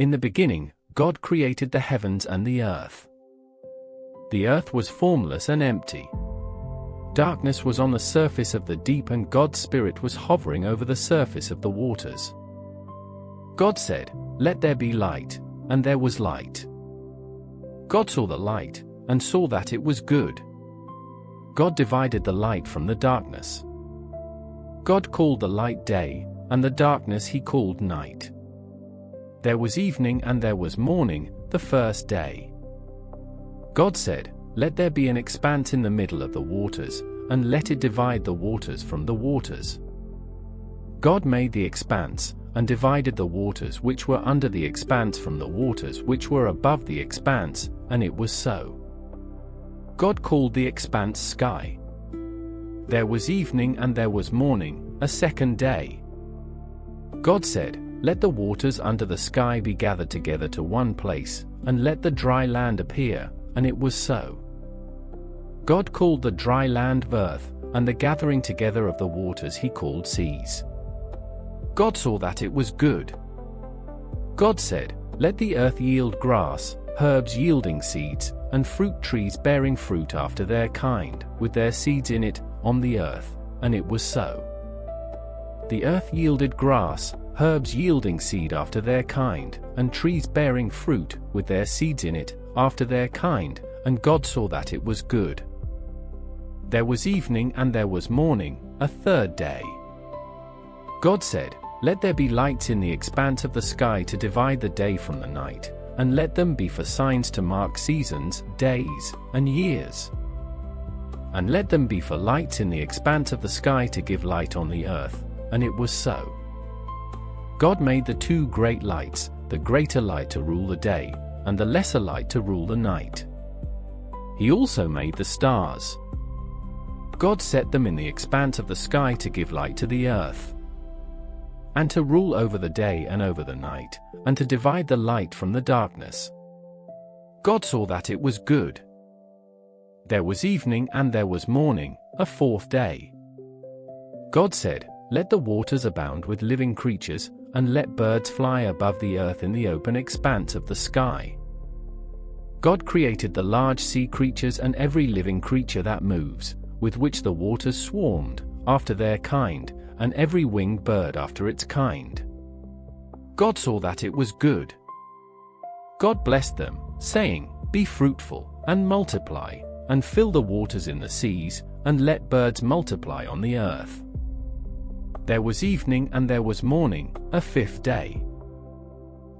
In the beginning, God created the heavens and the earth. The earth was formless and empty. Darkness was on the surface of the deep, and God's Spirit was hovering over the surface of the waters. God said, "Let there be light," and there was light. God saw the light, and saw that it was good. God divided the light from the darkness. God called the light day, and the darkness he called night. There was evening and there was morning, the first day. God said, "Let there be an expanse in the middle of the waters, and let it divide the waters from the waters." God made the expanse, and divided the waters which were under the expanse from the waters which were above the expanse, and it was so. God called the expanse sky. There was evening and there was morning, a second day. God said, "Let the waters under the sky be gathered together to one place, and let the dry land appear," and it was so. God called the dry land earth, and the gathering together of the waters he called seas. God saw that it was good. God said, "Let the earth yield grass, herbs yielding seeds, and fruit trees bearing fruit after their kind, with their seeds in it, on the earth," and it was so. The earth yielded grass, herbs yielding seed after their kind, and trees bearing fruit, with their seeds in it, after their kind, and God saw that it was good. There was evening and there was morning, a third day. God said, "Let there be lights in the expanse of the sky to divide the day from the night, and let them be for signs to mark seasons, days, and years. And let them be for lights in the expanse of the sky to give light on the earth," and it was so. God made the two great lights, the greater light to rule the day, and the lesser light to rule the night. He also made the stars. God set them in the expanse of the sky to give light to the earth, and to rule over the day and over the night, and to divide the light from the darkness. God saw that it was good. There was evening and there was morning, a fourth day. God said, "Let the waters abound with living creatures, and let birds fly above the earth in the open expanse of the sky." God created the large sea creatures and every living creature that moves, with which the waters swarmed, after their kind, and every winged bird after its kind. God saw that it was good. God blessed them, saying, "Be fruitful, and multiply, and fill the waters in the seas, and let birds multiply on the earth." There was evening and there was morning, a fifth day.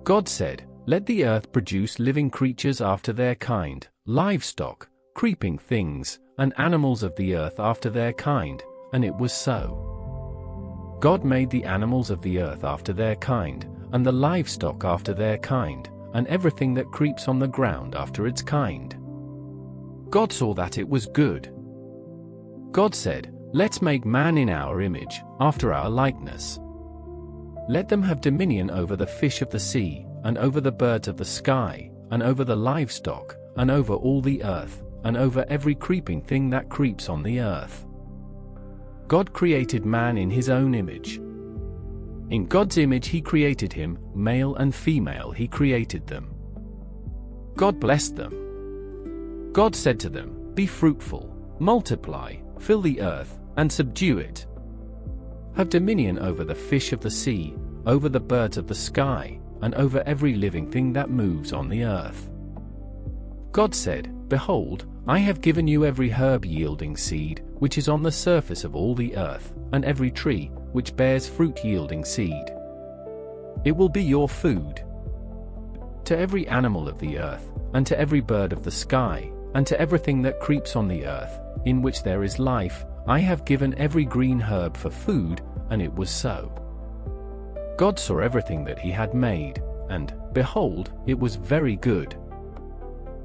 God said, "Let the earth produce living creatures after their kind, livestock, creeping things, and animals of the earth after their kind," and it was so. God made the animals of the earth after their kind, and the livestock after their kind, and everything that creeps on the ground after its kind. God saw that it was good. God said, "Let's make man in our image, after our likeness. Let them have dominion over the fish of the sea, and over the birds of the sky, and over the livestock, and over all the earth, and over every creeping thing that creeps on the earth." God created man in his own image. In God's image he created him, male and female he created them. God blessed them. God said to them, "Be fruitful, multiply, fill the earth, and subdue it. Have dominion over the fish of the sea, over the birds of the sky, and over every living thing that moves on the earth." God said, "Behold, I have given you every herb yielding seed, which is on the surface of all the earth, and every tree, which bears fruit yielding seed. It will be your food. To every animal of the earth, and to every bird of the sky, and to everything that creeps on the earth, in which there is life, I have given every green herb for food," and it was so. God saw everything that he had made, and, behold, it was very good.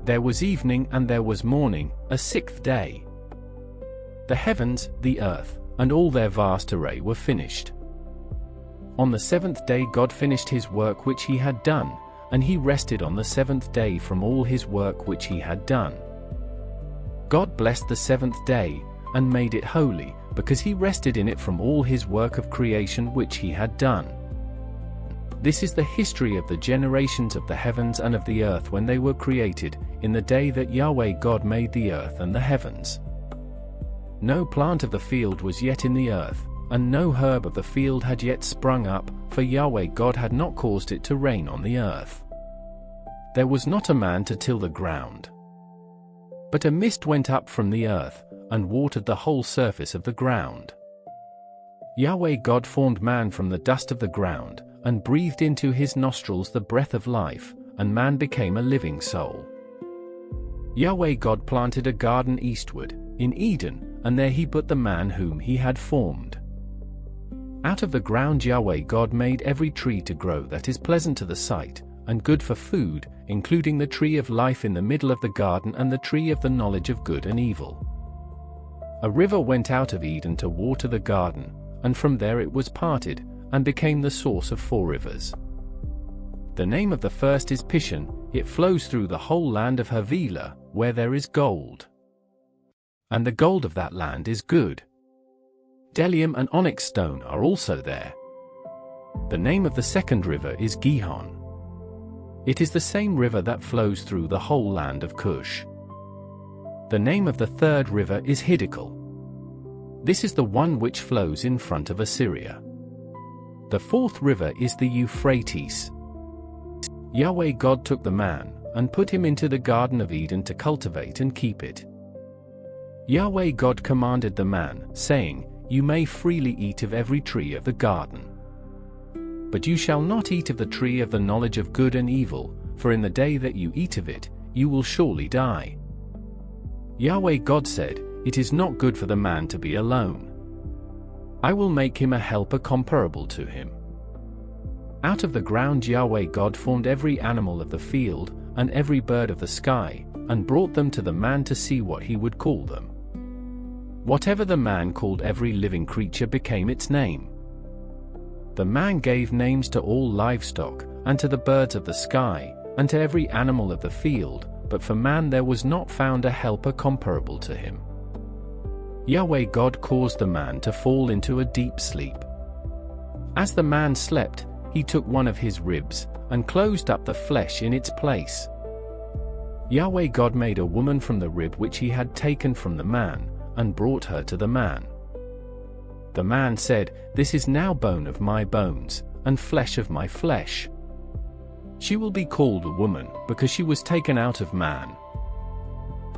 There was evening and there was morning, a sixth day. The heavens, the earth, and all their vast array were finished. On the seventh day God finished his work which he had done, and he rested on the seventh day from all his work which he had done. God blessed the seventh day, and made it holy, because he rested in it from all his work of creation which he had done. This is the history of the generations of the heavens and of the earth when they were created, in the day that Yahweh God made the earth and the heavens. No plant of the field was yet in the earth, and no herb of the field had yet sprung up, for Yahweh God had not caused it to rain on the earth. There was not a man to till the ground. But a mist went up from the earth, and watered the whole surface of the ground. Yahweh God formed man from the dust of the ground, and breathed into his nostrils the breath of life, and man became a living soul. Yahweh God planted a garden eastward, in Eden, and there he put the man whom he had formed. Out of the ground Yahweh God made every tree to grow that is pleasant to the sight, and good for food, including the tree of life in the middle of the garden and the tree of the knowledge of good and evil. A river went out of Eden to water the garden, and from there it was parted, and became the source of 4 rivers. The name of the first is Pishon, it flows through the whole land of Havilah, where there is gold. And the gold of that land is good. Bdellium and onyx stone are also there. The name of the second river is Gihon. It is the same river that flows through the whole land of Cush. The name of the third river is Hiddekel. This is the one which flows in front of Assyria. The fourth river is the Euphrates. Yahweh God took the man, and put him into the Garden of Eden to cultivate and keep it. Yahweh God commanded the man, saying, You may freely eat of every tree of the garden. But you shall not eat of the tree of the knowledge of good and evil, for in the day that you eat of it, you will surely die. Yahweh God said, It is not good for the man to be alone. I will make him a helper comparable to him. Out of the ground Yahweh God formed every animal of the field, and every bird of the sky, and brought them to the man to see what he would call them. Whatever the man called every living creature became its name. The man gave names to all livestock, and to the birds of the sky, and to every animal of the field, but for man there was not found a helper comparable to him. Yahweh God caused the man to fall into a deep sleep. As the man slept, he took one of his ribs, and closed up the flesh in its place. Yahweh God made a woman from the rib which he had taken from the man, and brought her to the man. The man said, This is now bone of my bones, and flesh of my flesh. She will be called a woman, because she was taken out of man.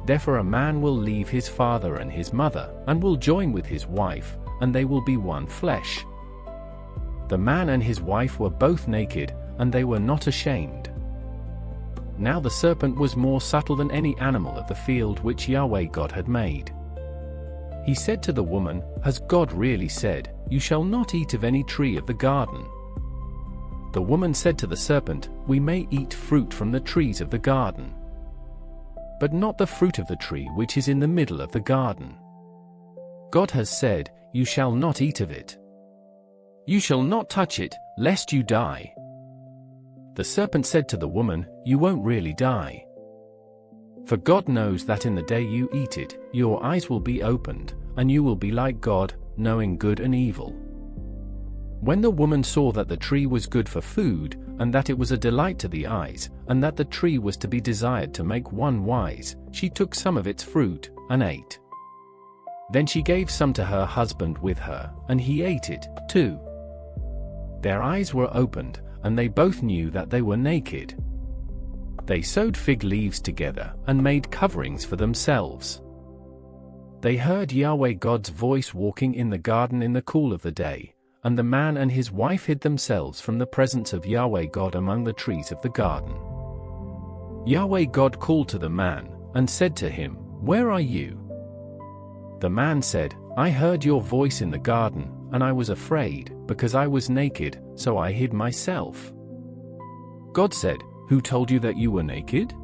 Therefore a man will leave his father and his mother, and will join with his wife, and they will be one flesh. The man and his wife were both naked, and they were not ashamed. Now the serpent was more subtle than any animal of the field which Yahweh God had made. He said to the woman, Has God really said, You shall not eat of any tree of the garden? The woman said to the serpent, We may eat fruit from the trees of the garden, but not the fruit of the tree which is in the middle of the garden. God has said, You shall not eat of it. You shall not touch it, lest you die. The serpent said to the woman, You won't really die. For God knows that in the day you eat it, your eyes will be opened, and you will be like God, knowing good and evil. When the woman saw that the tree was good for food, and that it was a delight to the eyes, and that the tree was to be desired to make one wise, she took some of its fruit, and ate. Then she gave some to her husband with her, and he ate it, too. Their eyes were opened, and they both knew that they were naked. They sewed fig leaves together, and made coverings for themselves. They heard Yahweh God's voice walking in the garden in the cool of the day, and the man and his wife hid themselves from the presence of Yahweh God among the trees of the garden. Yahweh God called to the man, and said to him, Where are you? The man said, I heard your voice in the garden, and I was afraid, because I was naked, so I hid myself. God said, Who told you that you were naked?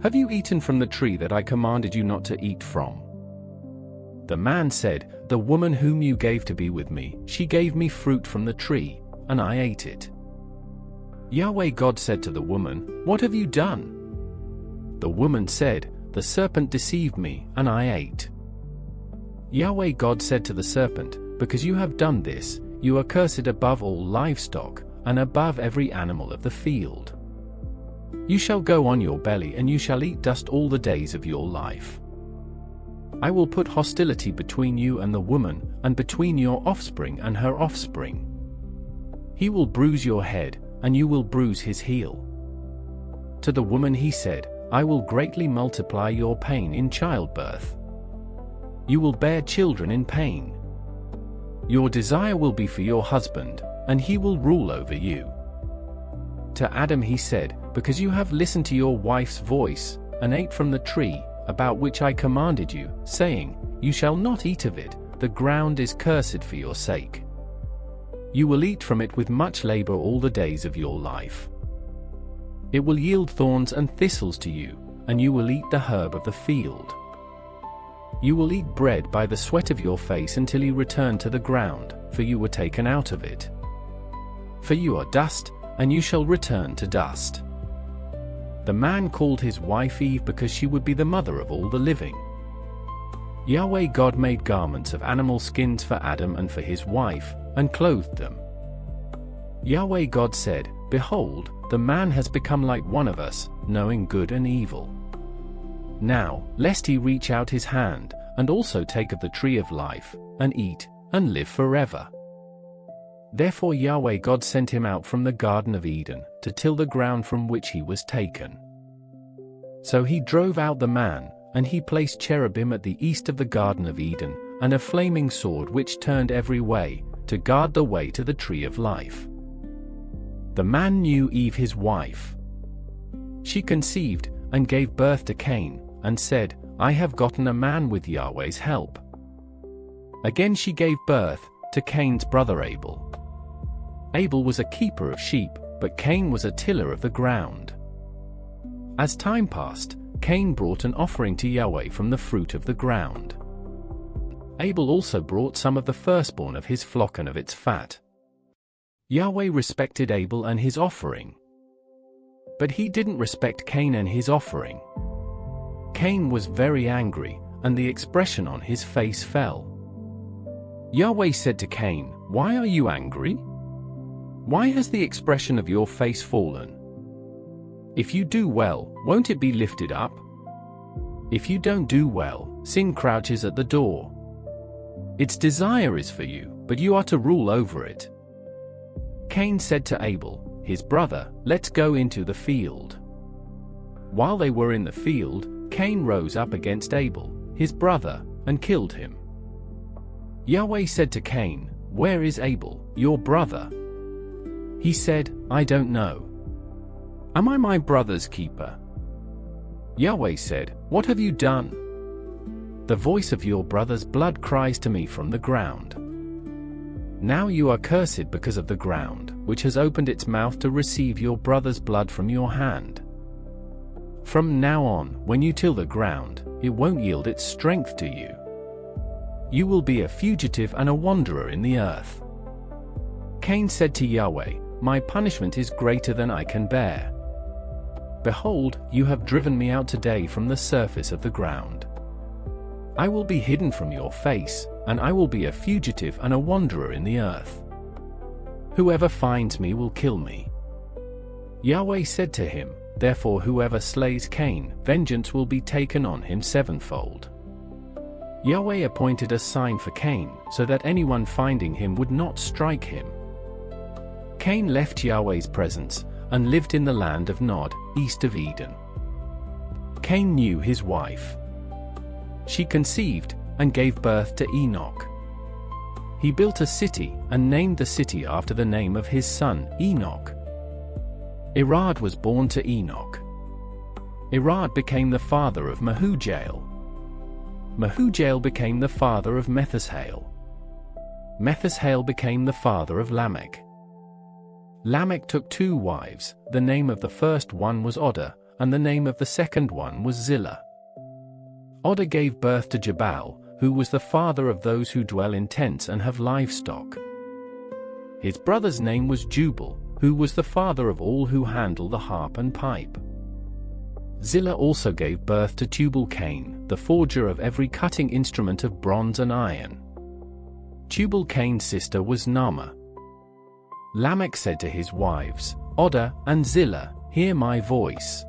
Have you eaten from the tree that I commanded you not to eat from? The man said, The woman whom you gave to be with me, she gave me fruit from the tree, and I ate it. Yahweh God said to the woman, What have you done? The woman said, The serpent deceived me, and I ate. Yahweh God said to the serpent, Because you have done this, you are cursed above all livestock, and above every animal of the field. You shall go on your belly and you shall eat dust all the days of your life. I will put hostility between you and the woman, and between your offspring and her offspring. He will bruise your head, and you will bruise his heel. To the woman he said, I will greatly multiply your pain in childbirth. You will bear children in pain. Your desire will be for your husband, and he will rule over you. To Adam he said, because you have listened to your wife's voice, and ate from the tree, about which I commanded you, saying, you shall not eat of it, the ground is cursed for your sake. You will eat from it with much labor all the days of your life. It will yield thorns and thistles to you, and you will eat the herb of the field. You will eat bread by the sweat of your face until you return to the ground, for you were taken out of it. For you are dust, and you shall return to dust. The man called his wife Eve because she would be the mother of all the living. Yahweh God made garments of animal skins for Adam and for his wife, and clothed them. Yahweh God said, behold, the man has become like one of us, knowing good and evil. Now, lest he reach out his hand, and also take of the tree of life, and eat, and live forever. Therefore Yahweh God sent him out from the Garden of Eden, to till the ground from which he was taken. So he drove out the man, and he placed cherubim at the east of the Garden of Eden, and a flaming sword which turned every way, to guard the way to the tree of life. The man knew Eve his wife. She conceived, and gave birth to Cain, and said, I have gotten a man with Yahweh's help. Again she gave birth to Cain's brother Abel. Abel was a keeper of sheep, but Cain was a tiller of the ground. As time passed, Cain brought an offering to Yahweh from the fruit of the ground. Abel also brought some of the firstborn of his flock and of its fat. Yahweh respected Abel and his offering. But he didn't respect Cain and his offering. Cain was very angry, and the expression on his face fell. Yahweh said to Cain, why are you angry? Why has the expression of your face fallen? If you do well, won't it be lifted up? If you don't do well, sin crouches at the door. Its desire is for you, but you are to rule over it. Cain said to Abel, his brother, let's go into the field. While they were in the field, Cain rose up against Abel, his brother, and killed him. Yahweh said to Cain, where is Abel, your brother? He said, I don't know. Am I my brother's keeper? Yahweh said, what have you done? The voice of your brother's blood cries to me from the ground. Now you are cursed because of the ground, which has opened its mouth to receive your brother's blood from your hand. From now on, when you till the ground, it won't yield its strength to you. You will be a fugitive and a wanderer in the earth. Cain said to Yahweh, my punishment is greater than I can bear. Behold, you have driven me out today from the surface of the ground. I will be hidden from your face, and I will be a fugitive and a wanderer in the earth. Whoever finds me will kill me. Yahweh said to him, therefore whoever slays Cain, vengeance will be taken on him sevenfold. Yahweh appointed a sign for Cain, so that anyone finding him would not strike him. Cain left Yahweh's presence, and lived in the land of Nod, east of Eden. Cain knew his wife. She conceived, and gave birth to Enoch. He built a city, and named the city after the name of his son, Enoch. Irad was born to Enoch. Irad became the father of Mehujael. Mehujael became the father of Methushael. Methushael became the father of Lamech. Lamech took 2 wives, the name of the first one was Oda, and the name of the second one was Zillah. Oda gave birth to Jabal, who was the father of those who dwell in tents and have livestock. His brother's name was Jubal, who was the father of all who handle the harp and pipe. Zillah also gave birth to Tubal-Cain, the forger of every cutting instrument of bronze and iron. Tubal-Cain's sister was Naamah. Lamech said to his wives, Odah and Zillah, hear my voice.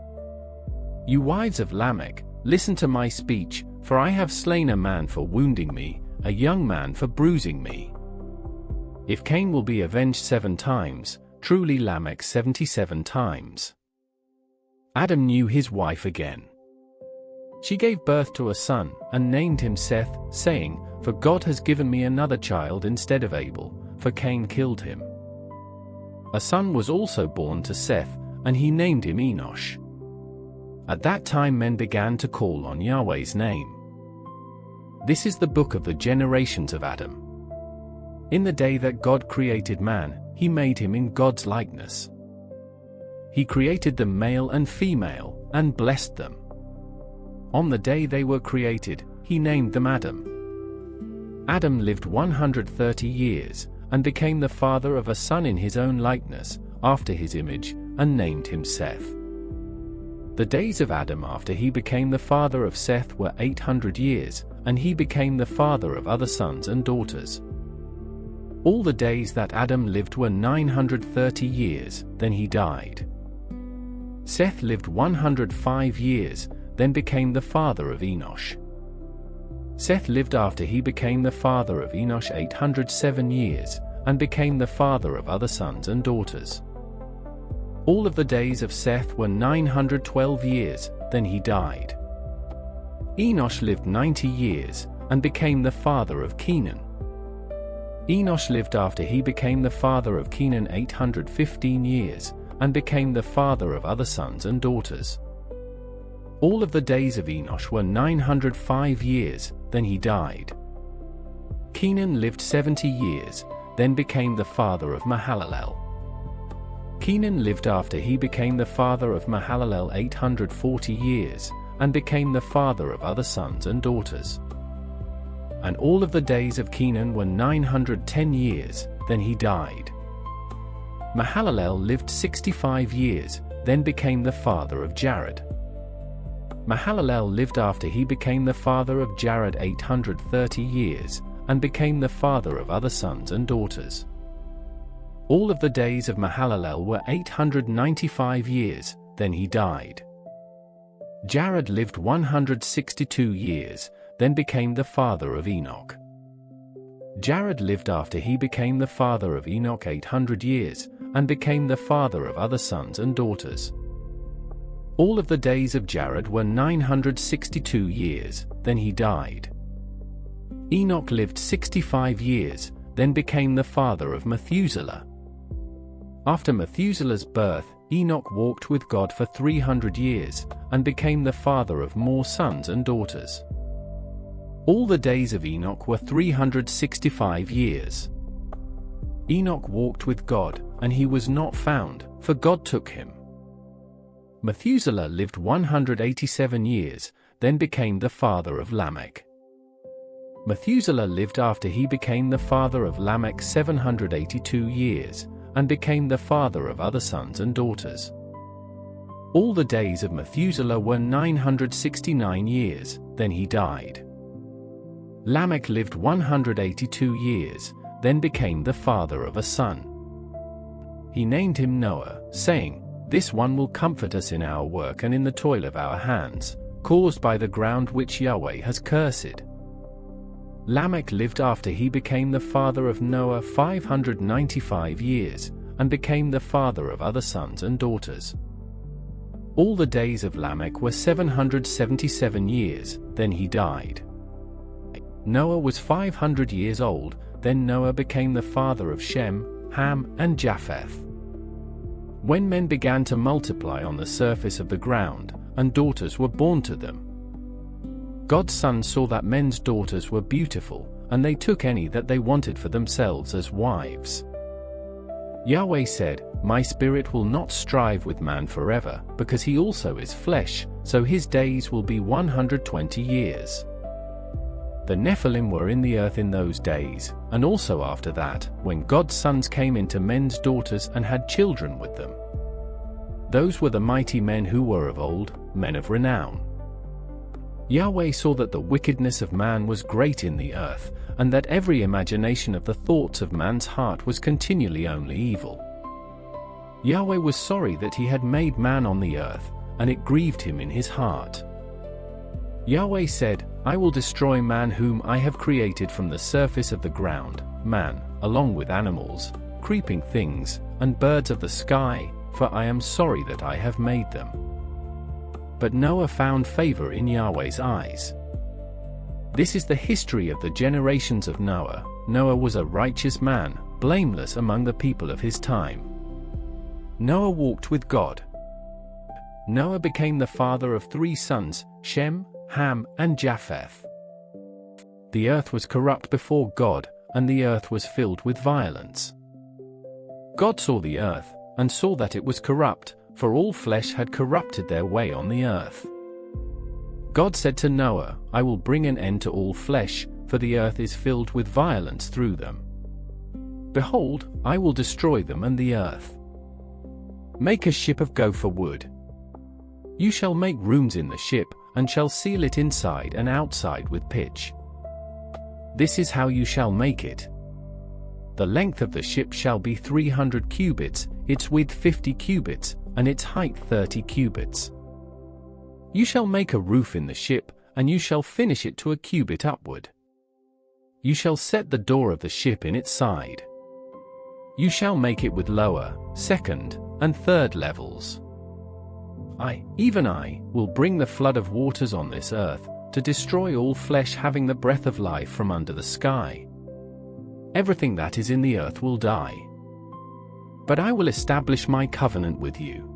You wives of Lamech, listen to my speech, for I have slain a man for wounding me, a young man for bruising me. If Cain will be avenged 7 times, truly Lamech 77 times. Adam knew his wife again. She gave birth to a son, and named him Seth, saying, For God has given me another child instead of Abel, for Cain killed him. A son was also born to Seth, and he named him Enosh. At that time men began to call on Yahweh's name. This is the book of the generations of Adam. In the day that God created man, he made him in God's likeness. He created them male and female, and blessed them. On the day they were created, he named them Adam. Adam lived 130 years, and became the father of a son in his own likeness, after his image, and named him Seth. The days of Adam after he became the father of Seth were 800 years, and he became the father of other sons and daughters. All the days that Adam lived were 930 years, then he died. Seth lived 105 years, then became the father of Enosh. Seth lived after he became the father of Enosh 807 years, and became the father of other sons and daughters. All of the days of Seth were 912 years, then he died. Enosh lived 90 years, and became the father of Kenan. Enosh lived after he became the father of Kenan 815 years, and became the father of other sons and daughters. All of the days of Enosh were 905 years, then he died. Kenan lived 70 years, then became the father of Mahalalel. Kenan lived after he became the father of Mahalalel 840 years, and became the father of other sons and daughters. And all of the days of Kenan were 910 years, then he died. Mahalalel lived 65 years, then became the father of Jared. Mahalalel lived after he became the father of Jared 830 years, and became the father of other sons and daughters. All of the days of Mahalalel were 895 years, then he died. Jared lived 162 years, then became the father of Enoch. Jared lived after he became the father of Enoch 800 years, and became the father of other sons and daughters. All of the days of Jared were 962 years, then he died. Enoch lived 65 years, then became the father of Methuselah. After Methuselah's birth, Enoch walked with God for 300 years, and became the father of more sons and daughters. All the days of Enoch were 365 years. Enoch walked with God, and he was not found, for God took him. Methuselah lived 187 years, then became the father of Lamech. Methuselah lived after he became the father of Lamech 782 years, and became the father of other sons and daughters. All the days of Methuselah were 969 years, then he died. Lamech lived 182 years, then became the father of a son. He named him Noah, saying, This one will comfort us in our work and in the toil of our hands, caused by the ground which Yahweh has cursed. Lamech lived after he became the father of Noah 595 years, and became the father of other sons and daughters. All the days of Lamech were 777 years, then he died. Noah was 500 years old, then Noah became the father of Shem, Ham, and Japheth. When men began to multiply on the surface of the ground, and daughters were born to them, God's sons saw that men's daughters were beautiful, and they took any that they wanted for themselves as wives. Yahweh said, My spirit will not strive with man forever, because he also is flesh, so his days will be 120 years. The Nephilim were in the earth in those days, and also after that, when God's sons came into men's daughters and had children with them. Those were the mighty men who were of old, men of renown. Yahweh saw that the wickedness of man was great in the earth, and that every imagination of the thoughts of man's heart was continually only evil. Yahweh was sorry that he had made man on the earth, and it grieved him in his heart. Yahweh said, I will destroy man whom I have created from the surface of the ground, man, along with animals, creeping things, and birds of the sky, for I am sorry that I have made them. But Noah found favor in Yahweh's eyes. This is the history of the generations of Noah. Noah was a righteous man, blameless among the people of his time. Noah walked with God. Noah became the father of 3 sons, Shem, Ham, and Japheth. The earth was corrupt before God, and the earth was filled with violence. God saw the earth, and saw that it was corrupt, for all flesh had corrupted their way on the earth. God said to Noah, I will bring an end to all flesh, for the earth is filled with violence through them. Behold, I will destroy them and the earth. Make a ship of gopher wood. You shall make rooms in the ship, and shall seal it inside and outside with pitch. This is how you shall make it. The length of the ship shall be 300 cubits, its width 50 cubits, and its height 30 cubits. You shall make a roof in the ship, and you shall finish it to a cubit upward. You shall set the door of the ship in its side. You shall make it with lower, second, and third levels. I, even I, will bring the flood of waters on this earth, to destroy all flesh having the breath of life from under the sky. Everything that is in the earth will die. But I will establish my covenant with you.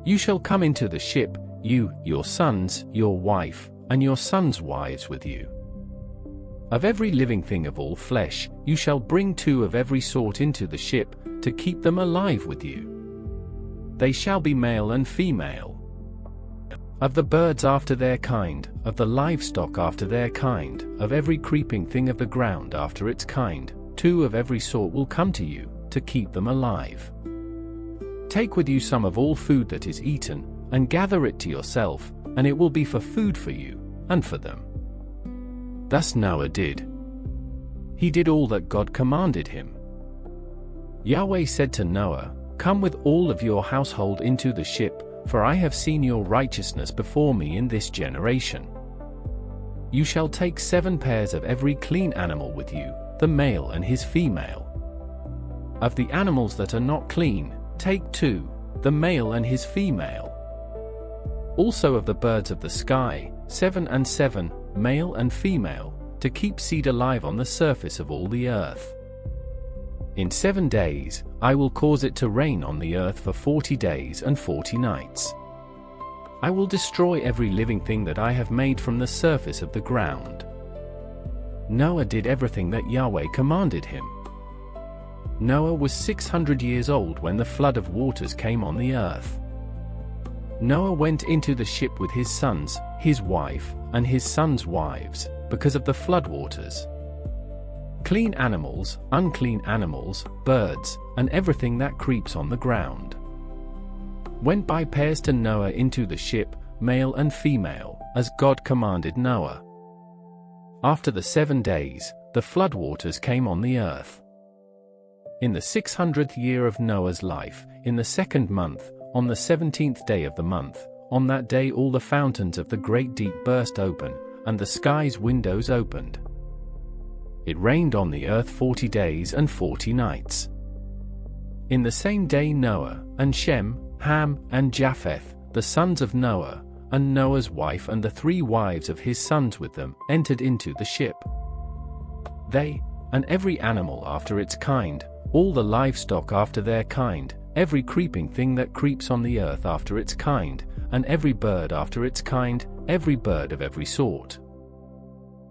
You shall come into the ship, you, your sons, your wife, and your sons' wives with you. Of every living thing of all flesh, you shall bring 2 of every sort into the ship, to keep them alive with you. They shall be male and female. Of the birds after their kind, of the livestock after their kind, of every creeping thing of the ground after its kind, 2 of every sort will come to you, to keep them alive. Take with you some of all food that is eaten, and gather it to yourself, and it will be for food for you, and for them. Thus Noah did. He did all that God commanded him. Yahweh said to Noah, Come with all of your household into the ship, for I have seen your righteousness before me in this generation. You shall take 7 pairs of every clean animal with you, the male and his female. Of the animals that are not clean, take 2, the male and his female. Also of the birds of the sky, 7 and 7, male and female, to keep seed alive on the surface of all the earth. In 7 days, I will cause it to rain on the earth for 40 days and 40 nights. I will destroy every living thing that I have made from the surface of the ground. Noah did everything that Yahweh commanded him. Noah was 600 years old when the flood of waters came on the earth. Noah went into the ship with his sons, his wife, and his sons' wives, because of the floodwaters. Clean animals, unclean animals, birds, and everything that creeps on the ground went by pairs to Noah into the ship, male and female, as God commanded Noah. After the 7 days, the floodwaters came on the earth. In the 600th year of Noah's life, in the 2nd month, on the 17th day of the month, on that day all the fountains of the great deep burst open, and the sky's windows opened. It rained on the earth 40 days and 40 nights. In the same day Noah, and Shem, Ham, and Japheth, the sons of Noah, and Noah's wife and the 3 wives of his sons with them, entered into the ship. They, and every animal after its kind, all the livestock after their kind, every creeping thing that creeps on the earth after its kind, and every bird after its kind, every bird of every sort.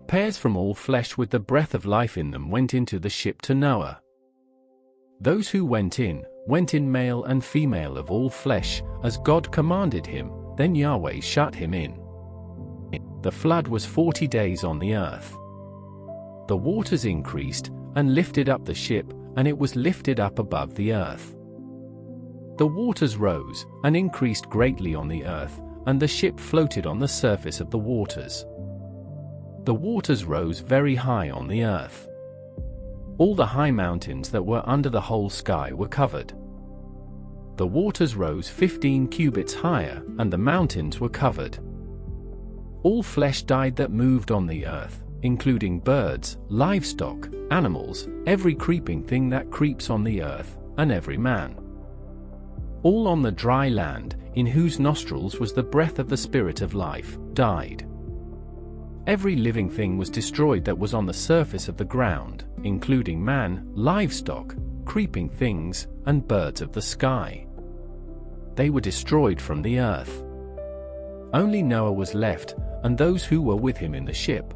Pairs from all flesh with the breath of life in them went into the ship to Noah. Those who went in male and female of all flesh, as God commanded him, then Yahweh shut him in. The flood was 40 days on the earth. The waters increased, and lifted up the ship, and it was lifted up above the earth. The waters rose, and increased greatly on the earth, and the ship floated on the surface of the waters. The waters rose very high on the earth. All the high mountains that were under the whole sky were covered. The waters rose 15 cubits higher, and the mountains were covered. All flesh died that moved on the earth, including birds, livestock, animals, every creeping thing that creeps on the earth, and every man. All on the dry land, in whose nostrils was the breath of the Spirit of life, died. Every living thing was destroyed that was on the surface of the ground, including man, livestock, creeping things, and birds of the sky. They were destroyed from the earth. Only Noah was left, and those who were with him in the ship.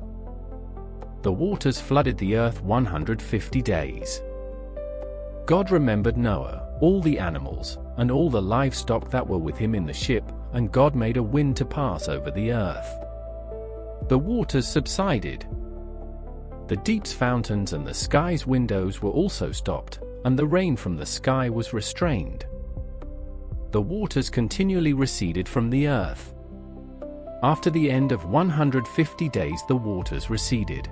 The waters flooded the earth 150 days. God remembered Noah, all the animals, and all the livestock that were with him in the ship, and God made a wind to pass over the earth. The waters subsided. The deep's fountains and the sky's windows were also stopped, and the rain from the sky was restrained. The waters continually receded from the earth. After the end of 150 days the waters receded.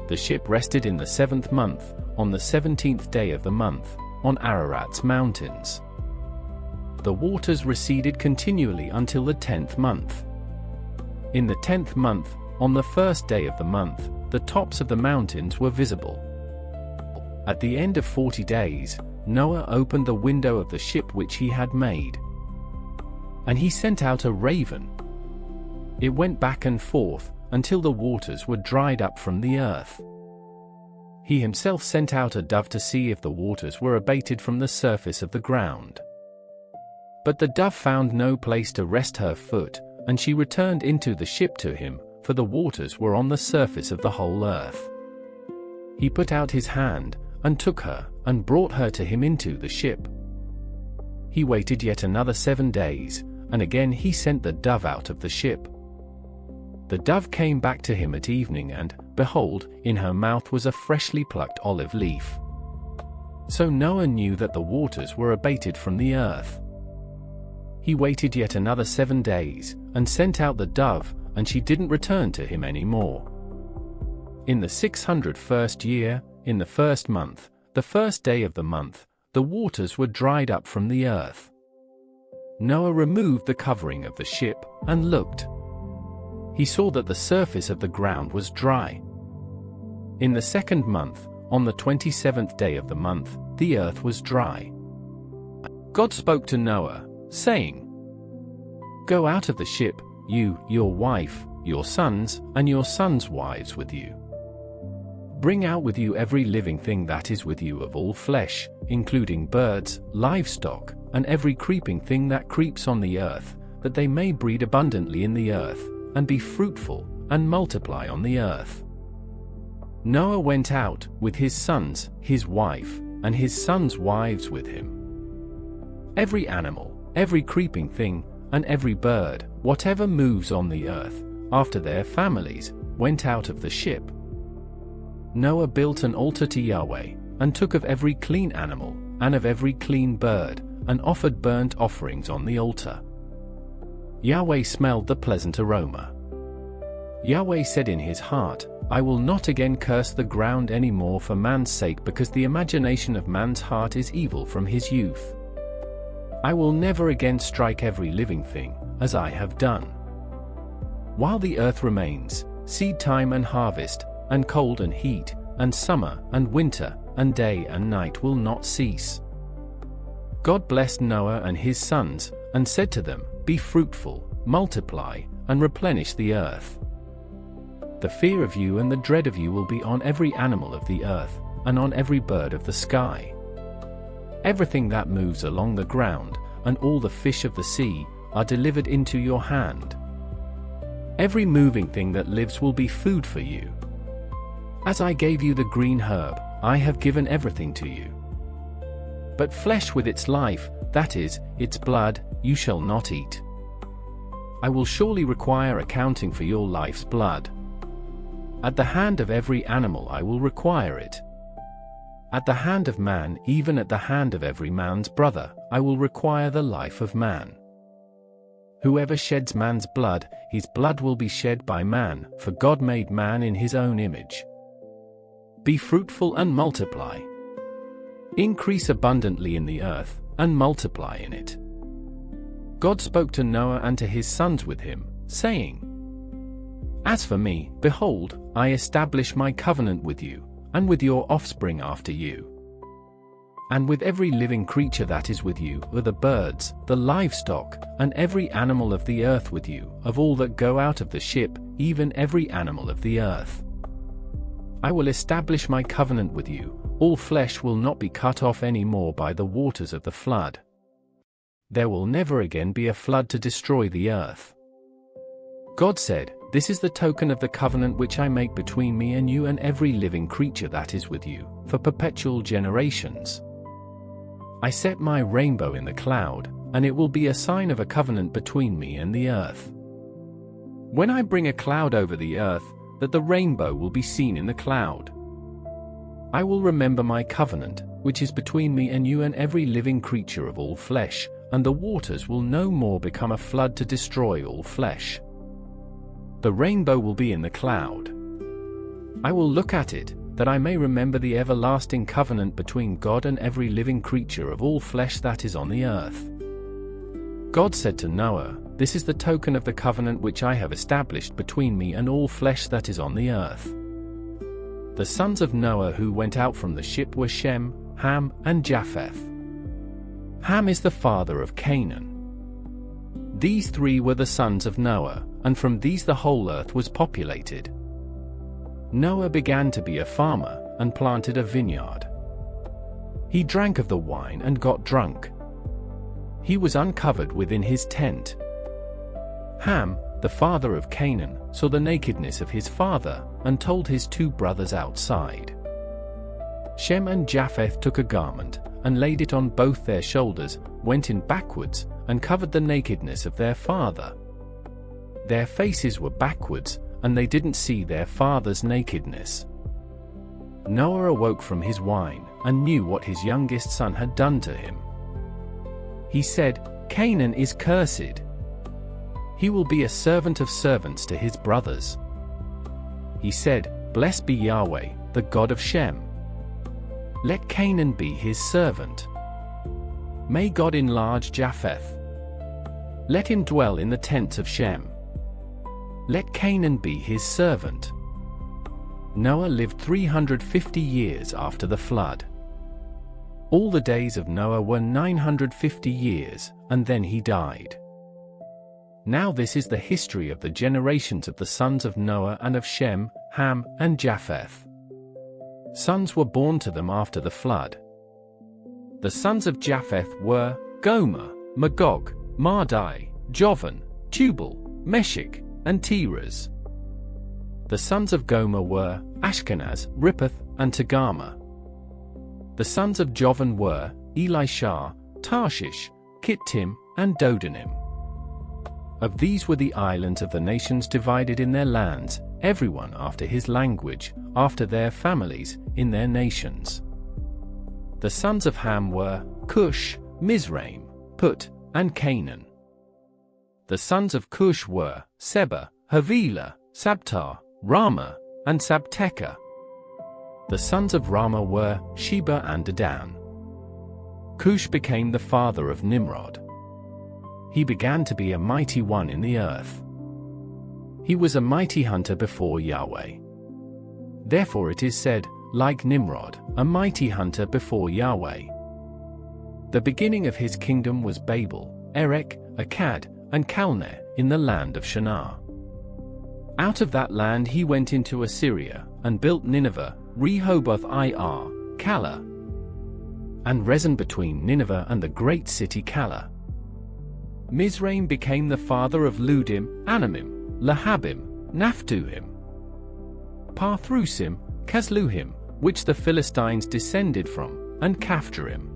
The ship rested in the 7th month, on the 17th day of the month, on Ararat's mountains. The waters receded continually until the 10th month. In the 10th month, on the 1st day of the month, the tops of the mountains were visible. At the end of 40 days, Noah opened the window of the ship which he had made. And he sent out a raven. It went back and forth, until the waters were dried up from the earth. He himself sent out a dove to see if the waters were abated from the surface of the ground. But the dove found no place to rest her foot, and she returned into the ship to him, for the waters were on the surface of the whole earth. He put out his hand, and took her, and brought her to him into the ship. He waited yet another 7 days, and again he sent the dove out of the ship. The dove came back to him at evening, and, behold, in her mouth was a freshly plucked olive leaf. So Noah knew that the waters were abated from the earth. He waited yet another 7 days, and sent out the dove, and she didn't return to him any more. In the 601st year, in the 1st month, the 1st day of the month, the waters were dried up from the earth. Noah removed the covering of the ship, and looked. He saw that the surface of the ground was dry. In the 2nd month, on the 27th day of the month, the earth was dry. God spoke to Noah, saying, "Go out of the ship, you, your wife, your sons, and your sons' wives with you. Bring out with you every living thing that is with you of all flesh, including birds, livestock, and every creeping thing that creeps on the earth, that they may breed abundantly in the earth, and be fruitful, and multiply on the earth." Noah went out, with his sons, his wife, and his sons' wives with him. Every animal, every creeping thing, and every bird, whatever moves on the earth, after their families, went out of the ship. Noah built an altar to Yahweh, and took of every clean animal, and of every clean bird, and offered burnt offerings on the altar. Yahweh smelled the pleasant aroma. Yahweh said in his heart, "I will not again curse the ground any more for man's sake, because the imagination of man's heart is evil from his youth. I will never again strike every living thing, as I have done. While the earth remains, seed time and harvest, and cold and heat, and summer and winter, and day and night will not cease." God blessed Noah and his sons, and said to them, "Be fruitful, multiply, and replenish the earth. The fear of you and the dread of you will be on every animal of the earth, and on every bird of the sky. Everything that moves along the ground, and all the fish of the sea, are delivered into your hand. Every moving thing that lives will be food for you. As I gave you the green herb, I have given everything to you. But flesh with its life, that is, its blood, you shall not eat. I will surely require accounting for your life's blood. At the hand of every animal I will require it. At the hand of man, even at the hand of every man's brother, I will require the life of man. Whoever sheds man's blood, his blood will be shed by man, for God made man in his own image. Be fruitful and multiply. Increase abundantly in the earth, and multiply in it. God spoke to Noah and to his sons with him, saying, As for me, behold, I establish my covenant with you, and with your offspring after you, and with every living creature that is with you, with the birds, the livestock, and every animal of the earth with you, of all that go out of the ship, even every animal of the earth. I will establish my covenant with you, all flesh will not be cut off any more by the waters of the flood. There will never again be a flood to destroy the earth. God said, This is the token of the covenant which I make between me and you and every living creature that is with you, for perpetual generations. I set my rainbow in the cloud, and it will be a sign of a covenant between me and the earth. When I bring a cloud over the earth, that the rainbow will be seen in the cloud. I will remember my covenant, which is between me and you and every living creature of all flesh, and the waters will no more become a flood to destroy all flesh. The rainbow will be in the cloud. I will look at it, that I may remember the everlasting covenant between God and every living creature of all flesh that is on the earth. God said to Noah, This is the token of the covenant which I have established between me and all flesh that is on the earth. The sons of Noah who went out from the ship were Shem, Ham, and Japheth. Ham is the father of Canaan. These three were the sons of Noah, and from these the whole earth was populated. Noah began to be a farmer, and planted a vineyard. He drank of the wine and got drunk. He was uncovered within his tent. Ham, the father of Canaan, saw the nakedness of his father, and told his two brothers outside. Shem and Japheth took a garment, and laid it on both their shoulders, went in backwards, and covered the nakedness of their father. Their faces were backwards, and they didn't see their father's nakedness. Noah awoke from his wine, and knew what his youngest son had done to him. He said, Canaan is cursed. He will be a servant of servants to his brothers. He said, Blessed be Yahweh, the God of Shem. Let Canaan be his servant. May God enlarge Japheth. Let him dwell in the tents of Shem. Let Canaan be his servant. Noah lived 350 years after the flood. All the days of Noah were 950 years, and then he died. Now this is the history of the generations of the sons of Noah and of Shem, Ham, and Japheth. Sons were born to them after the flood. The sons of Japheth were Gomer, Magog, Madai, Jovan, Tubal, Meshech, and Tiras. The sons of Gomer were Ashkenaz, Rippath, and Togarmah. The sons of Jovan were Elishah, Tarshish, Kittim, and Dodanim. Of these were the islands of the nations divided in their lands, everyone after his language, after their families, in their nations. The sons of Ham were Cush, Mizraim, Put, and Canaan. The sons of Cush were Seba, Havilah, Sabta, Rama, and Sabteka. The sons of Rama were Sheba and Dedan. Cush became the father of Nimrod. He began to be a mighty one in the earth. He was a mighty hunter before Yahweh. Therefore it is said, like Nimrod, a mighty hunter before Yahweh. The beginning of his kingdom was Babel, Erech, Akkad, and Calneh, in the land of Shinar. Out of that land he went into Assyria, and built Nineveh, Rehoboth-ir, Calah, and Rezin between Nineveh and the great city Calah. Mizraim became the father of Ludim, Anamim, Lahabim, Naphtuhim, Pathrusim, Casluhim, which the Philistines descended from, and Caphtorim.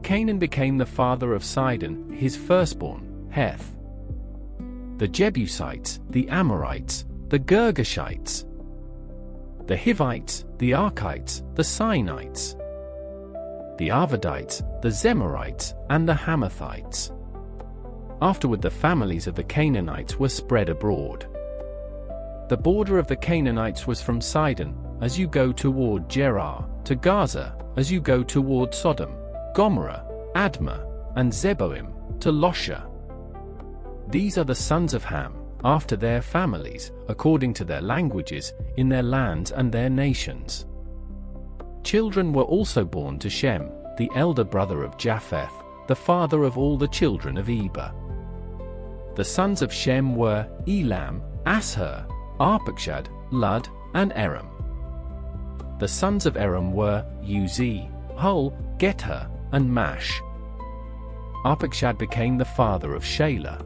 Canaan became the father of Sidon, his firstborn, Heth. The Jebusites, the Amorites, the Girgashites, the Hivites, the Archites, the Sinites, the Arvadites, the Zemarites, and the Hamathites. Afterward the families of the Canaanites were spread abroad. The border of the Canaanites was from Sidon, as you go toward Gerar, to Gaza, as you go toward Sodom, Gomorrah, Admah, and Zeboim, to Losha. These are the sons of Ham, after their families, according to their languages, in their lands and their nations. Children were also born to Shem, the elder brother of Japheth, the father of all the children of Eber. The sons of Shem were Elam, Ashur, Arpachshad, Lud, and Aram. The sons of Aram were Uzi, Hul, Gether, and Mash. Arpachshad became the father of Shelah.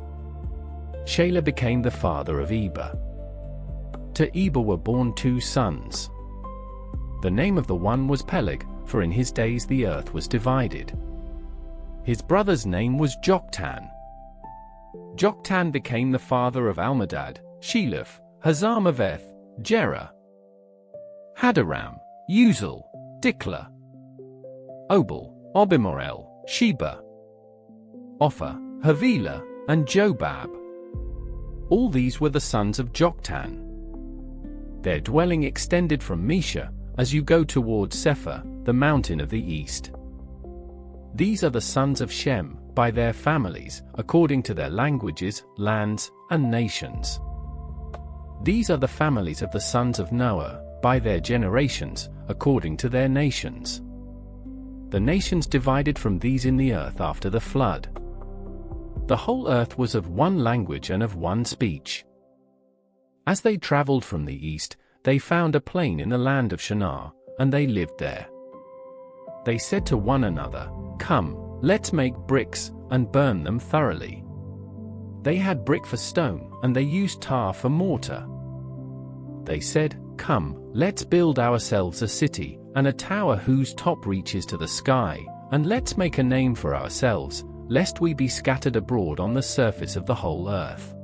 Shelah became the father of Eber. To Eber were born 2 sons. The name of the one was Peleg, for in his days the earth was divided. His brother's name was Joktan. Joktan became the father of Almodad, Sheleph, Hazarmaveth, Jerah, Hadaram, Uzal, Diklah, Obal, Obimorel, Sheba, Ophir, Havilah, and Jobab. All these were the sons of Joktan. Their dwelling extended from Mesha, as you go toward Sephir, the mountain of the east. These are the sons of Shem, by their families, according to their languages, lands, and nations. These are the families of the sons of Noah, by their generations, according to their nations. The nations divided from these in the earth after the flood. The whole earth was of one language and of one speech. As they traveled from the east, they found a plain in the land of Shinar, and they lived there. They said to one another, "Come, let's make bricks, and burn them thoroughly." They had brick for stone, and they used tar for mortar. They said, "Come, let's build ourselves a city, and a tower whose top reaches to the sky, and let's make a name for ourselves, lest we be scattered abroad on the surface of the whole earth."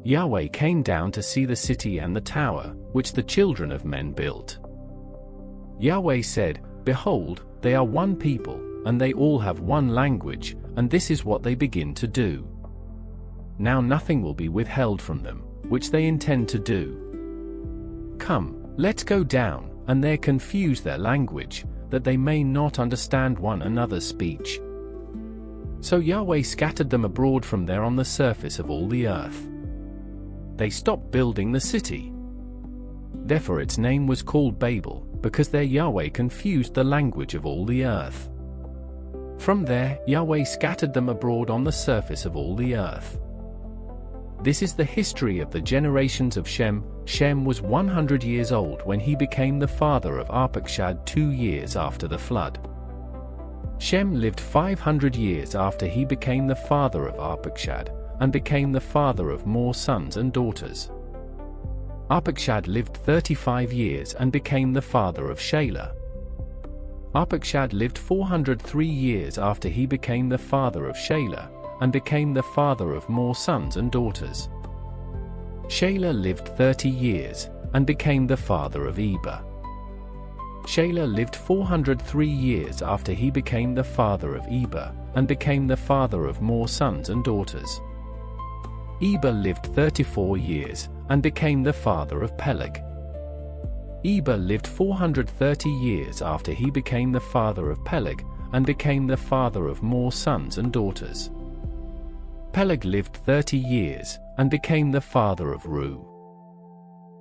Yahweh came down to see the city and the tower, which the children of men built. Yahweh said, "Behold, they are one people, and they all have one language, and this is what they begin to do. Now nothing will be withheld from them, which they intend to do. Come, let's go down, and there confuse their language, that they may not understand one another's speech." So Yahweh scattered them abroad from there on the surface of all the earth. They stopped building the city. Therefore its name was called Babel, because there Yahweh confused the language of all the earth. From there, Yahweh scattered them abroad on the surface of all the earth. This is the history of the generations of Shem. Shem was 100 years old when he became the father of Arpachshad 2 years after the flood. Shem lived 500 years after he became the father of Arpachshad, and became the father of more sons and daughters. Arpachshad lived 35 years and became the father of Shelah. Arpachshad lived 403 years after he became the father of Shelah, and became the father of more sons and daughters. Shelah lived 30 years, and became the father of Eber. Shelah lived 403 years after he became the father of Eber, and became the father of more sons and daughters. Eber lived 34 years, and became the father of Peleg. Eber lived 430 years after he became the father of Peleg, and became the father of more sons and daughters. Peleg lived 30 years, and became the father of Reu.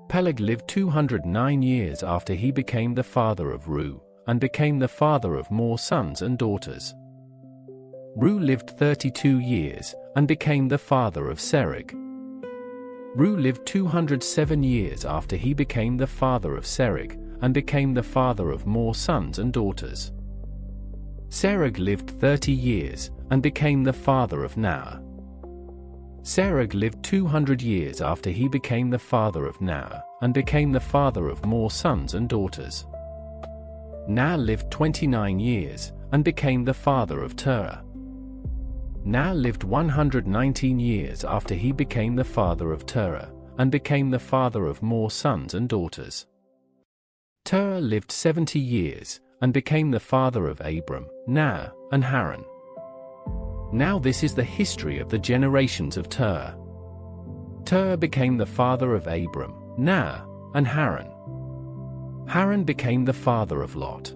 Peleg lived 209 years after he became the father of Reu, and became the father of more sons and daughters. Reu lived 32 years, and became the father of Serug. Reu lived 207 years after he became the father of Serug, and became the father of more sons and daughters. Serug lived 30 years, and became the father of Noah. Serug lived 200 years after he became the father of Noah, and became the father of more sons and daughters. Noah lived 29 years, and became the father of Terah. Noah lived 119 years after he became the father of Terah, and became the father of more sons and daughters. Terah lived 70 years, and became the father of Abram, Noah, and Haran. Now this is the history of the generations of Ter. Ter became the father of Abram, Nar, and Haran. Haran became the father of Lot.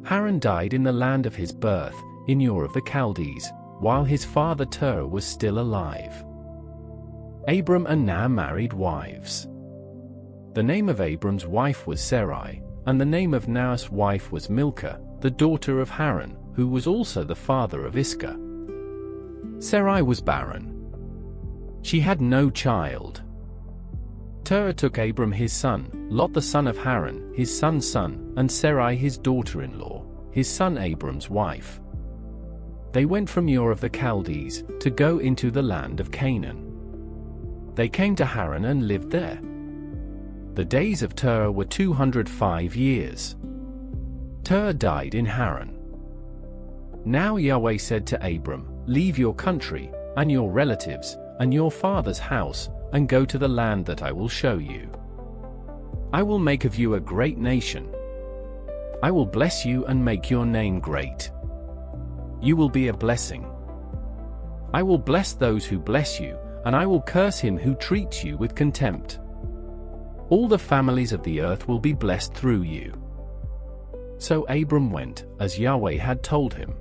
Haran died in the land of his birth, in Ur of the Chaldees, while his father Ter was still alive. Abram and Nar married wives. The name of Abram's wife was Sarai, and the name of Nar's wife was Milcah, the daughter of Haran, who was also the father of Iscah. Sarai was barren. She had no child. Ter took Abram his son, Lot the son of Haran, his son's son, and Sarai his daughter-in-law, his son Abram's wife. They went from Ur of the Chaldees, to go into the land of Canaan. They came to Haran and lived there. The days of Ter were 205 years. Ter died in Haran. Now Yahweh said to Abram, "Leave your country, and your relatives, and your father's house, and go to the land that I will show you. I will make of you a great nation. I will bless you and make your name great. You will be a blessing. I will bless those who bless you, and I will curse him who treats you with contempt. All the families of the earth will be blessed through you." So Abram went, as Yahweh had told him.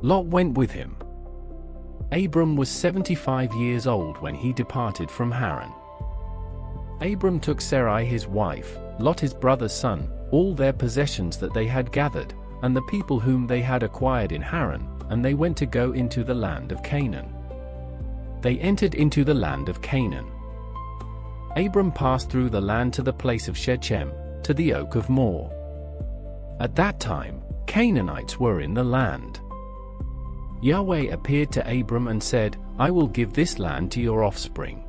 Lot went with him. Abram was 75 years old when he departed from Haran. Abram took Sarai his wife, Lot his brother's son, all their possessions that they had gathered, and the people whom they had acquired in Haran, and they went to go into the land of Canaan. They entered into the land of Canaan. Abram passed through the land to the place of Shechem, to the oak of Moreh. At that time, Canaanites were in the land. Yahweh appeared to Abram and said, "I will give this land to your offspring."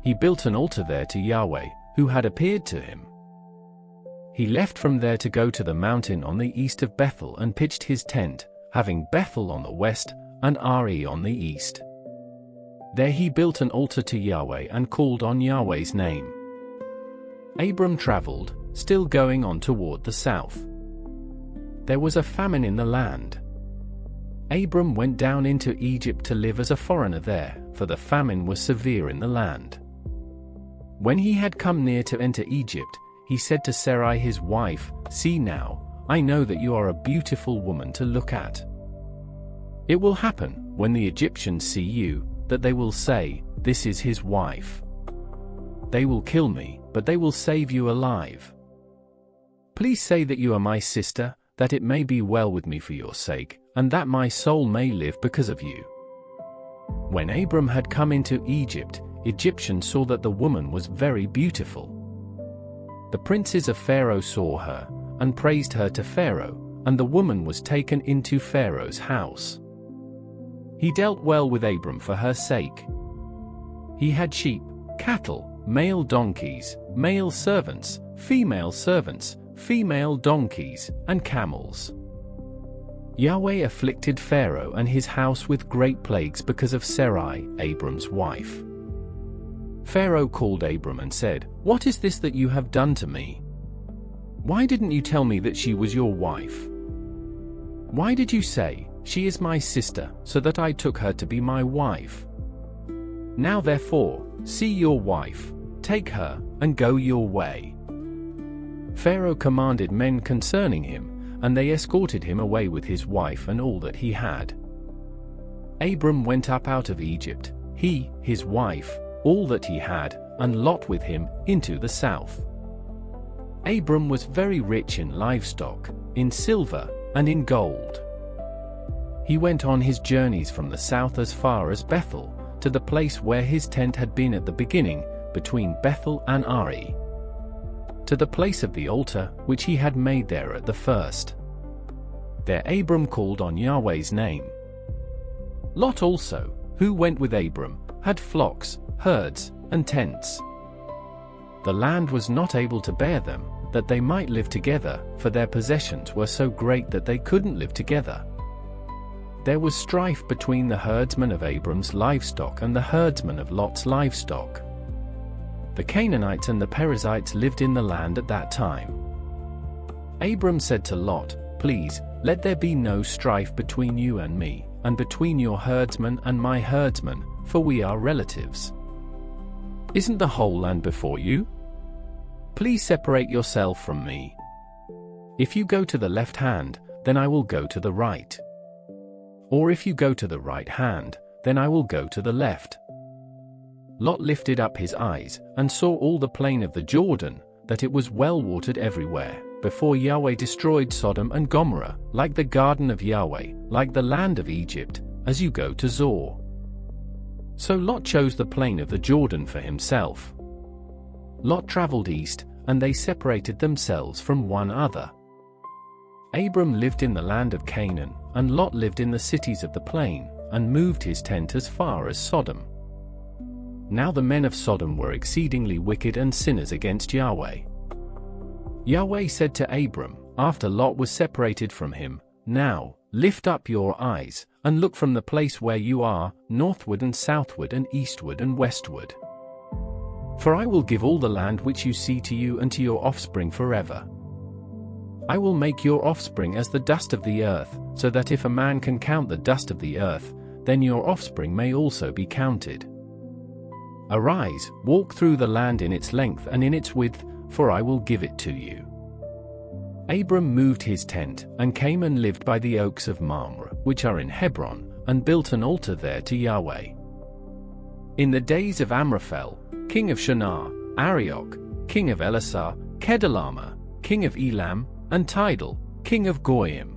He built an altar there to Yahweh, who had appeared to him. He left from there to go to the mountain on the east of Bethel and pitched his tent, having Bethel on the west, and Ari on the east. There he built an altar to Yahweh and called on Yahweh's name. Abram traveled, still going on toward the south. There was a famine in the land. Abram went down into Egypt to live as a foreigner there, for the famine was severe in the land. When he had come near to enter Egypt, he said to Sarai his wife, "See now, I know that you are a beautiful woman to look at. It will happen, when the Egyptians see you, that they will say, 'This is his wife.' They will kill me, but they will save you alive. Please say that you are my sister, that it may be well with me for your sake, and that my soul may live because of you." When Abram had come into Egypt, Egyptians saw that the woman was very beautiful. The princes of Pharaoh saw her, and praised her to Pharaoh, and the woman was taken into Pharaoh's house. He dealt well with Abram for her sake. He had sheep, cattle, male donkeys, male servants, female donkeys, and camels. Yahweh afflicted Pharaoh and his house with great plagues because of Sarai, Abram's wife. Pharaoh called Abram and said, "What is this that you have done to me? Why didn't you tell me that she was your wife? Why did you say, 'She is my sister,' so that I took her to be my wife? Now therefore, see your wife, take her, and go your way." Pharaoh commanded men concerning him, and they escorted him away with his wife and all that he had. Abram went up out of Egypt, he, his wife, all that he had, and Lot with him, into the south. Abram was very rich in livestock, in silver, and in gold. He went on his journeys from the south as far as Bethel, to the place where his tent had been at the beginning, between Bethel and Ari, to the place of the altar, which he had made there at the first. There Abram called on Yahweh's name. Lot also, who went with Abram, had flocks, herds, and tents. The land was not able to bear them, that they might live together, for their possessions were so great that they couldn't live together. There was strife between the herdsmen of Abram's livestock and the herdsmen of Lot's livestock. The Canaanites and the Perizzites lived in the land at that time. Abram said to Lot, "Please, let there be no strife between you and me, and between your herdsman and my herdsman, for we are relatives. Isn't the whole land before you? Please separate yourself from me. If you go to the left hand, then I will go to the right. Or if you go to the right hand, then I will go to the left. Lot lifted up his eyes, and saw all the plain of the Jordan, that it was well watered everywhere, before Yahweh destroyed Sodom and Gomorrah, like the garden of Yahweh, like the land of Egypt, as you go to Zoar. So Lot chose the plain of the Jordan for himself. Lot traveled east, and they separated themselves from one another. Abram lived in the land of Canaan, and Lot lived in the cities of the plain, and moved his tent as far as Sodom. Now the men of Sodom were exceedingly wicked and sinners against Yahweh. Yahweh said to Abram, after Lot was separated from him, "Now, lift up your eyes, and look from the place where you are, northward and southward and eastward and westward. For I will give all the land which you see to you and to your offspring forever. I will make your offspring as the dust of the earth, so that if a man can count the dust of the earth, then your offspring may also be counted. Arise, walk through the land in its length and in its width, for I will give it to you." Abram moved his tent, and came and lived by the oaks of Mamre, which are in Hebron, and built an altar there to Yahweh. In the days of Amraphel, king of Shinar, Arioch, king of Elasar, Kedorlaomer, king of Elam, and Tidal, king of Goyim.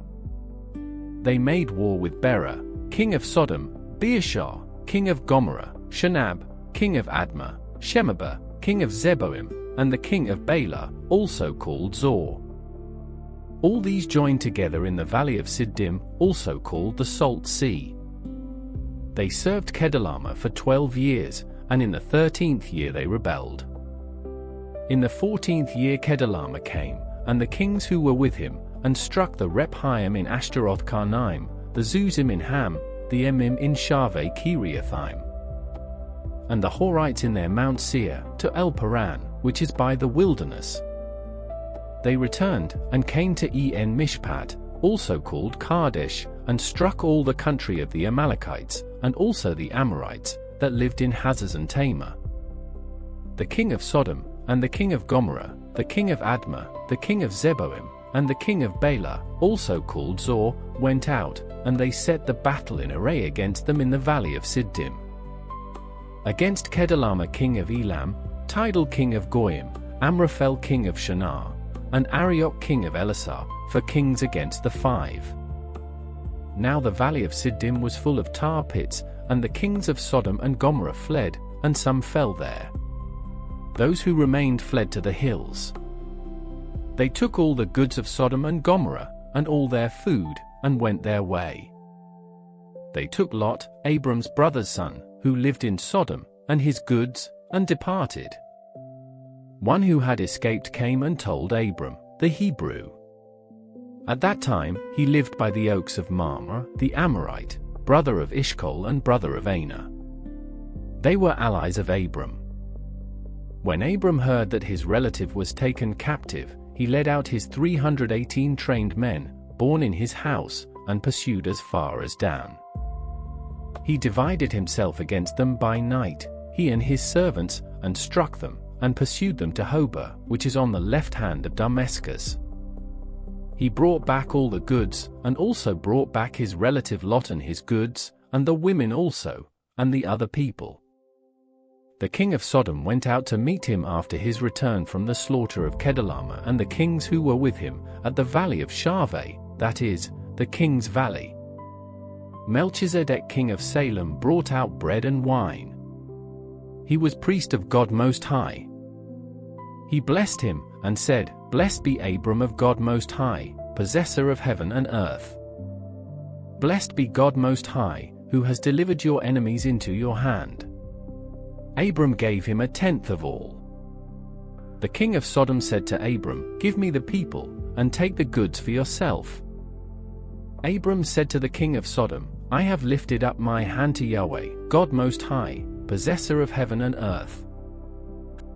They made war with Bera, king of Sodom, Beershah, king of Gomorrah, Shinab, king of Admah, Shemaba, king of Zeboim, and the king of Bela, also called Zor. All these joined together in the valley of Siddim, also called the Salt Sea. They served Kedorlaomer for 12 years, and in the 13th year they rebelled. In the 14th year Kedorlaomer came, and the kings who were with him, and struck the Rephaim in Ashtaroth Karnaim, the Zuzim in Ham, the Emim in Shaveh Kiriathaim, and the Horites in their Mount Seir, to El Paran, which is by the wilderness. They returned, and came to En Mishpat, also called Kadesh, and struck all the country of the Amalekites, and also the Amorites, that lived in Hazazon Tamar. The king of Sodom, and the king of Gomorrah, the king of Admah, the king of Zeboim, and the king of Bela, also called Zor, went out, and they set the battle in array against them in the valley of Siddim. Against Kedorlaomer king of Elam, Tidal king of Goyim, Amraphel king of Shinar, and Arioch king of Elasar, for kings against the 5. Now the valley of Siddim was full of tar pits, and the kings of Sodom and Gomorrah fled, and some fell there. Those who remained fled to the hills. They took all the goods of Sodom and Gomorrah, and all their food, and went their way. They took Lot, Abram's brother's son, who lived in Sodom, and his goods, and departed. One who had escaped came and told Abram, the Hebrew. At that time, he lived by the oaks of Mamre, the Amorite, brother of Eshcol and brother of Aner. They were allies of Abram. When Abram heard that his relative was taken captive, he led out his 318 trained men, born in his house, and pursued as far as Dan. He divided himself against them by night, he and his servants, and struck them, and pursued them to Hobah, which is on the left hand of Damascus. He brought back all the goods, and also brought back his relative Lot and his goods, and the women also, and the other people. The king of Sodom went out to meet him after his return from the slaughter of Kedorlaomer and the kings who were with him, at the valley of Shaveh, that is, the king's valley. Melchizedek king of Salem brought out bread and wine. He was priest of God Most High. He blessed him, and said, "Blessed be Abram of God Most High, possessor of heaven and earth. Blessed be God Most High, who has delivered your enemies into your hand." Abram gave him 1/10 of all. The king of Sodom said to Abram, "Give me the people, and take the goods for yourself." Abram said to the king of Sodom, "I have lifted up my hand to Yahweh, God Most High, possessor of heaven and earth,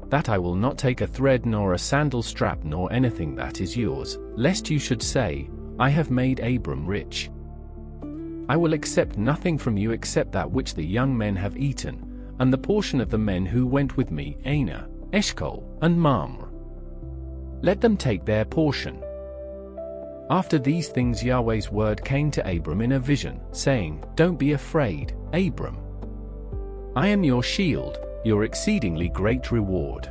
that I will not take a thread nor a sandal strap nor anything that is yours, lest you should say, I have made Abram rich. I will accept nothing from you except that which the young men have eaten, and the portion of the men who went with me, Aner, Eshcol, and Mamre. Let them take their portion." After these things Yahweh's word came to Abram in a vision, saying, "Don't be afraid, Abram. I am your shield, your exceedingly great reward."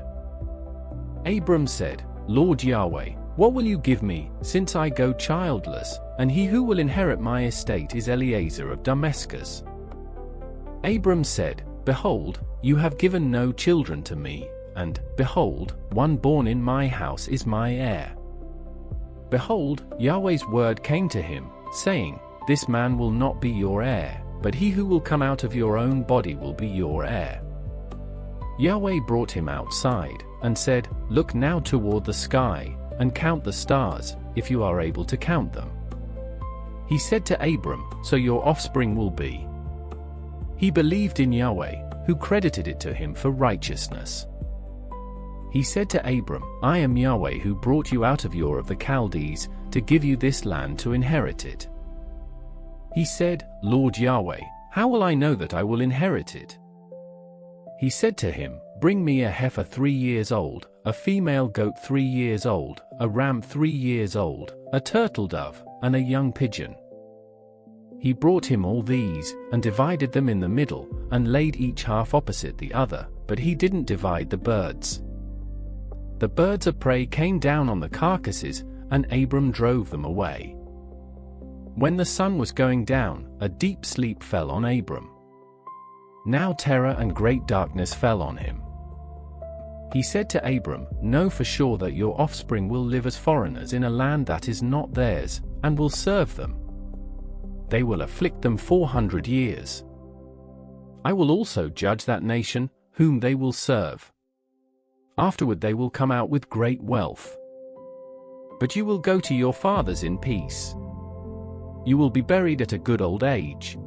Abram said, "Lord Yahweh, what will you give me, since I go childless, and he who will inherit my estate is Eliezer of Damascus?" Abram said, "Behold, you have given no children to me, and, behold, one born in my house is my heir." Behold, Yahweh's word came to him, saying, "This man will not be your heir, but he who will come out of your own body will be your heir." Yahweh brought him outside, and said, "Look now toward the sky, and count the stars, if you are able to count them." He said to Abram, "So your offspring will be." He believed in Yahweh, who credited it to him for righteousness. He said to Abram, "I am Yahweh who brought you out of Ur of the Chaldees, to give you this land to inherit it." He said, "Lord Yahweh, how will I know that I will inherit it?" He said to him, "Bring me a heifer 3 years old, a female goat 3 years old, a ram 3 years old, a turtle dove, and a young pigeon." He brought him all these, and divided them in the middle, and laid each half opposite the other, but he didn't divide the birds. The birds of prey came down on the carcasses, and Abram drove them away. When the sun was going down, a deep sleep fell on Abram. Now terror and great darkness fell on him. He said to Abram, "Know for sure that your offspring will live as foreigners in a land that is not theirs, and will serve them. They will afflict them 400 years. I will also judge that nation, whom they will serve. Afterward they will come out with great wealth. But you will go to your fathers in peace. You will be buried at a good old age.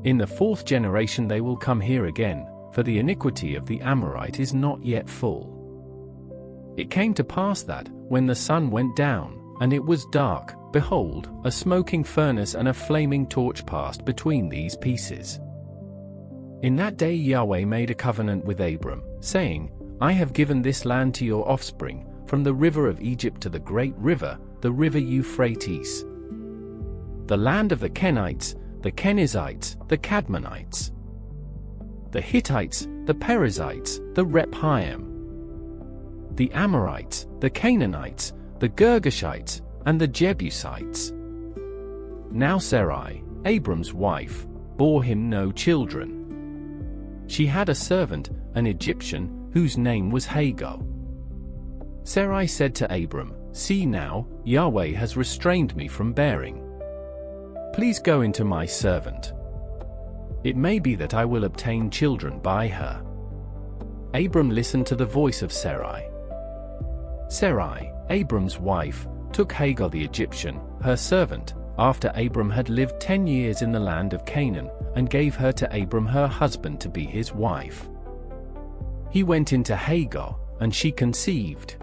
In the 4th generation they will come here again, for the iniquity of the Amorite is not yet full." It came to pass that, when the sun went down, and it was dark, behold, a smoking furnace and a flaming torch passed between these pieces. In that day Yahweh made a covenant with Abram, saying, "I have given this land to your offspring, from the river of Egypt to the great river, the river Euphrates. The land of the Kenites, the Kenizzites, the Cadmonites, the Hittites, the Perizzites, the Rephaim, the Amorites, the Canaanites, the Girgashites, and the Jebusites." Now Sarai, Abram's wife, bore him no children. She had a servant, an Egyptian, whose name was Hagar. Sarai said to Abram, "See now, Yahweh has restrained me from bearing. Please go into my servant. It may be that I will obtain children by her." Abram listened to the voice of Sarai. Sarai, Abram's wife, took Hagar the Egyptian, her servant, after Abram had lived 10 years in the land of Canaan, and gave her to Abram her husband to be his wife. He went into Hagar, and she conceived.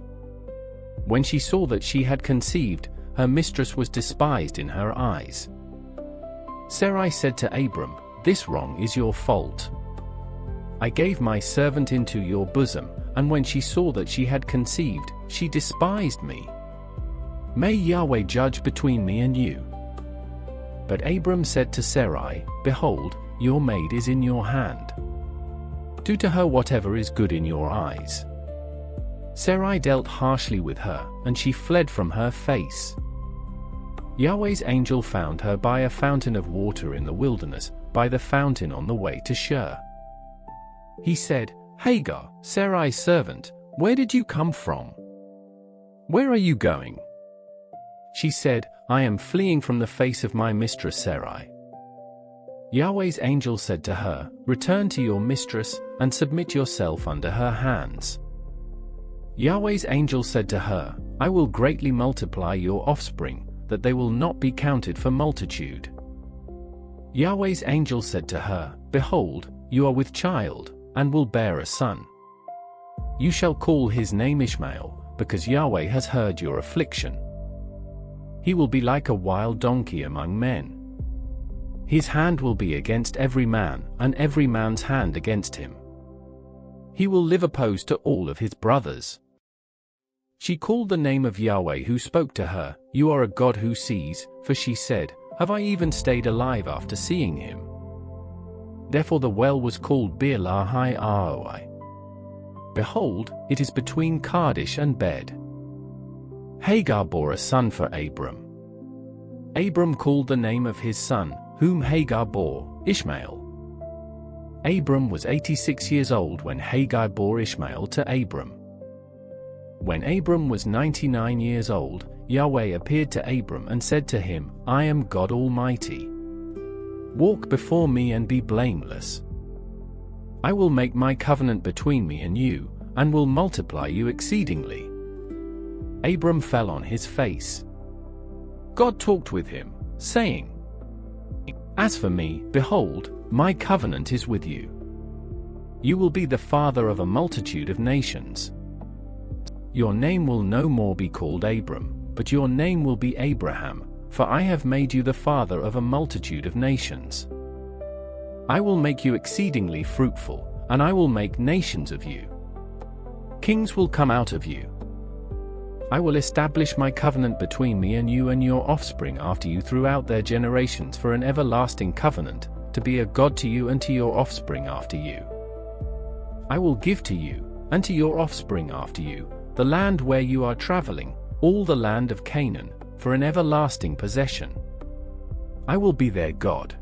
When she saw that she had conceived, her mistress was despised in her eyes. Sarai said to Abram, "This wrong is your fault. I gave my servant into your bosom, and when she saw that she had conceived, she despised me. May Yahweh judge between me and you." But Abram said to Sarai, "Behold, your maid is in your hand. Do to her whatever is good in your eyes." Sarai dealt harshly with her, and she fled from her face. Yahweh's angel found her by a fountain of water in the wilderness, by the fountain on the way to Shur. He said, "Hagar, Sarai's servant, where did you come from? Where are you going?" She said, "I am fleeing from the face of my mistress Sarai." Yahweh's angel said to her, "Return to your mistress, and submit yourself under her hands." Yahweh's angel said to her, "I will greatly multiply your offspring, that they will not be counted for multitude." Yahweh's angel said to her, "Behold, you are with child, and will bear a son. You shall call his name Ishmael, because Yahweh has heard your affliction. He will be like a wild donkey among men. His hand will be against every man, and every man's hand against him. He will live opposed to all of his brothers. She called the name of Yahweh who spoke to her, "You are a God who sees," for she said, "Have I even stayed alive after seeing him?" Therefore the well was called Bir Lahai Roi. Behold, it is between Kadesh and Bed. Hagar bore a son for Abram. Abram called the name of his son, whom Hagar bore, Ishmael. Abram was 86 years old when Hagar bore Ishmael to Abram. When Abram was 99 years old, Yahweh appeared to Abram and said to him, "I am God Almighty. Walk before me and be blameless. I will make my covenant between me and you, and will multiply you exceedingly." Abram fell on his face. God talked with him, saying, "As for me, behold, my covenant is with you. You will be the father of a multitude of nations. Your name will no more be called Abram, but your name will be Abraham, for I have made you the father of a multitude of nations. I will make you exceedingly fruitful, and I will make nations of you. Kings will come out of you. I will establish my covenant between me and you and your offspring after you throughout their generations for an everlasting covenant, to be a God to you and to your offspring after you. I will give to you, and to your offspring after you, the land where you are traveling, all the land of Canaan, for an everlasting possession. I will be their God."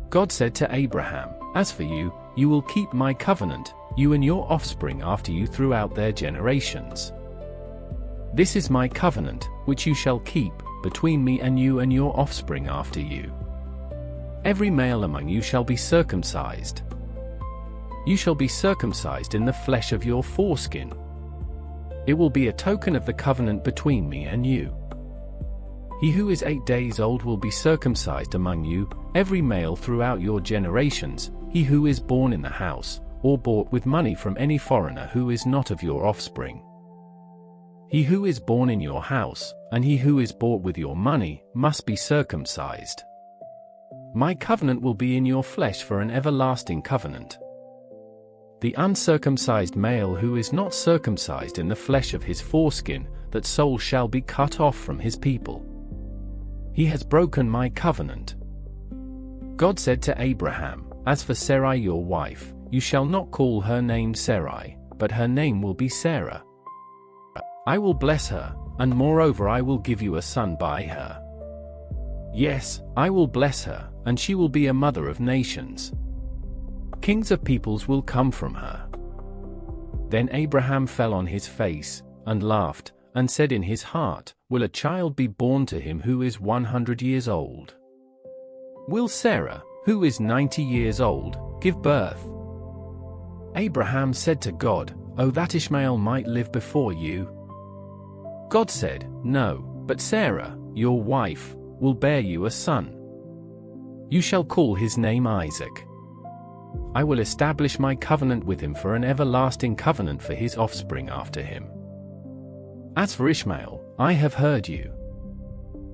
God said to Abraham, "As for you, you will keep my covenant, you and your offspring after you throughout their generations. This is my covenant, which you shall keep, between me and your offspring after you. Every male among you shall be circumcised. You shall be circumcised in the flesh of your foreskin. It will be a token of the covenant between me and you. He who is 8 days old will be circumcised among you, every male throughout your generations, he who is born in the house, or bought with money from any foreigner who is not of your offspring. He who is born in your house, and he who is bought with your money, must be circumcised. My covenant will be in your flesh for an everlasting covenant. The uncircumcised male who is not circumcised in the flesh of his foreskin, that soul shall be cut off from his people. He has broken my covenant." God said to Abraham, "As for Sarai your wife, you shall not call her name Sarai, but her name will be Sarah. I will bless her, and moreover I will give you a son by her. Yes, I will bless her, and she will be a mother of nations. Kings of peoples will come from her." Then Abraham fell on his face, and laughed, and said in his heart, "Will a child be born to him who is 100 years old? Will Sarah, who is 90 years old, give birth?" Abraham said to God, "Oh, that Ishmael might live before you." God said, "No, but Sarah, your wife, will bear you a son. You shall call his name Isaac. I will establish my covenant with him for an everlasting covenant for his offspring after him. As for Ishmael, I have heard you.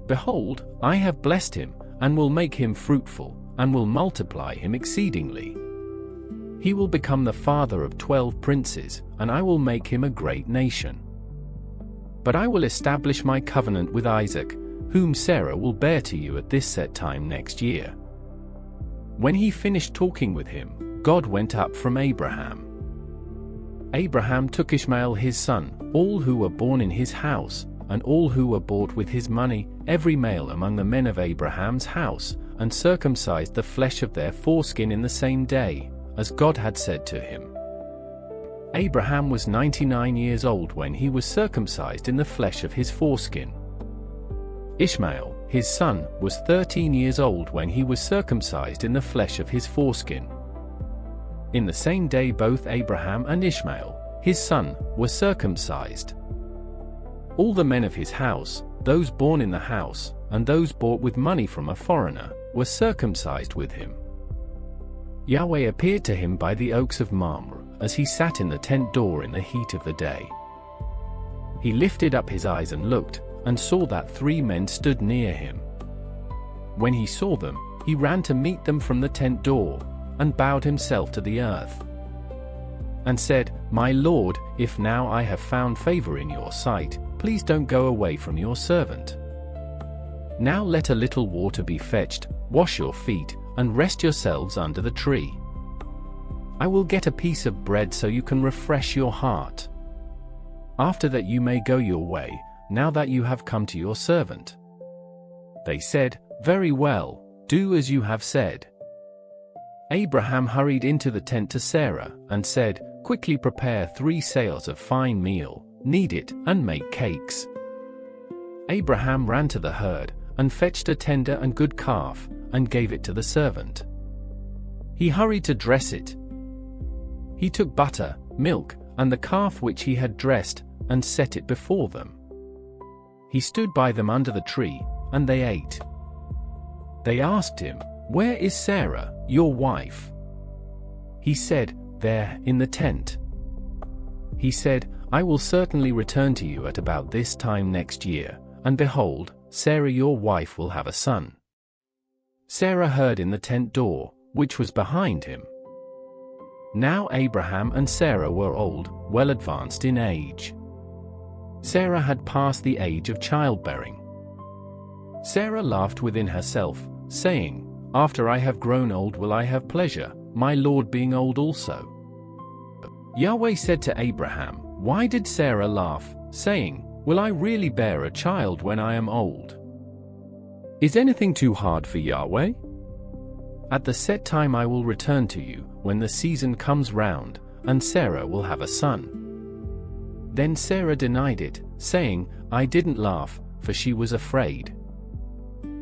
Behold, I have blessed him, and will make him fruitful, and will multiply him exceedingly. He will become the father of 12 princes, and I will make him a great nation. But I will establish my covenant with Isaac, whom Sarah will bear to you at this set time next year." When he finished talking with him, God went up from Abraham. Abraham took Ishmael his son, all who were born in his house, and all who were bought with his money, every male among the men of Abraham's house, and circumcised the flesh of their foreskin in the same day, as God had said to him. Abraham was 99 years old when he was circumcised in the flesh of his foreskin. Ishmael, his son, was 13 years old when he was circumcised in the flesh of his foreskin. In the same day both Abraham and Ishmael, his son, were circumcised. All the men of his house, those born in the house, and those bought with money from a foreigner, were circumcised with him. Yahweh appeared to him by the oaks of Mamre, as he sat in the tent door in the heat of the day. He lifted up his eyes and looked, and saw that 3 men stood near him. When he saw them, he ran to meet them from the tent door, and bowed himself to the earth, and said, "My lord, if now I have found favor in your sight, please don't go away from your servant. Now let a little water be fetched, wash your feet, and rest yourselves under the tree. I will get a piece of bread so you can refresh your heart. After that you may go your way, now that you have come to your servant." They said, "Very well, do as you have said." Abraham hurried into the tent to Sarah, and said, "Quickly prepare 3 seahs of fine meal, knead it, and make cakes." Abraham ran to the herd, and fetched a tender and good calf, and gave it to the servant. He hurried to dress it. He took butter, milk, and the calf which he had dressed, and set it before them. He stood by them under the tree, and they ate. They asked him, "Where is Sarah, your wife?" He said, "There, in the tent." He said, "I will certainly return to you at about this time next year, and behold, Sarah your wife will have a son." Sarah heard in the tent door, which was behind him. Now Abraham and Sarah were old, well advanced in age. Sarah had passed the age of childbearing. Sarah laughed within herself, saying, "After I have grown old will I have pleasure, my lord being old also." Yahweh said to Abraham, "Why did Sarah laugh, saying, 'Will I really bear a child when I am old?' Is anything too hard for Yahweh? At the set time I will return to you, when the season comes round, and Sarah will have a son." Then Sarah denied it, saying, "I didn't laugh, for she was afraid."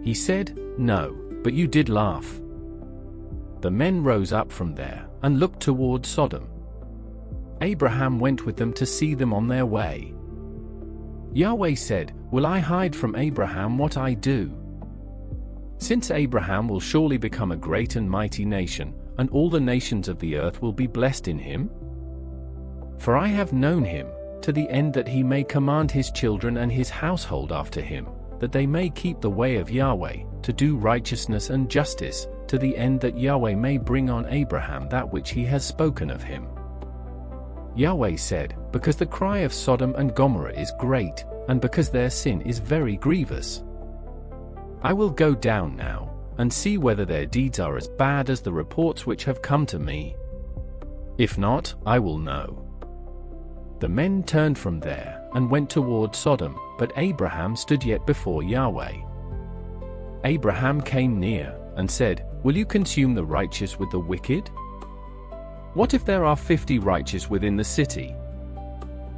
He said, "No, but you did laugh." The men rose up from there, and looked toward Sodom. Abraham went with them to see them on their way. Yahweh said, "Will I hide from Abraham what I do? Since Abraham will surely become a great and mighty nation, and all the nations of the earth will be blessed in him. For I have known him, to the end that he may command his children and his household after him, that they may keep the way of Yahweh, to do righteousness and justice, to the end that Yahweh may bring on Abraham that which he has spoken of him." Yahweh said, "Because the cry of Sodom and Gomorrah is great, and because their sin is very grievous, I will go down now, and see whether their deeds are as bad as the reports which have come to me. If not, I will know." The men turned from there, and went toward Sodom, but Abraham stood yet before Yahweh. Abraham came near, and said, "Will you consume the righteous with the wicked? What if there are 50 righteous within the city?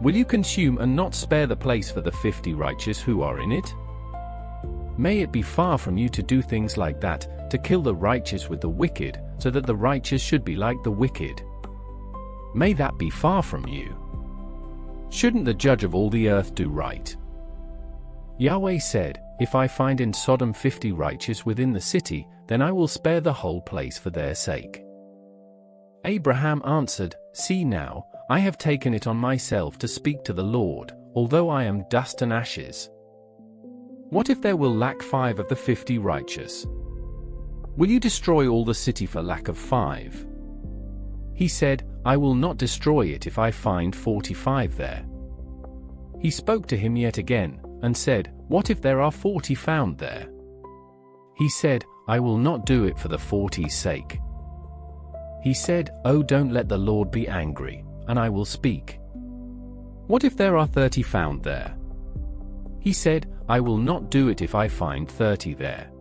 Will you consume and not spare the place for the 50 righteous who are in it? May it be far from you to do things like that, to kill the righteous with the wicked, so that the righteous should be like the wicked. May that be far from you. Shouldn't the judge of all the earth do right?" Yahweh said, "If I find in Sodom 50 righteous within the city, then I will spare the whole place for their sake." Abraham answered, "See now, I have taken it on myself to speak to the Lord, although I am dust and ashes. What if there will lack 5 of the 50 righteous? Will you destroy all the city for lack of 5? He said, "I will not destroy it if I find 45 there." He spoke to him yet again, and said, "What if there are 40 found there?" He said, "I will not do it for the 40's sake." He said, "Oh, don't let the Lord be angry, and I will speak. What if there are 30 found there?" He said, "I will not do it if I find 30 there."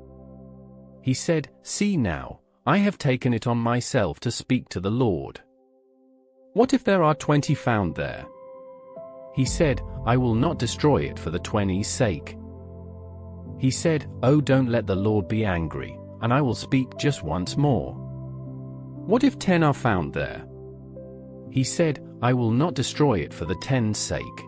He said, "See now, I have taken it on myself to speak to the Lord. What if there are 20 found there?" He said, "I will not destroy it for the 20's sake." He said, "Oh, don't let the Lord be angry, and I will speak just once more. What if 10 are found there?" He said, "I will not destroy it for the 10's sake."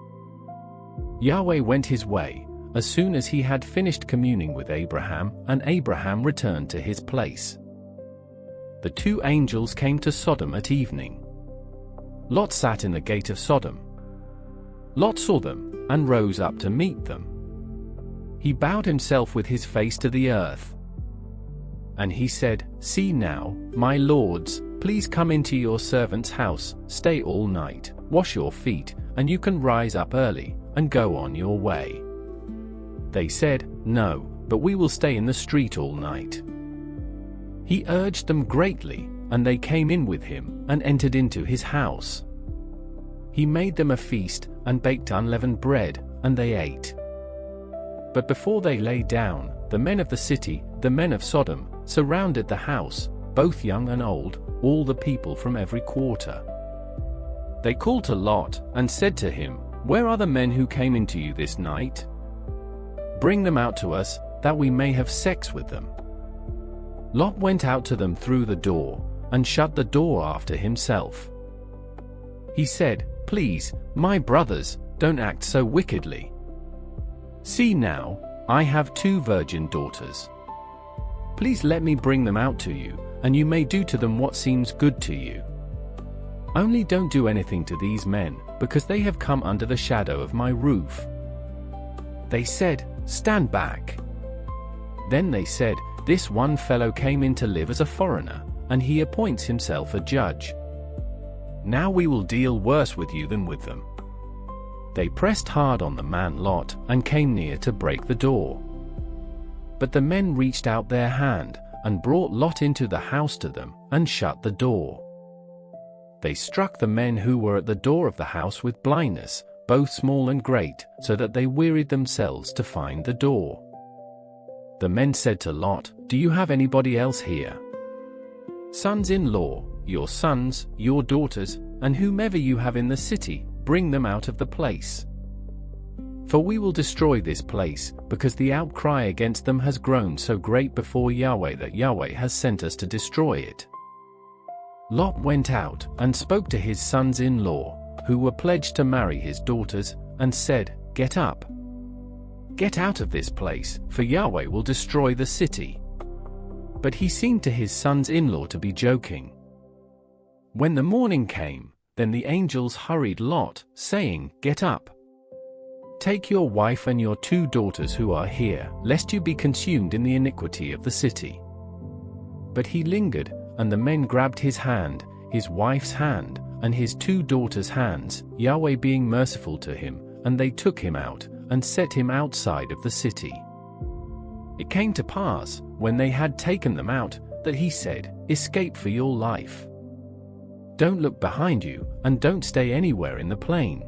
Yahweh went his way, as soon as he had finished communing with Abraham, and Abraham returned to his place. The 2 angels came to Sodom at evening. Lot sat in the gate of Sodom. Lot saw them, and rose up to meet them. he bowed himself with his face to the earth. And he said, "See now, my lords, please come into your servant's house, stay all night, wash your feet, and you can rise up early, and go on your way." They said, "No, but we will stay in the street all night." He urged them greatly, and they came in with him, and entered into his house. He made them a feast, and baked unleavened bread, and they ate. But before they lay down, the men of the city, the men of Sodom, surrounded the house, both young and old, all the people from every quarter. They called to Lot, and said to him, "Where are the men who came into you this night? Bring them out to us, that we may have sex with them." Lot went out to them through the door, and shut the door after himself. He said, "Please, my brothers, don't act so wickedly. See now, I have 2 virgin daughters. Please let me bring them out to you, and you may do to them what seems good to you. Only don't do anything to these men, because they have come under the shadow of my roof." They said, "Stand back." Then they said, "This one fellow came in to live as a foreigner, and he appoints himself a judge. Now we will deal worse with you than with them." They pressed hard on the man Lot, and came near to break the door. But the men reached out their hand, and brought Lot into the house to them, and shut the door. They struck the men who were at the door of the house with blindness, both small and great, so that they wearied themselves to find the door. The men said to Lot, "Do you have anybody else here? Sons-in-law, your sons, your daughters, and whomever you have in the city, bring them out of the place. For we will destroy this place, because the outcry against them has grown so great before Yahweh that Yahweh has sent us to destroy it." Lot went out, and spoke to his sons-in-law, who were pledged to marry his daughters, and said, "Get up. Get out of this place, for Yahweh will destroy the city." But he seemed to his sons-in-law to be joking. When the morning came, then the angels hurried Lot, saying, "Get up. Take your wife and your 2 daughters who are here, lest you be consumed in the iniquity of the city." But he lingered, and the men grabbed his hand, his wife's hand, and his 2 daughters' hands, Yahweh being merciful to him, and they took him out, and set him outside of the city. It came to pass, when they had taken them out, that he said, "Escape for your life. Don't look behind you, and don't stay anywhere in the plain.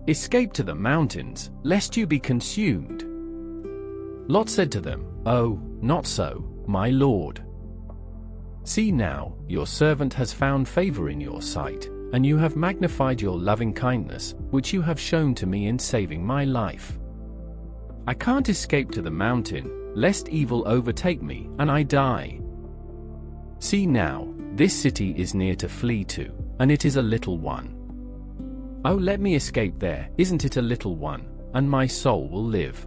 Escape to the mountains, lest you be consumed." Lot said to them, "Oh, not so, my lord. See now, your servant has found favor in your sight, and you have magnified your loving kindness, which you have shown to me in saving my life. I can't escape to the mountain, lest evil overtake me, and I die. See now, this city is near to flee to, and it is a little one. Oh, let me escape there, isn't it a little one, and my soul will live."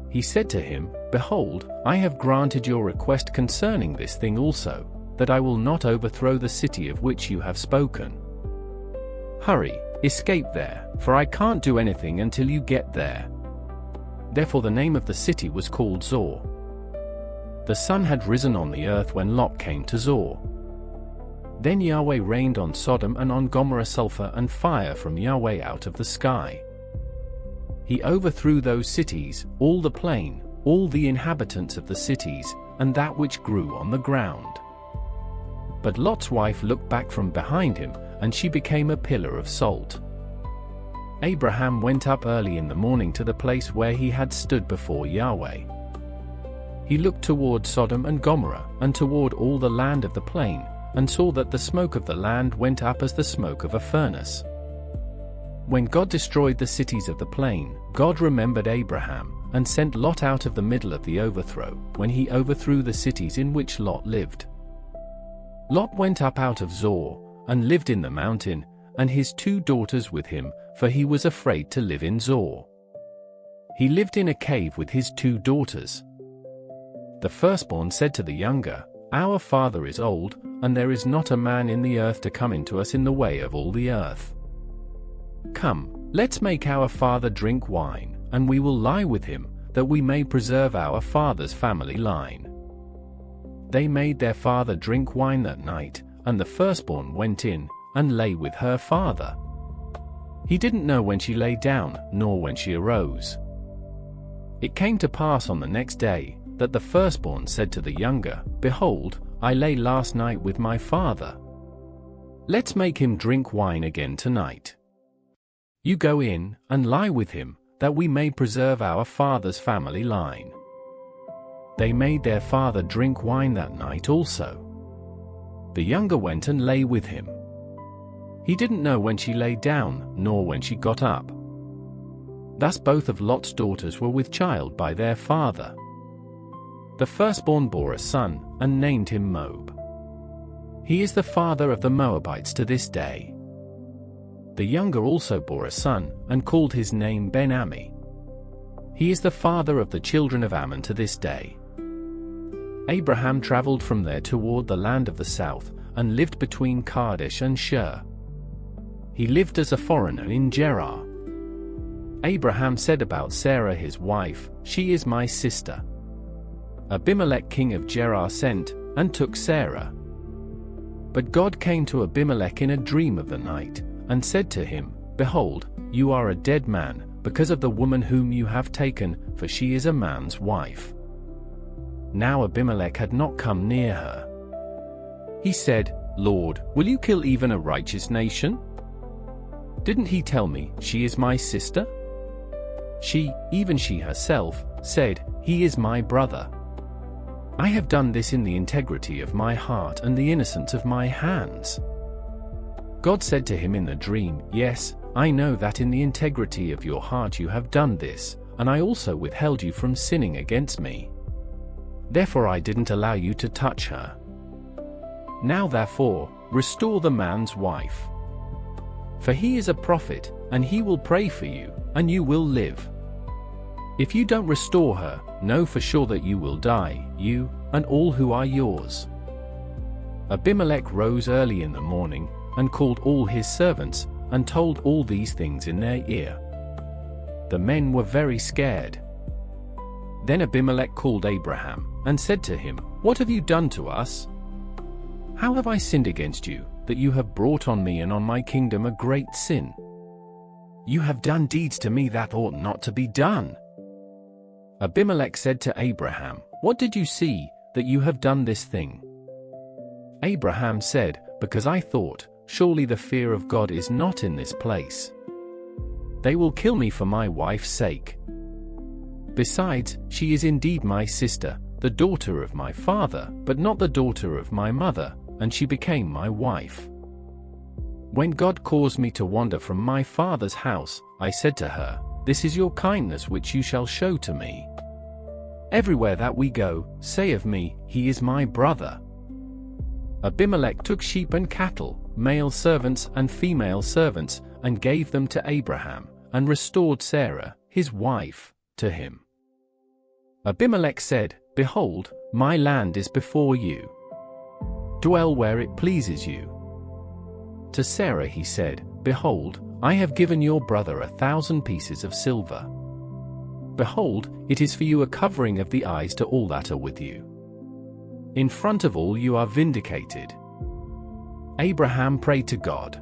He said to him, "Behold, I have granted your request concerning this thing also, that I will not overthrow the city of which you have spoken. Hurry, escape there, for I can't do anything until you get there." Therefore the name of the city was called Zor. The sun had risen on the earth when Lot came to Zor. Then Yahweh rained on Sodom and on Gomorrah sulfur and fire from Yahweh out of the sky. He overthrew those cities, all the plain, all the inhabitants of the cities, and that which grew on the ground. But Lot's wife looked back from behind him, and she became a pillar of salt. Abraham went up early in the morning to the place where he had stood before Yahweh. He looked toward Sodom and Gomorrah, and toward all the land of the plain, and saw that the smoke of the land went up as the smoke of a furnace. When God destroyed the cities of the plain, God remembered Abraham, and sent Lot out of the middle of the overthrow, when he overthrew the cities in which Lot lived. Lot went up out of Zor, and lived in the mountain, and his 2 daughters with him, for he was afraid to live in Zor. He lived in a cave with his 2 daughters. The firstborn said to the younger, "Our father is old, and there is not a man in the earth to come into us in the way of all the earth. Come, let's make our father drink wine, and we will lie with him, that we may preserve our father's family line." They made their father drink wine that night, and the firstborn went in and lay with her father. He didn't know when she lay down, nor when she arose. It came to pass on the next day, that the firstborn said to the younger, "Behold, I lay last night with my father. Let's make him drink wine again tonight. You go in and lie with him, that we may preserve our father's family line." They made their father drink wine that night also. The younger went and lay with him. He didn't know when she lay down, nor when she got up. Thus both of Lot's daughters were with child by their father. The firstborn bore a son, and named him Moab. He is the father of the Moabites to this day. The younger also bore a son, and called his name Ben-Ammi. He is the father of the children of Ammon to this day. Abraham traveled from there toward the land of the south, and lived between Kadesh and Shur. He lived as a foreigner in Gerar. Abraham said about Sarah his wife, "She is my sister." Abimelech king of Gerar sent, and took Sarah. But God came to Abimelech in a dream of the night, and said to him, "Behold, you are a dead man, because of the woman whom you have taken, for she is a man's wife." Now Abimelech had not come near her. He said, "Lord, will you kill even a righteous nation? Didn't he tell me, she is my sister?" She, even she herself, said, "He is my brother." I have done this in the integrity of my heart and the innocence of my hands. God said to him in the dream, "Yes, I know that in the integrity of your heart you have done this, and I also withheld you from sinning against me. Therefore I didn't allow you to touch her. Now therefore, restore the man's wife. For he is a prophet, and he will pray for you, and you will live. If you don't restore her, know for sure that you will die, you, and all who are yours." Abimelech rose early in the morning, and called all his servants, and told all these things in their ear. The men were very scared. Then Abimelech called Abraham, and said to him, "What have you done to us? How have I sinned against you, that you have brought on me and on my kingdom a great sin? You have done deeds to me that ought not to be done." Abimelech said to Abraham, "What did you see, that you have done this thing?" Abraham said, "Because I thought, surely the fear of God is not in this place. They will kill me for my wife's sake. Besides, she is indeed my sister, the daughter of my father, but not the daughter of my mother, and she became my wife. When God caused me to wander from my father's house, I said to her, 'This is your kindness which you shall show to me. Everywhere that we go, say of me, he is my brother.' Abimelech took sheep and cattle, male servants and female servants, and gave them to Abraham, and restored Sarah, his wife, to him. Abimelech said, 'Behold, my land is before you. Dwell where it pleases you.' To Sarah he said, 'Behold, I have given your brother 1,000 pieces of silver. Behold, it is for you a covering of the eyes to all that are with you. In front of all you are vindicated.' Abraham prayed to God.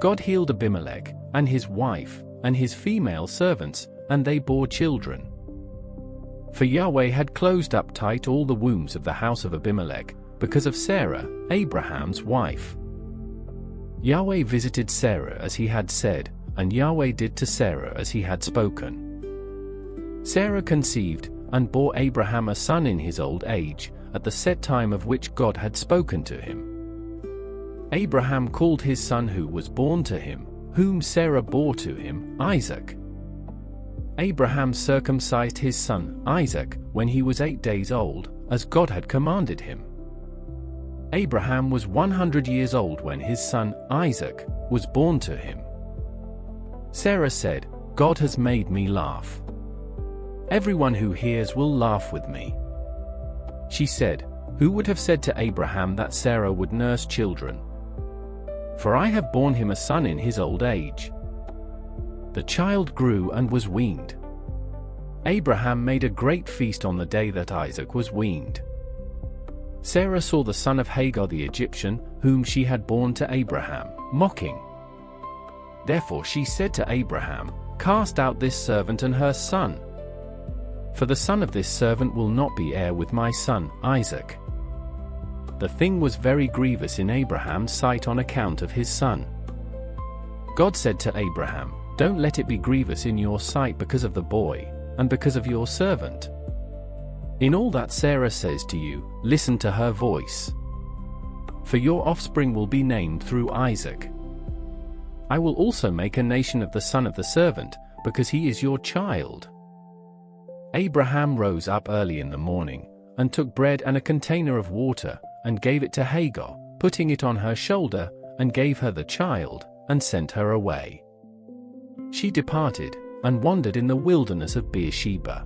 God healed Abimelech, and his wife, and his female servants, and they bore children. For Yahweh had closed up tight all the wombs of the house of Abimelech, because of Sarah, Abraham's wife. Yahweh visited Sarah as he had said, and Yahweh did to Sarah as he had spoken. Sarah conceived, and bore Abraham a son in his old age, at the set time of which God had spoken to him. Abraham called his son who was born to him, whom Sarah bore to him, Isaac. Abraham circumcised his son, Isaac, when he was 8 days old, as God had commanded him. Abraham was 100 years old when his son, Isaac, was born to him. Sarah said, "God has made me laugh. Everyone who hears will laugh with me." She said, "Who would have said to Abraham that Sarah would nurse children? For I have borne him a son in his old age." The child grew and was weaned. Abraham made a great feast on the day that Isaac was weaned. Sarah saw the son of Hagar the Egyptian, whom she had borne to Abraham, mocking. Therefore she said to Abraham, "Cast out this servant and her son. For the son of this servant will not be heir with my son, Isaac." The thing was very grievous in Abraham's sight on account of his son. God said to Abraham, "Don't let it be grievous in your sight because of the boy, and because of your servant. In all that Sarah says to you, listen to her voice. For your offspring will be named through Isaac. I will also make a nation of the son of the servant, because he is your child." Abraham rose up early in the morning, and took bread and a container of water, and gave it to Hagar, putting it on her shoulder, and gave her the child, and sent her away. She departed, and wandered in the wilderness of Beersheba.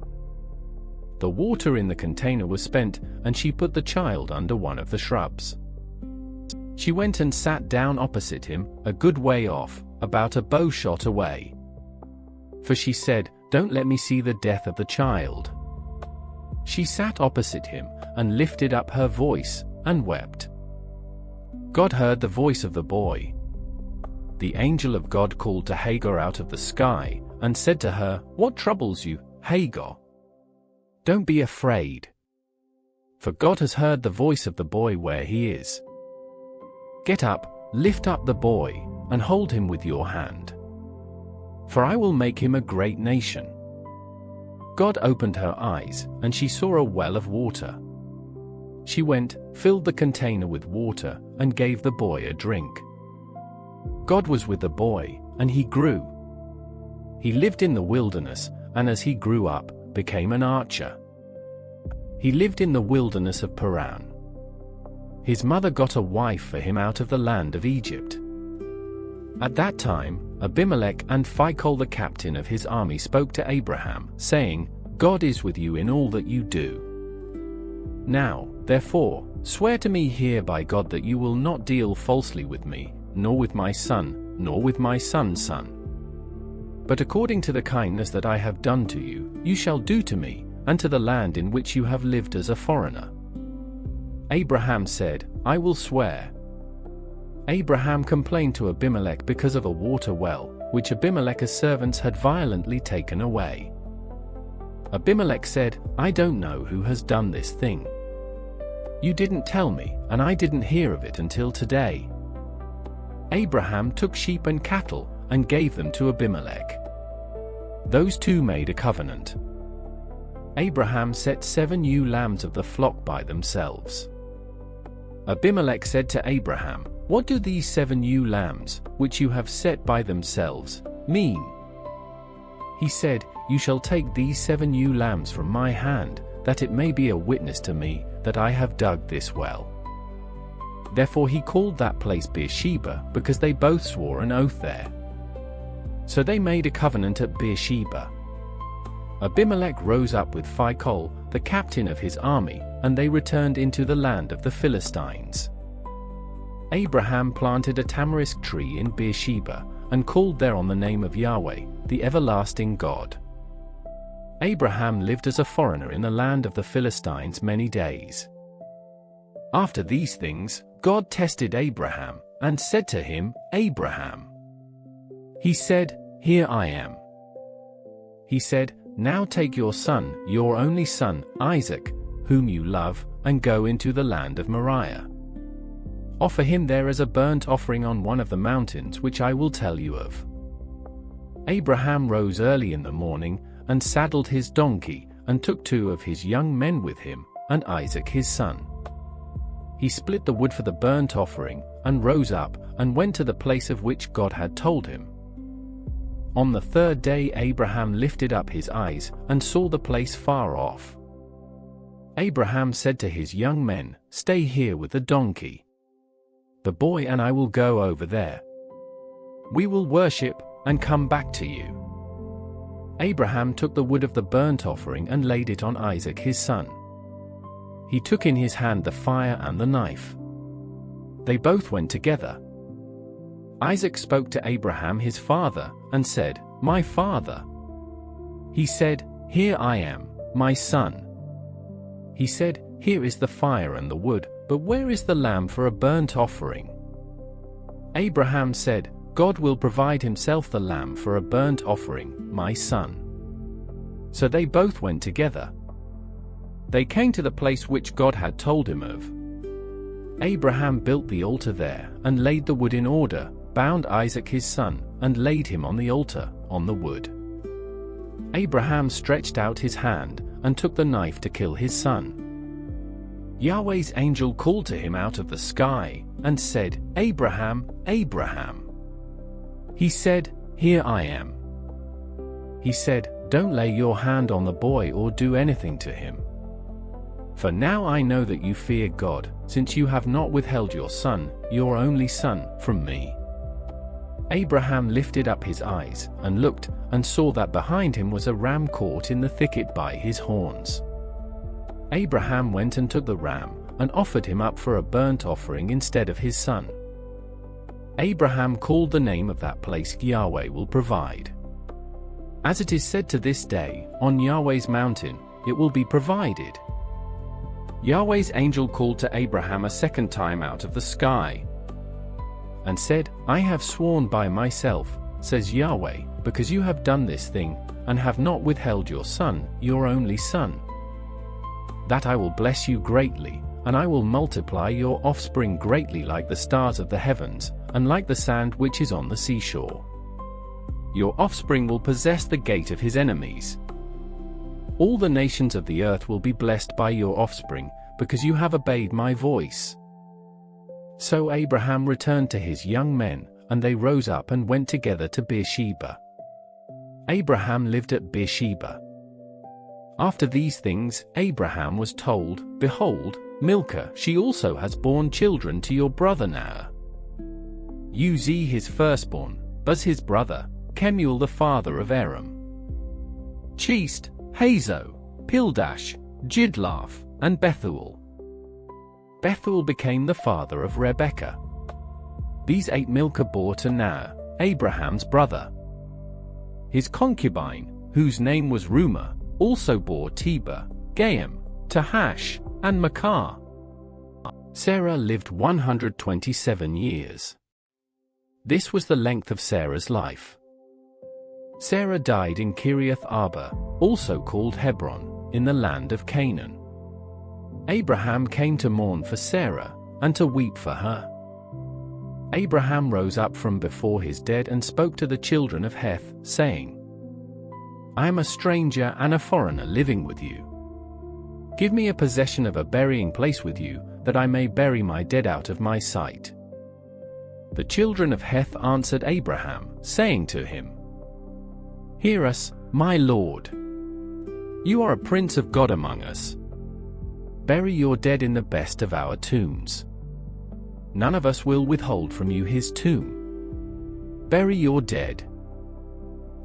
The water in the container was spent, and she put the child under one of the shrubs. She went and sat down opposite him, a good way off, about a bow shot away. For she said, "Don't let me see the death of the child." She sat opposite him, and lifted up her voice, and wept. God heard the voice of the boy. The angel of God called to Hagar out of the sky, and said to her, "What troubles you, Hagar? Don't be afraid. For God has heard the voice of the boy where he is. Get up, lift up the boy, and hold him with your hand. For I will make him a great nation." God opened her eyes, and she saw a well of water. She went, filled the container with water, and gave the boy a drink. God was with the boy, and he grew. He lived in the wilderness, and as he grew up, became an archer. He lived in the wilderness of Paran. His mother got a wife for him out of the land of Egypt. At that time, Abimelech and Phicol the captain of his army spoke to Abraham, saying, "God is with you in all that you do. Now, therefore, swear to me here by God that you will not deal falsely with me, nor with my son, nor with my son's son. But according to the kindness that I have done to you, you shall do to me, and to the land in which you have lived as a foreigner." Abraham said, "I will swear." Abraham complained to Abimelech because of a water well, which Abimelech's servants had violently taken away. Abimelech said, "I don't know who has done this thing. You didn't tell me, and I didn't hear of it until today." Abraham took sheep and cattle, and gave them to Abimelech. Those two made a covenant. Abraham set 7 ewe lambs of the flock by themselves. Abimelech said to Abraham, "What do these 7 ewe lambs, which you have set by themselves, mean?" He said, "You shall take these 7 ewe lambs from my hand, that it may be a witness to me, that I have dug this well." Therefore he called that place Beersheba, because they both swore an oath there. So they made a covenant at Beersheba. Abimelech rose up with Phicol, the captain of his army, and they returned into the land of the Philistines. Abraham planted a tamarisk tree in Beersheba, and called there on the name of Yahweh, the everlasting God. Abraham lived as a foreigner in the land of the Philistines many days. After these things, God tested Abraham, and said to him, "Abraham." He said, "Here I am." He said, "Now take your son, your only son, Isaac, whom you love, and go into the land of Moriah. Offer him there as a burnt offering on one of the mountains which I will tell you of." Abraham rose early in the morning, and saddled his donkey, and took 2 of his young men with him, and Isaac his son. He split the wood for the burnt offering, and rose up, and went to the place of which God had told him. On the 3rd day Abraham lifted up his eyes, and saw the place far off. Abraham said to his young men, "Stay here with the donkey. The boy and I will go over there. We will worship, and come back to you." Abraham took the wood of the burnt offering and laid it on Isaac his son. He took in his hand the fire and the knife. They both went together. Isaac spoke to Abraham his father, and said, "My father." He said, "Here I am, my son." He said, "Here is the fire and the wood, but where is the lamb for a burnt offering?" Abraham said, "God will provide himself the lamb for a burnt offering, my son." So they both went together. They came to the place which God had told him of. Abraham built the altar there, and laid the wood in order, bound Isaac his son, and laid him on the altar, on the wood. Abraham stretched out his hand, and took the knife to kill his son. Yahweh's angel called to him out of the sky, and said, "Abraham, Abraham." He said, "Here I am." He said, "Don't lay your hand on the boy or do anything to him. For now I know that you fear God, since you have not withheld your son, your only son, from me." Abraham lifted up his eyes, and looked, and saw that behind him was a ram caught in the thicket by his horns. Abraham went and took the ram, and offered him up for a burnt offering instead of his son. Abraham called the name of that place Yahweh will provide. As it is said to this day, on Yahweh's mountain, it will be provided. Yahweh's angel called to Abraham a second time out of the sky, and said, "I have sworn by myself, says Yahweh, because you have done this thing, and have not withheld your son, your only son, that I will bless you greatly, and I will multiply your offspring greatly like the stars of the heavens, and like the sand which is on the seashore. Your offspring will possess the gate of his enemies. All the nations of the earth will be blessed by your offspring, because you have obeyed my voice." So Abraham returned to his young men, and they rose up and went together to Beersheba. Abraham lived at Beersheba. After these things, Abraham was told, "Behold, Milcah, she also has borne children to your brother Nahor. Uz his firstborn, Buz his brother, Kemuel the father of Aram, Chist, Hazo, Pildash, Jidlaph, and Bethuel. Bethuel became the father of Rebekah. These 8 Milcah bore to Nahor, Abraham's brother. His concubine, whose name was Reumah, also bore Tebah, Gaim, Tahash, and Makah. Sarah lived 127 years. This was the length of Sarah's life. Sarah died in Kiriath Arba, also called Hebron, in the land of Canaan. Abraham came to mourn for Sarah, and to weep for her. Abraham rose up from before his dead and spoke to the children of Heth, saying, "I am a stranger and a foreigner living with you. Give me a possession of a burying place with you, that I may bury my dead out of my sight." The children of Heth answered Abraham, saying to him, "Hear us, my lord. You are a prince of God among us. Bury your dead in the best of our tombs. None of us will withhold from you his tomb. Bury your dead."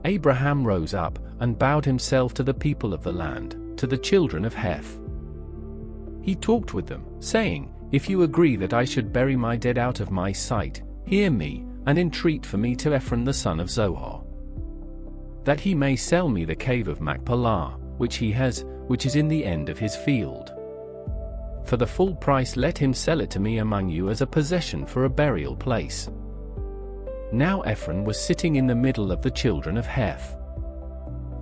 Abraham rose up, and bowed himself to the people of the land, to the children of Heth. He talked with them, saying, "If you agree that I should bury my dead out of my sight, hear me, and entreat for me to Ephron the son of Zohar, that he may sell me the cave of Machpelah, which he has, which is in the end of his field. For the full price let him sell it to me among you as a possession for a burial place." Now Ephron was sitting in the middle of the children of Heth.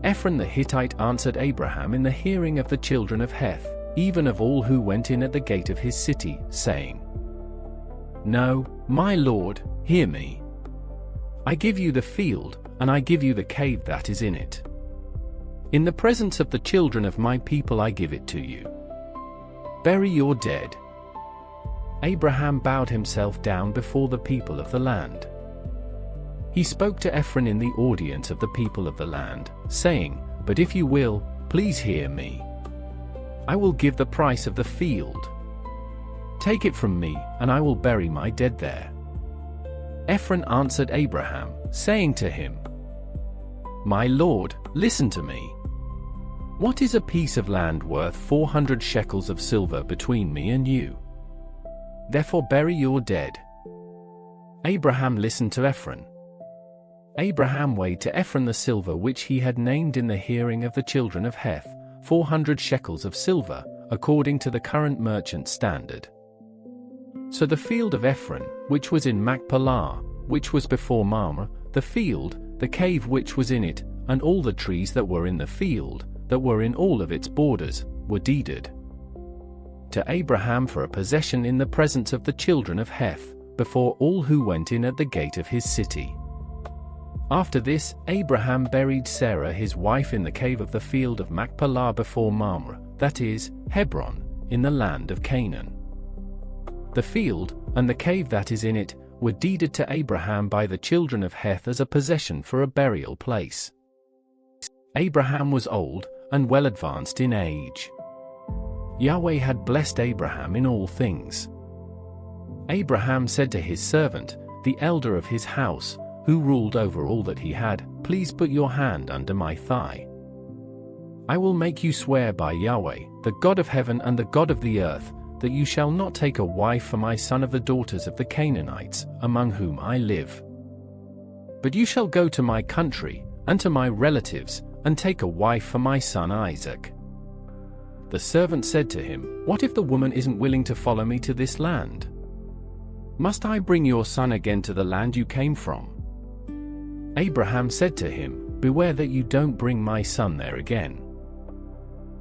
Ephron the Hittite answered Abraham in the hearing of the children of Heth, even of all who went in at the gate of his city, saying, "No, my lord, hear me. I give you the field, and I give you the cave that is in it. In the presence of the children of my people I give it to you. Bury your dead." Abraham bowed himself down before the people of the land. He spoke to Ephron in the audience of the people of the land, saying, "But if you will, please hear me. I will give the price of the field. Take it from me, and I will bury my dead there." Ephron answered Abraham, saying to him, "My lord, listen to me. What is a piece of land worth 400 shekels of silver between me and you? Therefore bury your dead." Abraham listened to Ephron. Abraham weighed to Ephron the silver which he had named in the hearing of the children of Heth, 400 shekels of silver, according to the current merchant standard. So the field of Ephron, which was in Machpelah, which was before Mamre, the field, the cave which was in it, and all the trees that were in the field, that were in all of its borders, were deeded to Abraham for a possession in the presence of the children of Heth, before all who went in at the gate of his city. After this, Abraham buried Sarah his wife in the cave of the field of Machpelah before Mamre, that is, Hebron, in the land of Canaan. The field, and the cave that is in it, were deeded to Abraham by the children of Heth as a possession for a burial place. Abraham was old, and well advanced in age. Yahweh had blessed Abraham in all things. Abraham said to his servant, the elder of his house, who ruled over all that he had, "Please put your hand under my thigh. I will make you swear by Yahweh, the God of heaven and the God of the earth, that you shall not take a wife for my son of the daughters of the Canaanites, among whom I live. But you shall go to my country, and to my relatives, and take a wife for my son Isaac." The servant said to him, "What if the woman isn't willing to follow me to this land? Must I bring your son again to the land you came from?" Abraham said to him, "Beware that you don't bring my son there again.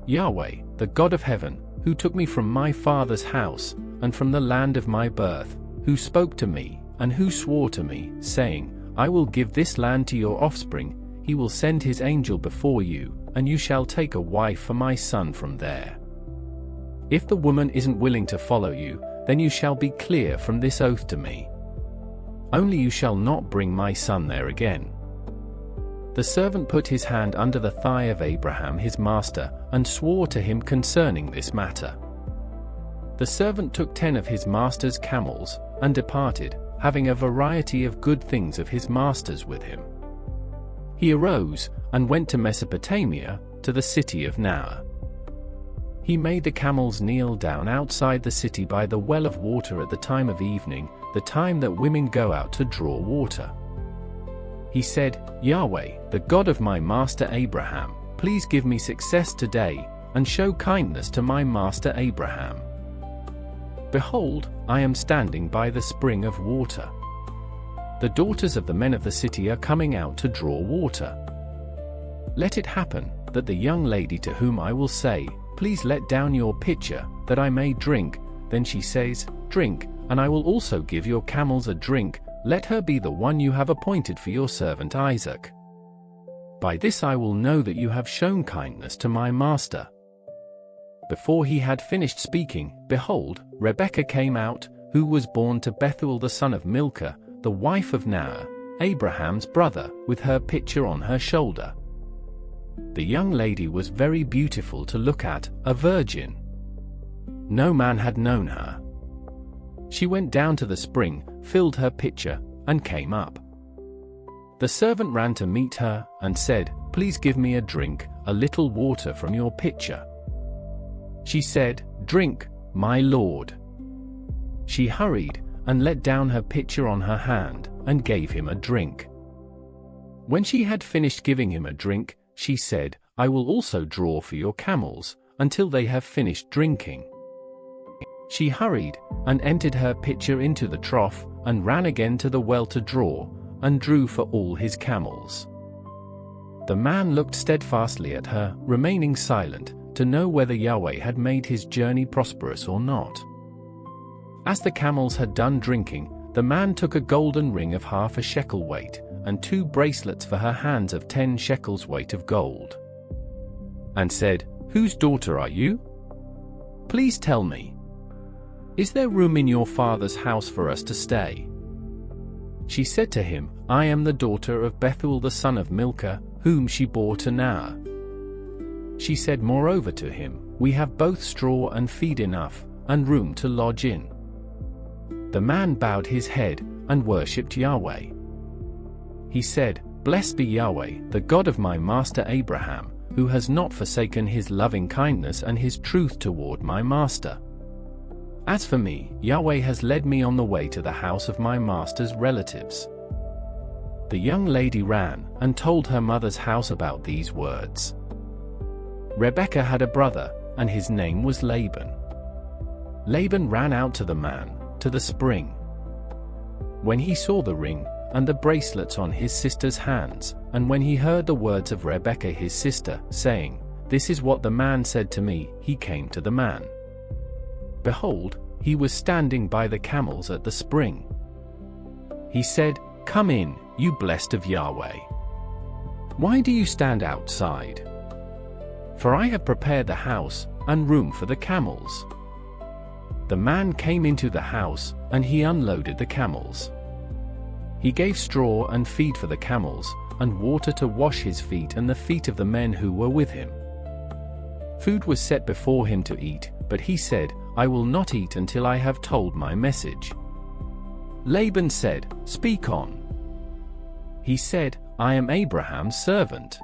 Yahweh, the God of heaven, who took me from my father's house, and from the land of my birth, who spoke to me, and who swore to me, saying, I will give this land to your offspring, he will send his angel before you, and you shall take a wife for my son from there. If the woman isn't willing to follow you, then you shall be clear from this oath to me. Only you shall not bring my son there again." The servant put his hand under the thigh of Abraham his master, and swore to him concerning this matter. The servant took 10 of his master's camels, and departed, having a variety of good things of his master's with him. He arose, and went to Mesopotamia, to the city of Naar. He made the camels kneel down outside the city by the well of water at the time of evening, the time that women go out to draw water. He said, "Yahweh, the God of my master Abraham, please give me success today, and show kindness to my master Abraham. Behold, I am standing by the spring of water. The daughters of the men of the city are coming out to draw water. Let it happen, that the young lady to whom I will say, 'Please let down your pitcher, that I may drink,' then she says, 'Drink, and I will also give your camels a drink,' let her be the one you have appointed for your servant Isaac. By this I will know that you have shown kindness to my master." Before he had finished speaking, behold, Rebekah came out, who was born to Bethuel the son of Milcah, the wife of Naor, Abraham's brother, with her pitcher on her shoulder. The young lady was very beautiful to look at, a virgin. No man had known her. She went down to the spring, filled her pitcher, and came up. The servant ran to meet her, and said, "Please give me a drink, a little water from your pitcher." She said, "Drink, my lord." She hurried, and let down her pitcher on her hand, and gave him a drink. When she had finished giving him a drink, she said, "I will also draw for your camels, until they have finished drinking." She hurried, and emptied her pitcher into the trough, and ran again to the well to draw, and drew for all his camels. The man looked steadfastly at her, remaining silent, to know whether Yahweh had made his journey prosperous or not. As the camels had done drinking, the man took a golden ring of 1/2 shekel weight, and 2 bracelets for her hands of 10 shekels weight of gold, and said, "Whose daughter are you? Please tell me. Is there room in your father's house for us to stay?" She said to him, "I am the daughter of Bethuel the son of Milcah, whom she bore to Naor." She said moreover to him, "We have both straw and feed enough, and room to lodge in." The man bowed his head, and worshipped Yahweh. He said, "Blessed be Yahweh, the God of my master Abraham, who has not forsaken his loving kindness and his truth toward my master. As for me, Yahweh has led me on the way to the house of my master's relatives." The young lady ran and told her mother's house about these words. Rebekah had a brother, and his name was Laban. Laban ran out to the man, to the spring. When he saw the ring and the bracelets on his sister's hands, and when he heard the words of Rebekah his sister, saying, "This is what the man said to me," he came to the man. Behold, he was standing by the camels at the spring. He said, "Come in, you blessed of Yahweh. Why do you stand outside? For I have prepared the house and room for the camels." The man came into the house, and he unloaded the camels. He gave straw and feed for the camels, and water to wash his feet and the feet of the men who were with him. Food was set before him to eat, but he said, "I will not eat until I have told my message." Laban said, "Speak on." He said, "I am Abraham's servant.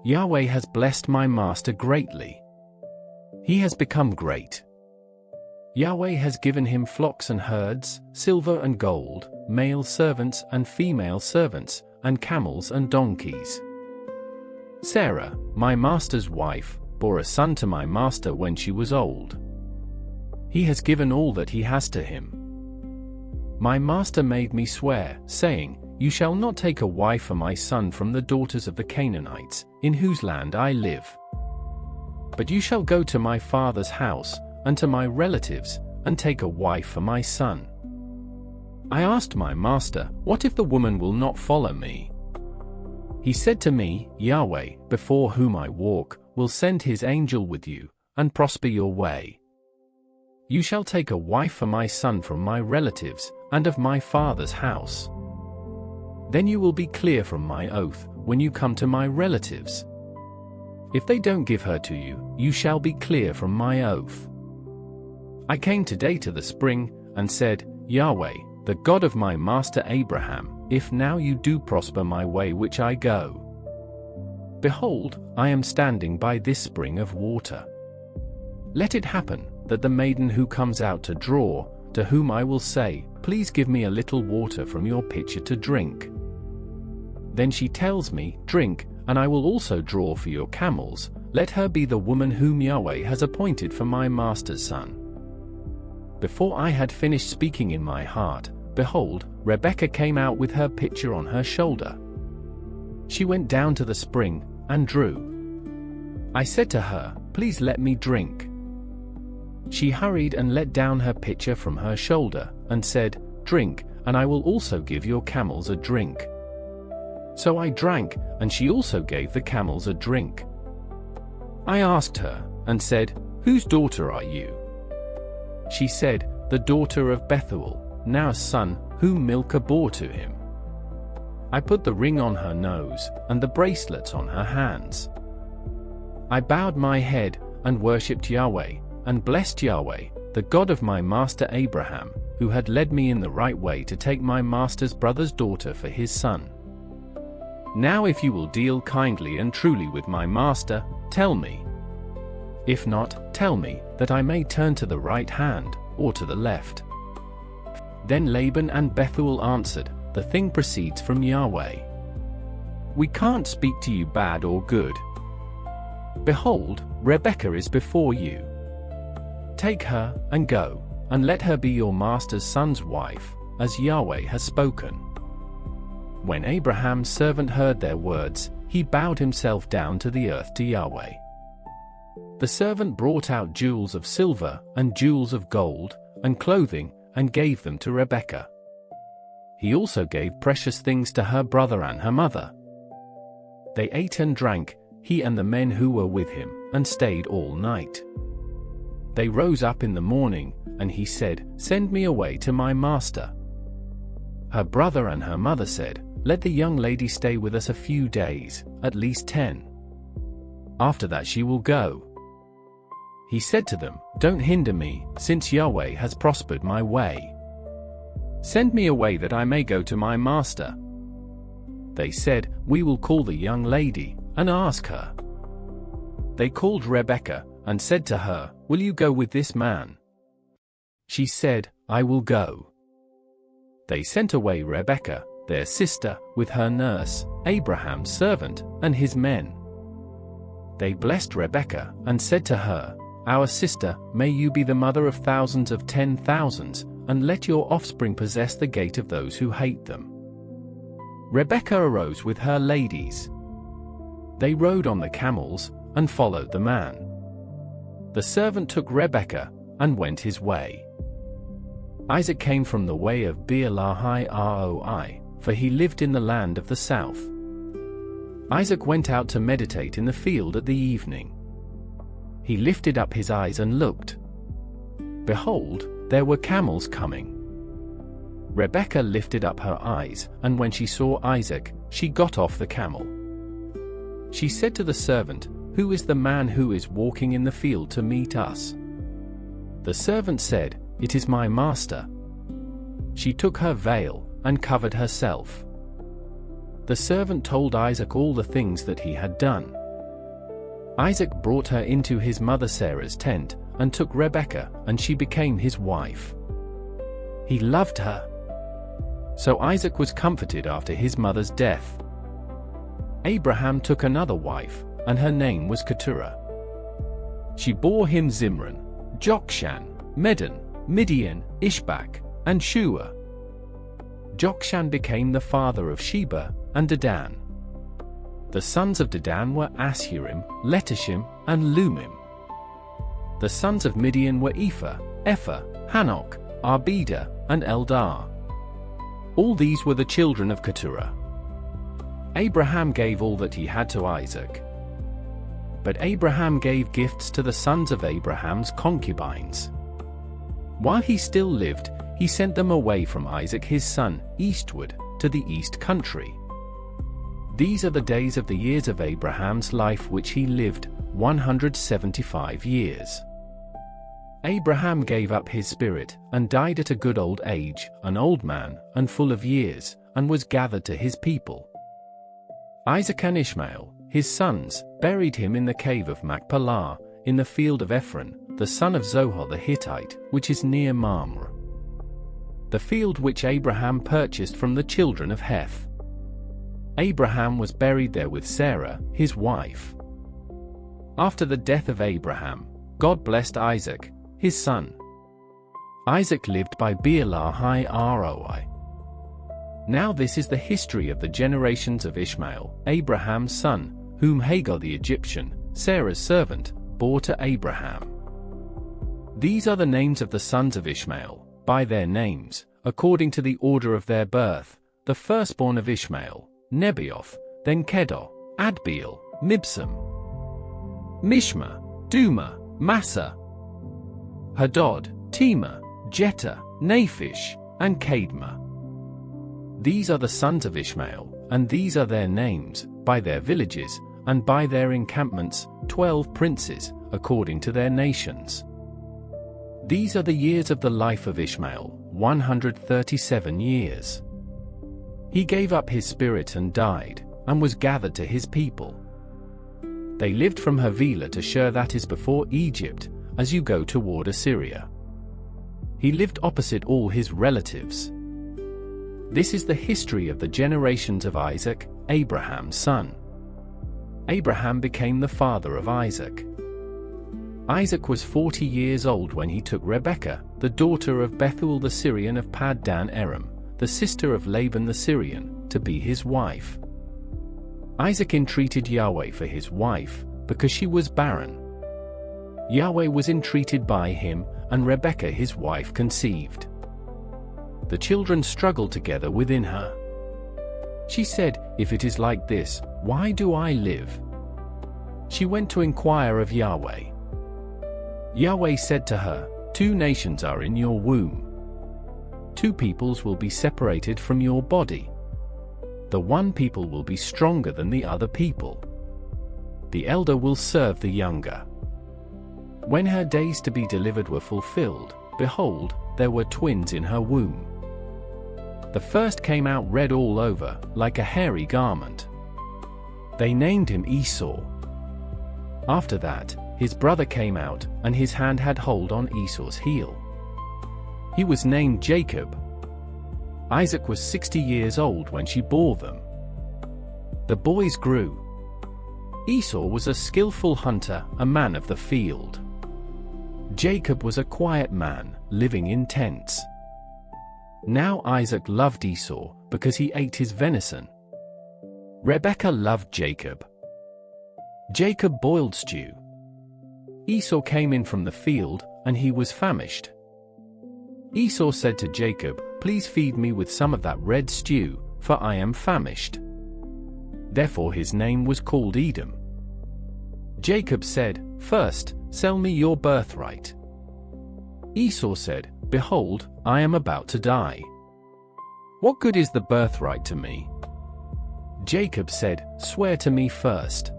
Yahweh has blessed my master greatly. He has become great. Yahweh has given him flocks and herds, silver and gold, male servants and female servants, and camels and donkeys. Sarah, my master's wife, bore a son to my master when she was old. He has given all that he has to him. My master made me swear, saying, 'You shall not take a wife for my son from the daughters of the Canaanites, in whose land I live. But you shall go to my father's house, and to my relatives, and take a wife for my son.' I asked my master, 'What if the woman will not follow me?' He said to me, 'Yahweh, before whom I walk, will send his angel with you, and prosper your way. You shall take a wife for my son from my relatives, and of my father's house. Then you will be clear from my oath, when you come to my relatives. If they don't give her to you, you shall be clear from my oath.' I came today to the spring, and said, 'Yahweh, the God of my master Abraham, if now you do prosper my way which I go. Behold, I am standing by this spring of water. Let it happen, that the maiden who comes out to draw, to whom I will say, "Please give me a little water from your pitcher to drink." Then she tells me, "Drink, and I will also draw for your camels," let her be the woman whom Yahweh has appointed for my master's son." Before I had finished speaking in my heart, behold, Rebekah came out with her pitcher on her shoulder. She went down to the spring, and drew. I said to her, "Please let me drink." She hurried and let down her pitcher from her shoulder, and said, "Drink, and I will also give your camels a drink." So I drank, and she also gave the camels a drink. I asked her, and said, "Whose daughter are you?" She said, "The daughter of Bethuel, Naor's son, whom Milcah bore to him." I put the ring on her nose, and the bracelets on her hands. I bowed my head, and worshipped Yahweh, and blessed Yahweh, the God of my master Abraham, who had led me in the right way to take my master's brother's daughter for his son. Now if you will deal kindly and truly with my master, tell me. If not, tell me, that I may turn to the right hand, or to the left." Then Laban and Bethuel answered, "The thing proceeds from Yahweh. We can't speak to you bad or good. Behold, Rebekah is before you. Take her, and go, and let her be your master's son's wife, as Yahweh has spoken." When Abraham's servant heard their words, he bowed himself down to the earth to Yahweh. The servant brought out jewels of silver, and jewels of gold, and clothing, and gave them to Rebekah. He also gave precious things to her brother and her mother. They ate and drank, he and the men who were with him, and stayed all night. They rose up in the morning, and he said, "Send me away to my master." Her brother and her mother said, "Let the young lady stay with us a few days, at least 10. After that she will go." He said to them, "Don't hinder me, since Yahweh has prospered my way. Send me away that I may go to my master." They said, "We will call the young lady, and ask her." They called Rebekah, and said to her, "Will you go with this man?" She said, "I will go." They sent away Rebekah, their sister, with her nurse, Abraham's servant, and his men. They blessed Rebekah, and said to her, "Our sister, may you be the mother of thousands of 10,000s, and let your offspring possess the gate of those who hate them." Rebekah arose with her ladies. They rode on the camels, and followed the man. The servant took Rebekah, and went his way. Isaac came from the way of Beer-lahai-roi, for he lived in the land of the south. Isaac went out to meditate in the field at the evening. He lifted up his eyes and looked. Behold, there were camels coming. Rebekah lifted up her eyes, and when she saw Isaac, she got off the camel. She said to the servant, "Who is the man who is walking in the field to meet us?" The servant said, "It is my master." She took her veil, and covered herself. The servant told Isaac all the things that he had done. Isaac brought her into his mother Sarah's tent, and took Rebekah, and she became his wife. He loved her. So Isaac was comforted after his mother's death. Abraham took another wife, and her name was Keturah. She bore him Zimran, Jokshan, Medan, Midian, Ishbak, and Shua. Jokshan became the father of Sheba and Dedan. The sons of Dedan were Ashurim, Letishim, and Lumim. The sons of Midian were Ephah, Hanok, Arbida, and Eldar. All these were the children of Keturah. Abraham gave all that he had to Isaac. But Abraham gave gifts to the sons of Abraham's concubines. While he still lived, he sent them away from Isaac his son, eastward, to the east country. These are the days of the years of Abraham's life which he lived, 175 years. Abraham gave up his spirit, and died at a good old age, an old man, and full of years, and was gathered to his people. Isaac and Ishmael, his sons, buried him in the cave of Machpelah, in the field of Ephron, the son of Zohar the Hittite, which is near Mamre, the field which Abraham purchased from the children of Heth. Abraham was buried there with Sarah, his wife. After the death of Abraham, God blessed Isaac, his son. Isaac lived by Beer-lahai-roi. Now this is the history of the generations of Ishmael, Abraham's son, whom Hagar the Egyptian, Sarah's servant, bore to Abraham. These are the names of the sons of Ishmael, by their names, according to the order of their birth: the firstborn of Ishmael, Nebaioth, then Kedar, Adbeel, Mibsam, Mishma, Duma, Massa, Hadad, Tema, Jetah, Naphish, and Kedma. These are the sons of Ishmael, and these are their names, by their villages, and by their encampments, 12 princes, according to their nations. These are the years of the life of Ishmael, 137 years. He gave up his spirit and died, and was gathered to his people. They lived from Havilah to Shur, that is before Egypt, as you go toward Assyria. He lived opposite all his relatives. This is the history of the generations of Isaac, Abraham's son. Abraham became the father of Isaac. Isaac was 40 years old when he took Rebekah, the daughter of Bethuel the Syrian of Paddan Aram, the sister of Laban the Syrian, to be his wife. Isaac entreated Yahweh for his wife, because she was barren. Yahweh was entreated by him, and Rebekah his wife conceived. The children struggled together within her. She said, "If it is like this, why do I live?" She went to inquire of Yahweh. Yahweh said to her, "Two nations are in your womb. Two peoples will be separated from your body. The one people will be stronger than the other people. The elder will serve the younger." When her days to be delivered were fulfilled, behold, there were twins in her womb. The first came out red all over, like a hairy garment. They named him Esau. After that, his brother came out, and his hand had hold on Esau's heel. He was named Jacob. Isaac was 60 years old when she bore them. The boys grew. Esau was a skillful hunter, a man of the field. Jacob was a quiet man, living in tents. Now Isaac loved Esau, because he ate his venison. Rebekah loved Jacob. Jacob boiled stew. Esau came in from the field, and he was famished. Esau said to Jacob, "Please feed me with some of that red stew, for I am famished." Therefore his name was called Edom. Jacob said, "First, sell me your birthright." Esau said, "Behold, I am about to die. What good is the birthright to me?" Jacob said, "Swear to me first."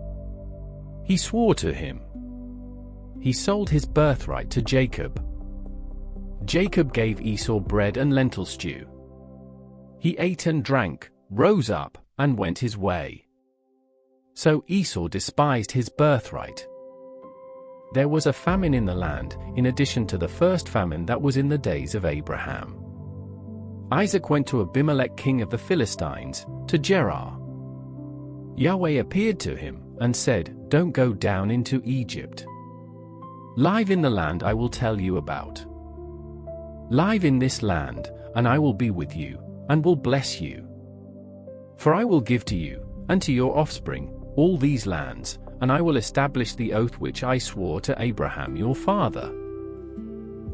He swore to him. He sold his birthright to Jacob. Jacob gave Esau bread and lentil stew. He ate and drank, rose up, and went his way. So Esau despised his birthright. There was a famine in the land, in addition to the first famine that was in the days of Abraham. Isaac went to Abimelech king of the Philistines, to Gerar. Yahweh appeared to him, and said, "Don't go down into Egypt. Live in the land I will tell you about. Live in this land, and I will be with you, and will bless you. For I will give to you, and to your offspring, all these lands, and I will establish the oath which I swore to Abraham your father.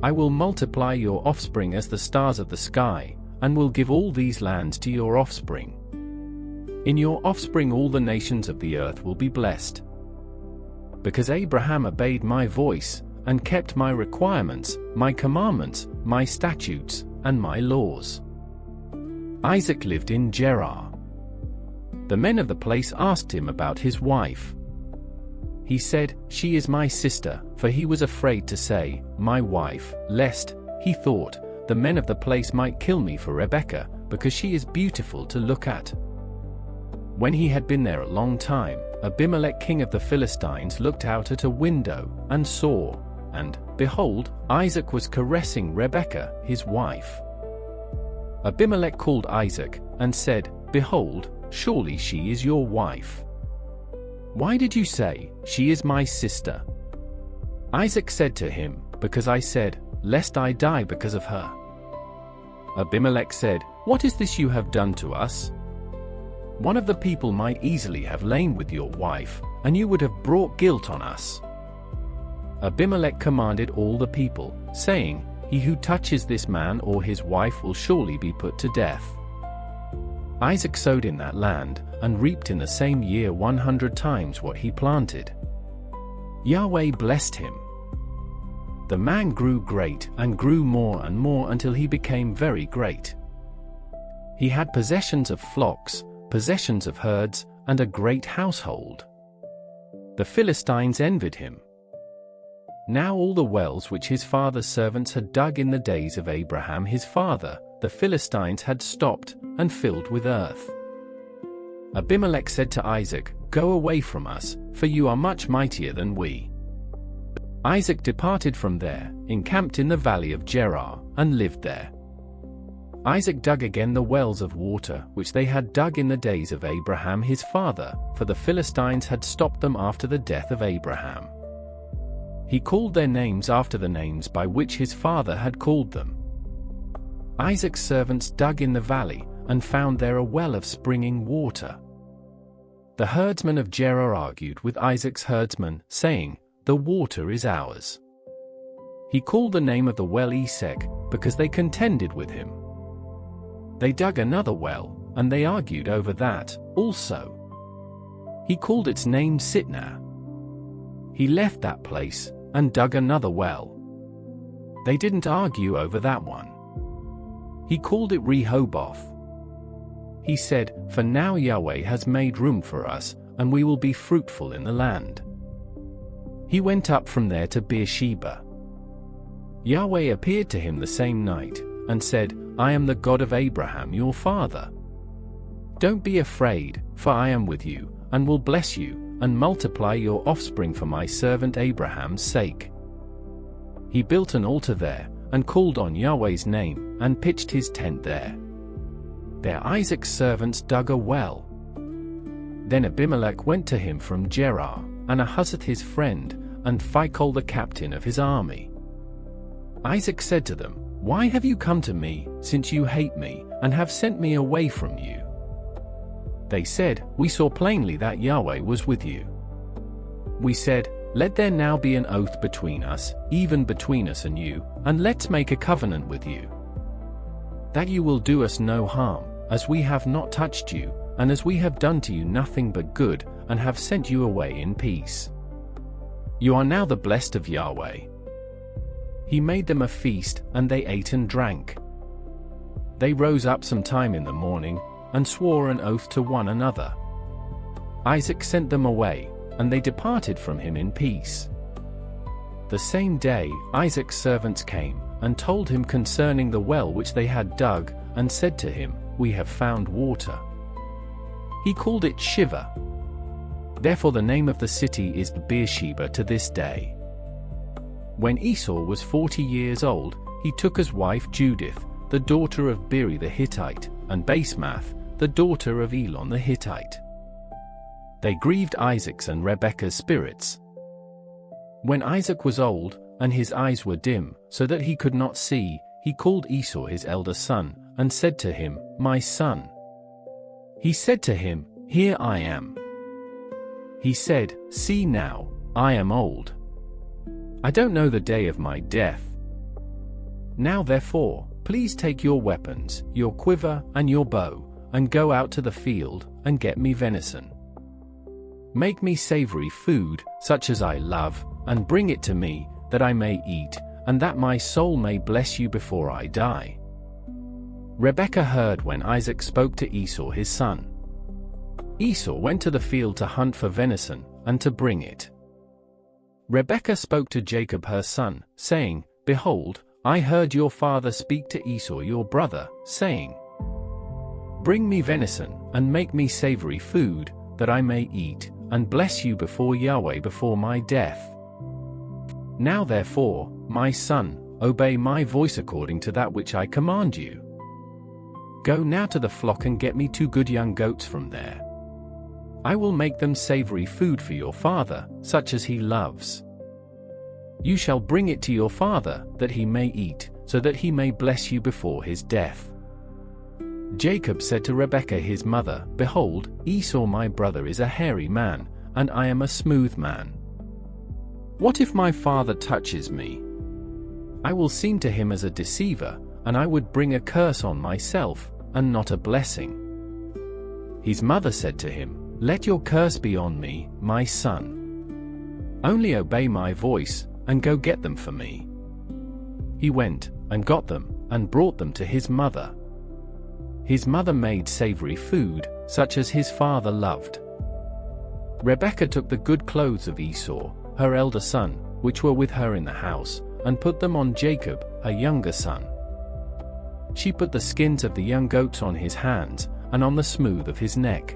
I will multiply your offspring as the stars of the sky, and will give all these lands to your offspring. In your offspring all the nations of the earth will be blessed. Because Abraham obeyed my voice, and kept my requirements, my commandments, my statutes, and my laws." Isaac lived in Gerar. The men of the place asked him about his wife. He said, "She is my sister," for he was afraid to say, "My wife," lest, he thought, the men of the place might kill me for Rebekah, because she is beautiful to look at. When he had been there a long time, Abimelech king of the Philistines looked out at a window, and saw, and, behold, Isaac was caressing Rebekah, his wife. Abimelech called Isaac, and said, "Behold, surely she is your wife. Why did you say, 'She is my sister'?" Isaac said to him, "Because I said, 'Lest I die because of her.'" Abimelech said, "What is this you have done to us? One of the people might easily have lain with your wife, and you would have brought guilt on us." Abimelech commanded all the people, saying, "He who touches this man or his wife will surely be put to death." Isaac sowed in that land, and reaped in the same year 100 times what he planted. Yahweh blessed him. The man grew great, and grew more and more until he became very great. He had possessions of flocks, possessions of herds, and a great household. The Philistines envied him. Now all the wells which his father's servants had dug in the days of Abraham his father, the Philistines had stopped, and filled with earth. Abimelech said to Isaac, "Go away from us, for you are much mightier than we." Isaac departed from there, encamped in the valley of Gerar, and lived there. Isaac dug again the wells of water which they had dug in the days of Abraham his father, for the Philistines had stopped them after the death of Abraham. He called their names after the names by which his father had called them. Isaac's servants dug in the valley, and found there a well of springing water. The herdsmen of Gerar argued with Isaac's herdsmen, saying, "The water is ours." He called the name of the well Esek, because they contended with him. They dug another well, and they argued over that, also. He called its name Sitnah. He left that place, and dug another well. They didn't argue over that one. He called it Rehoboth. He said, "For now Yahweh has made room for us, and we will be fruitful in the land." He went up from there to Beersheba. Yahweh appeared to him the same night, and said, "I am the God of Abraham your father. Don't be afraid, for I am with you, and will bless you, and multiply your offspring for my servant Abraham's sake." He built an altar there, and called on Yahweh's name, and pitched his tent there. There Isaac's servants dug a well. Then Abimelech went to him from Gerar, and Ahuzzath his friend, and Phicol the captain of his army. Isaac said to them, Why have you come to me, since you hate me, and have sent me away from you? They said, We saw plainly that Yahweh was with you. We said, Let there now be an oath between us, even between us and you, and let's make a covenant with you, that you will do us no harm, as we have not touched you, and as we have done to you nothing but good, and have sent you away in peace. You are now the blessed of Yahweh. He made them a feast, and they ate and drank. They rose up some time in the morning, and swore an oath to one another. Isaac sent them away, and they departed from him in peace. The same day Isaac's servants came, and told him concerning the well which they had dug, and said to him, We have found water. He called it Shiva. Therefore the name of the city is Beersheba to this day. When Esau was 40 years old, he took as wife Judith, the daughter of Beeri the Hittite, and Basemath, the daughter of Elon the Hittite. They grieved Isaac's and Rebekah's spirits. When Isaac was old, and his eyes were dim, so that he could not see, he called Esau his elder son, and said to him, My son. He said to him, Here I am. He said, See now, I am old. I don't know the day of my death. Now therefore, please take your weapons, your quiver, and your bow, and go out to the field, and get me venison. Make me savory food, such as I love, and bring it to me, that I may eat, and that my soul may bless you before I die. Rebekah heard when Isaac spoke to Esau his son. Esau went to the field to hunt for venison, and to bring it. Rebekah spoke to Jacob her son, saying, Behold, I heard your father speak to Esau your brother, saying, Bring me venison, and make me savory food, that I may eat, and bless you before Yahweh before my death. Now therefore, my son, obey my voice according to that which I command you. Go now to the flock and get me 2 good young goats from there. I will make them savory food for your father, such as he loves. You shall bring it to your father, that he may eat, so that he may bless you before his death. Jacob said to Rebekah his mother, Behold, Esau my brother is a hairy man, and I am a smooth man. What if my father touches me? I will seem to him as a deceiver, and I would bring a curse on myself, and not a blessing. His mother said to him, Let your curse be on me, my son. Only obey my voice, and go get them for me. He went, and got them, and brought them to his mother. His mother made savory food, such as his father loved. Rebekah took the good clothes of Esau, her elder son, which were with her in the house, and put them on Jacob, her younger son. She put the skins of the young goats on his hands, and on the smooth of his neck.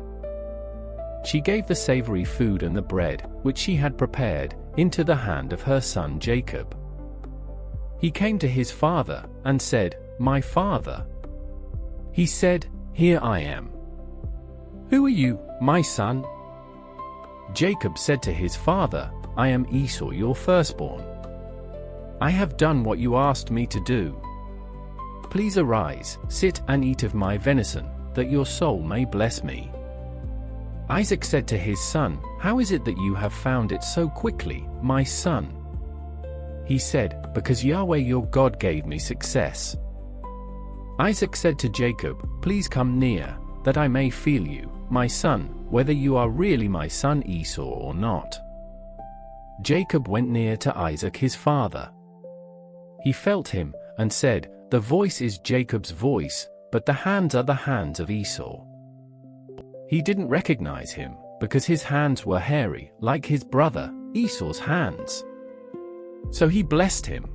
She gave the savory food and the bread, which she had prepared, into the hand of her son Jacob. He came to his father, and said, My father. He said, Here I am. Who are you, my son? Jacob said to his father, I am Esau your firstborn. I have done what you asked me to do. Please arise, sit and eat of my venison, that your soul may bless me. Isaac said to his son, How is it that you have found it so quickly, my son? He said, Because Yahweh your God gave me success. Isaac said to Jacob, Please come near, that I may feel you, my son, whether you are really my son Esau or not. Jacob went near to Isaac his father. He felt him, and said, The voice is Jacob's voice, but the hands are the hands of Esau. He didn't recognize him, because his hands were hairy, like his brother, Esau's hands. So he blessed him.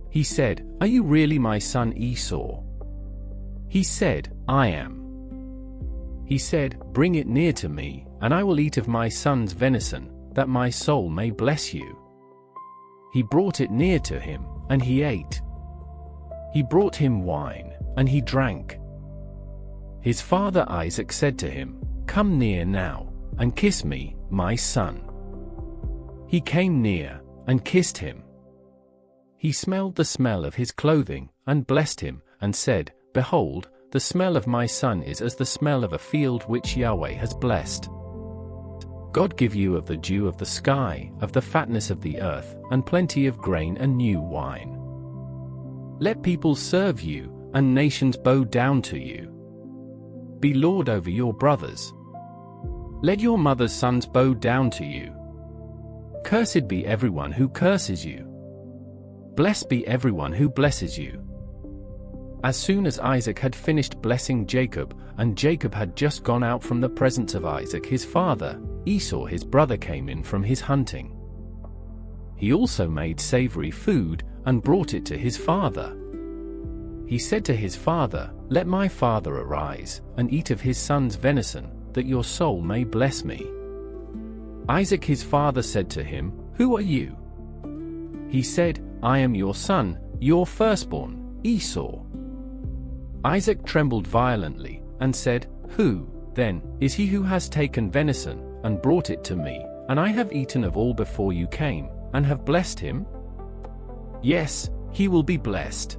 He said, Are you really my son Esau? He said, I am. He said, Bring it near to me, and I will eat of my son's venison, that my soul may bless you. He brought it near to him, and he ate. He brought him wine, and he drank. His father Isaac said to him, "Come near now, and kiss me, my son." He came near, and kissed him. He smelled the smell of his clothing, and blessed him, and said, "Behold, the smell of my son is as the smell of a field which Yahweh has blessed. God give you of the dew of the sky, of the fatness of the earth, and plenty of grain and new wine. Let people serve you, and nations bow down to you. Be lord over your brothers. Let your mother's sons bow down to you. Cursed be everyone who curses you. Blessed be everyone who blesses you." As soon as Isaac had finished blessing Jacob, and Jacob had just gone out from the presence of Isaac his father, Esau his brother came in from his hunting. He also made savory food, and brought it to his father. He said to his father, "Let my father arise, and eat of his son's venison, that your soul may bless me." Isaac his father said to him, "Who are you?" He said, "I am your son, your firstborn, Esau." Isaac trembled violently, and said, "Who, then, is he who has taken venison, and brought it to me, and I have eaten of all before you came, and have blessed him? Yes, he will be blessed."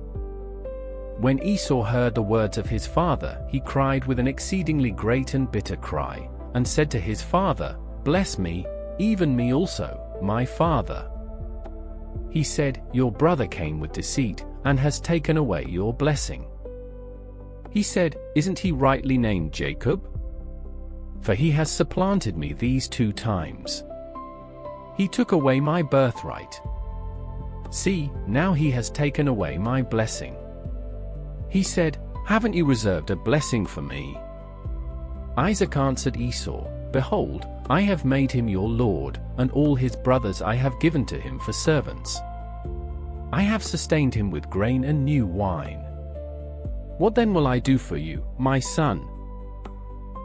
When Esau heard the words of his father, he cried with an exceedingly great and bitter cry, and said to his father, "Bless me, even me also, my father." He said, "Your brother came with deceit, and has taken away your blessing." He said, "Isn't he rightly named Jacob? For he has supplanted me these 2 times. He took away my birthright. See, now he has taken away my blessing." He said, "Haven't you reserved a blessing for me?" Isaac answered Esau, "Behold, I have made him your lord, and all his brothers I have given to him for servants. I have sustained him with grain and new wine. What then will I do for you, my son?"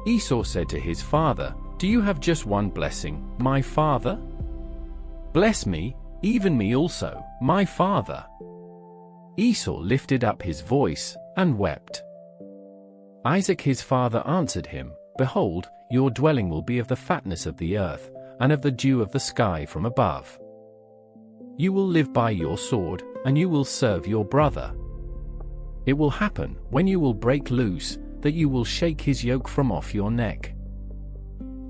Esau said to his father, "Do you have just one blessing, my father? Bless me, even me also, my father." Esau lifted up his voice, and wept. Isaac his father answered him, "Behold, your dwelling will be of the fatness of the earth, and of the dew of the sky from above. You will live by your sword, and you will serve your brother. It will happen, when you will break loose, that you will shake his yoke from off your neck."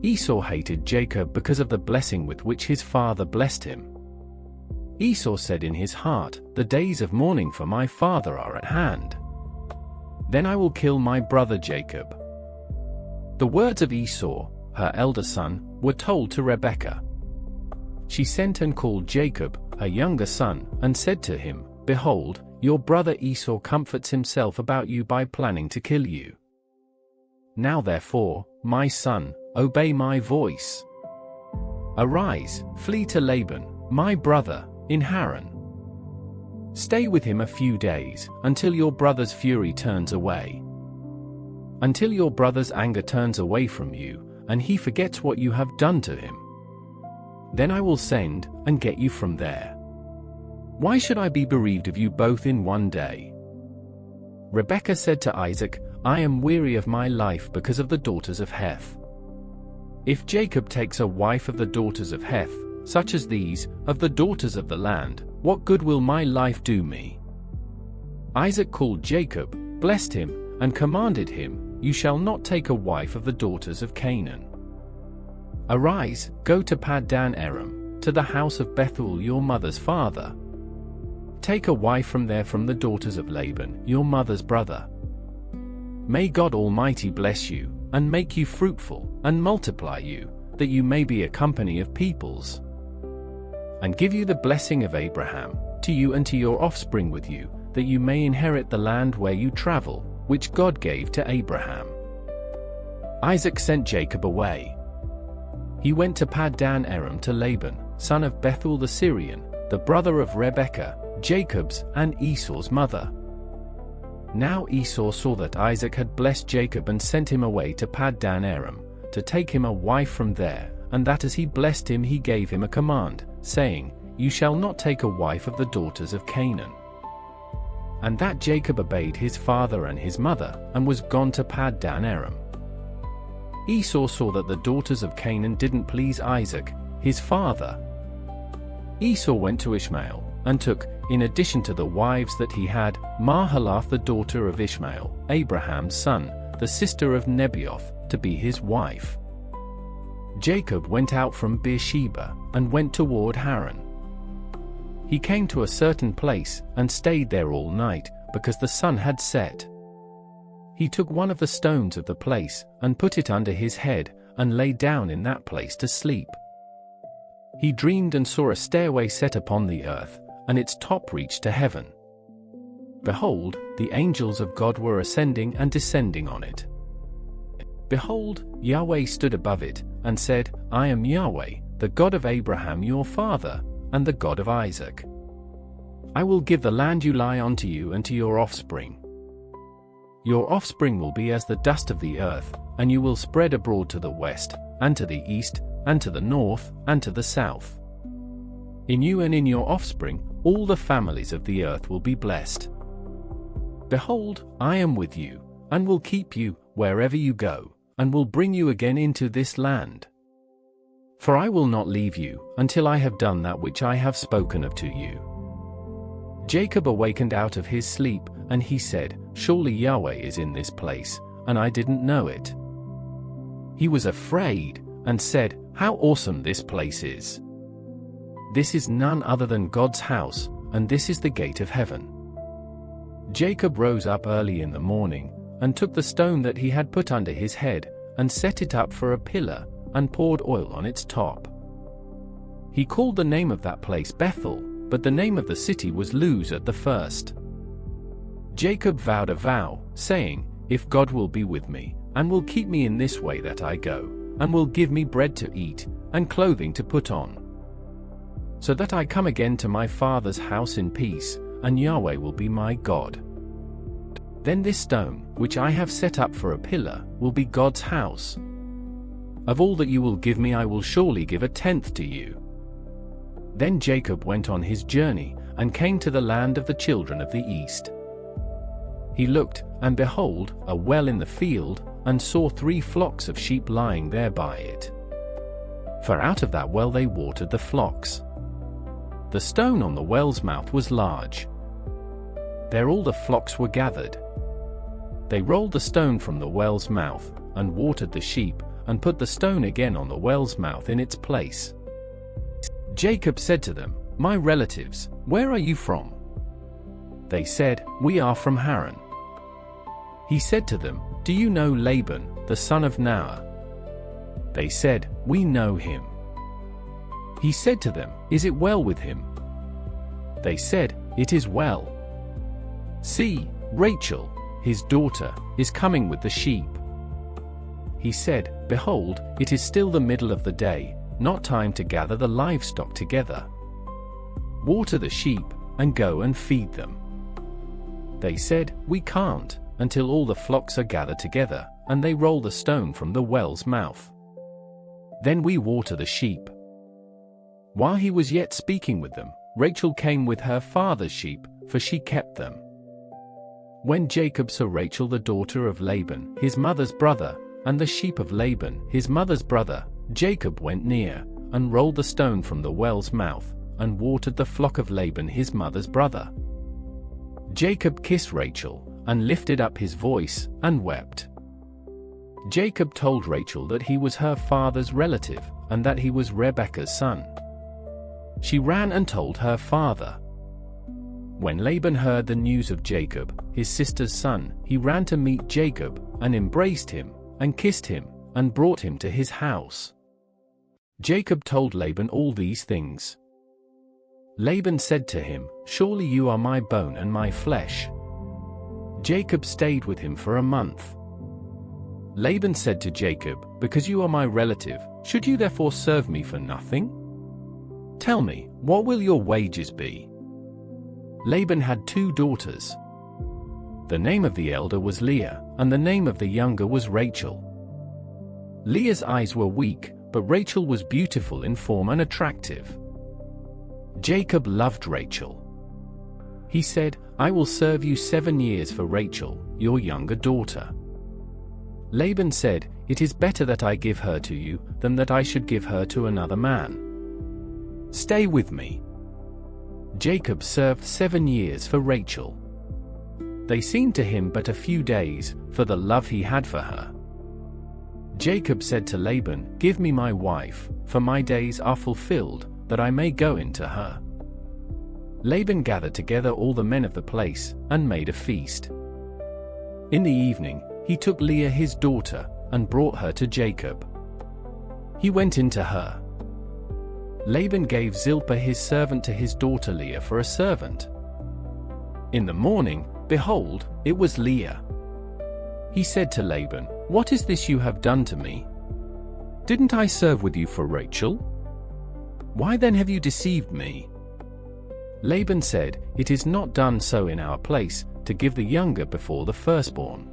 Esau hated Jacob because of the blessing with which his father blessed him. Esau said in his heart, "The days of mourning for my father are at hand. Then I will kill my brother Jacob." The words of Esau, her elder son, were told to Rebekah. She sent and called Jacob, her younger son, and said to him, "Behold, your brother Esau comforts himself about you by planning to kill you. Now therefore, my son, obey my voice. Arise, flee to Laban, my brother, in Haran. Stay with him a few days, until your brother's fury turns away. Until your brother's anger turns away from you, and he forgets what you have done to him. Then I will send, and get you from there. Why should I be bereaved of you both in one day?" Rebekah said to Isaac, "I am weary of my life because of the daughters of Heth. If Jacob takes a wife of the daughters of Heth, such as these, of the daughters of the land, what good will my life do me?" Isaac called Jacob, blessed him, and commanded him, "You shall not take a wife of the daughters of Canaan. Arise, go to Paddan Aram, to the house of Bethuel your mother's father. Take a wife from there from the daughters of Laban, your mother's brother. May God Almighty bless you, and make you fruitful, and multiply you, that you may be a company of peoples. And give you the blessing of Abraham, to you and to your offspring with you, that you may inherit the land where you travel, which God gave to Abraham." Isaac sent Jacob away. He went to Paddan Aram to Laban, son of Bethuel the Syrian, the brother of Rebekah, Jacob's and Esau's mother. Now Esau saw that Isaac had blessed Jacob and sent him away to Paddan Aram, to take him a wife from there, and that as he blessed him he gave him a command, saying, "You shall not take a wife of the daughters of Canaan. and that Jacob obeyed his father and his mother, and was gone to Paddan Aram. Esau saw that the daughters of Canaan didn't please Isaac, his father. Esau went to Ishmael, and took, in addition to the wives that he had, Mahalath the daughter of Ishmael, Abraham's son, the sister of Nebaioth, to be his wife. Jacob went out from Beersheba, and went toward Haran. He came to a certain place, and stayed there all night, because the sun had set. He took one of the stones of the place, and put it under his head, and lay down in that place to sleep. He dreamed and saw a stairway set upon the earth, and its top reached to heaven. Behold, the angels of God were ascending and descending on it. Behold, Yahweh stood above it, and said, I am Yahweh, the God of Abraham your father, and the God of Isaac. I will give the land you lie on to you and to your offspring. Your offspring will be as the dust of the earth, and you will spread abroad to the west, and to the east, and to the north, and to the south. In you and in your offspring, all the families of the earth will be blessed. Behold, I am with you, and will keep you, wherever you go, and will bring you again into this land. For I will not leave you, until I have done that which I have spoken of to you. Jacob awakened out of his sleep, and he said, Surely Yahweh is in this place, and I didn't know it. He was afraid, and said, How awesome this place is! This is none other than God's house, and this is the gate of heaven. Jacob rose up early in the morning, and took the stone that he had put under his head, and set it up for a pillar, and poured oil on its top. He called the name of that place Bethel, but the name of the city was Luz at the first. Jacob vowed a vow, saying, If God will be with me, and will keep me in this way that I go, and will give me bread to eat, and clothing to put on, so that I come again to my father's house in peace, and Yahweh will be my God. Then this stone, which I have set up for a pillar, will be God's house. Of all that you will give me I will surely give a tenth to you. Then Jacob went on his journey, and came to the land of the children of the east. He looked, and behold, a well in the field, and saw 3 flocks of sheep lying there by it. For out of that well they watered the flocks. The stone on the well's mouth was large. There all the flocks were gathered. They rolled the stone from the well's mouth, and watered the sheep, and put the stone again on the well's mouth in its place. Jacob said to them, My relatives, where are you from? They said, We are from Haran. He said to them, Do you know Laban, the son of Nahor? They said, We know him. He said to them, Is it well with him? They said, It is well. See, Rachel, his daughter, is coming with the sheep. He said, Behold, it is still the middle of the day, not time to gather the livestock together. Water the sheep, and go and feed them. They said, We can't, until all the flocks are gathered together, and they roll the stone from the well's mouth. Then we water the sheep. While he was yet speaking with them, Rachel came with her father's sheep, for she kept them. When Jacob saw Rachel the daughter of Laban, his mother's brother, and the sheep of Laban, his mother's brother, Jacob went near, and rolled the stone from the well's mouth, and watered the flock of Laban his mother's brother. Jacob kissed Rachel, and lifted up his voice, and wept. Jacob told Rachel that he was her father's relative, and that he was Rebekah's son. She ran and told her father. When Laban heard the news of Jacob, his sister's son, he ran to meet Jacob, and embraced him, and kissed him, and brought him to his house. Jacob told Laban all these things. Laban said to him, Surely you are my bone and my flesh. Jacob stayed with him for a month. Laban said to Jacob, Because you are my relative, should you therefore serve me for nothing? Tell me, what will your wages be? Laban had 2 daughters. The name of the elder was Leah, and the name of the younger was Rachel. Leah's eyes were weak, but Rachel was beautiful in form and attractive. Jacob loved Rachel. He said, I will serve you 7 years for Rachel, your younger daughter." Laban said, "It is better that I give her to you, than that I should give her to another man. Stay with me." Jacob served 7 years for Rachel. They seemed to him but a few days, for the love he had for her. Jacob said to Laban, "Give me my wife, for my days are fulfilled, that I may go into her." Laban gathered together all the men of the place, and made a feast. In the evening, he took Leah his daughter, and brought her to Jacob. He went into her. Laban gave Zilpah his servant to his daughter Leah for a servant. In the morning, behold, it was Leah. He said to Laban, "What is this you have done to me? Didn't I serve with you for Rachel? Why then have you deceived me?" Laban said, "It is not done so in our place, to give the younger before the firstborn.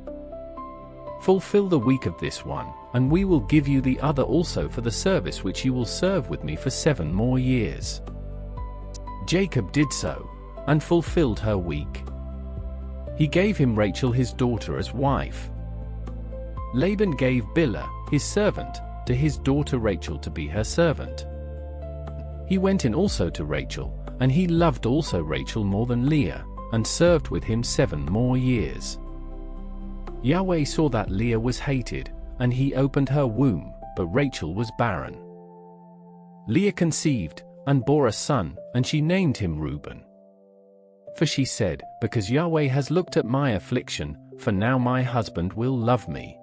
Fulfill the week of this one, and we will give you the other also for the service which you will serve with me for 7 more years." Jacob did so, and fulfilled her week. He gave him Rachel his daughter as wife. Laban gave Bilhah, his servant, to his daughter Rachel to be her servant. He went in also to Rachel, and he loved also Rachel more than Leah, and served with him 7 more years. Yahweh saw that Leah was hated, and he opened her womb, but Rachel was barren. Leah conceived, and bore a son, and she named him Reuben. For she said, "Because Yahweh has looked at my affliction, for now my husband will love me."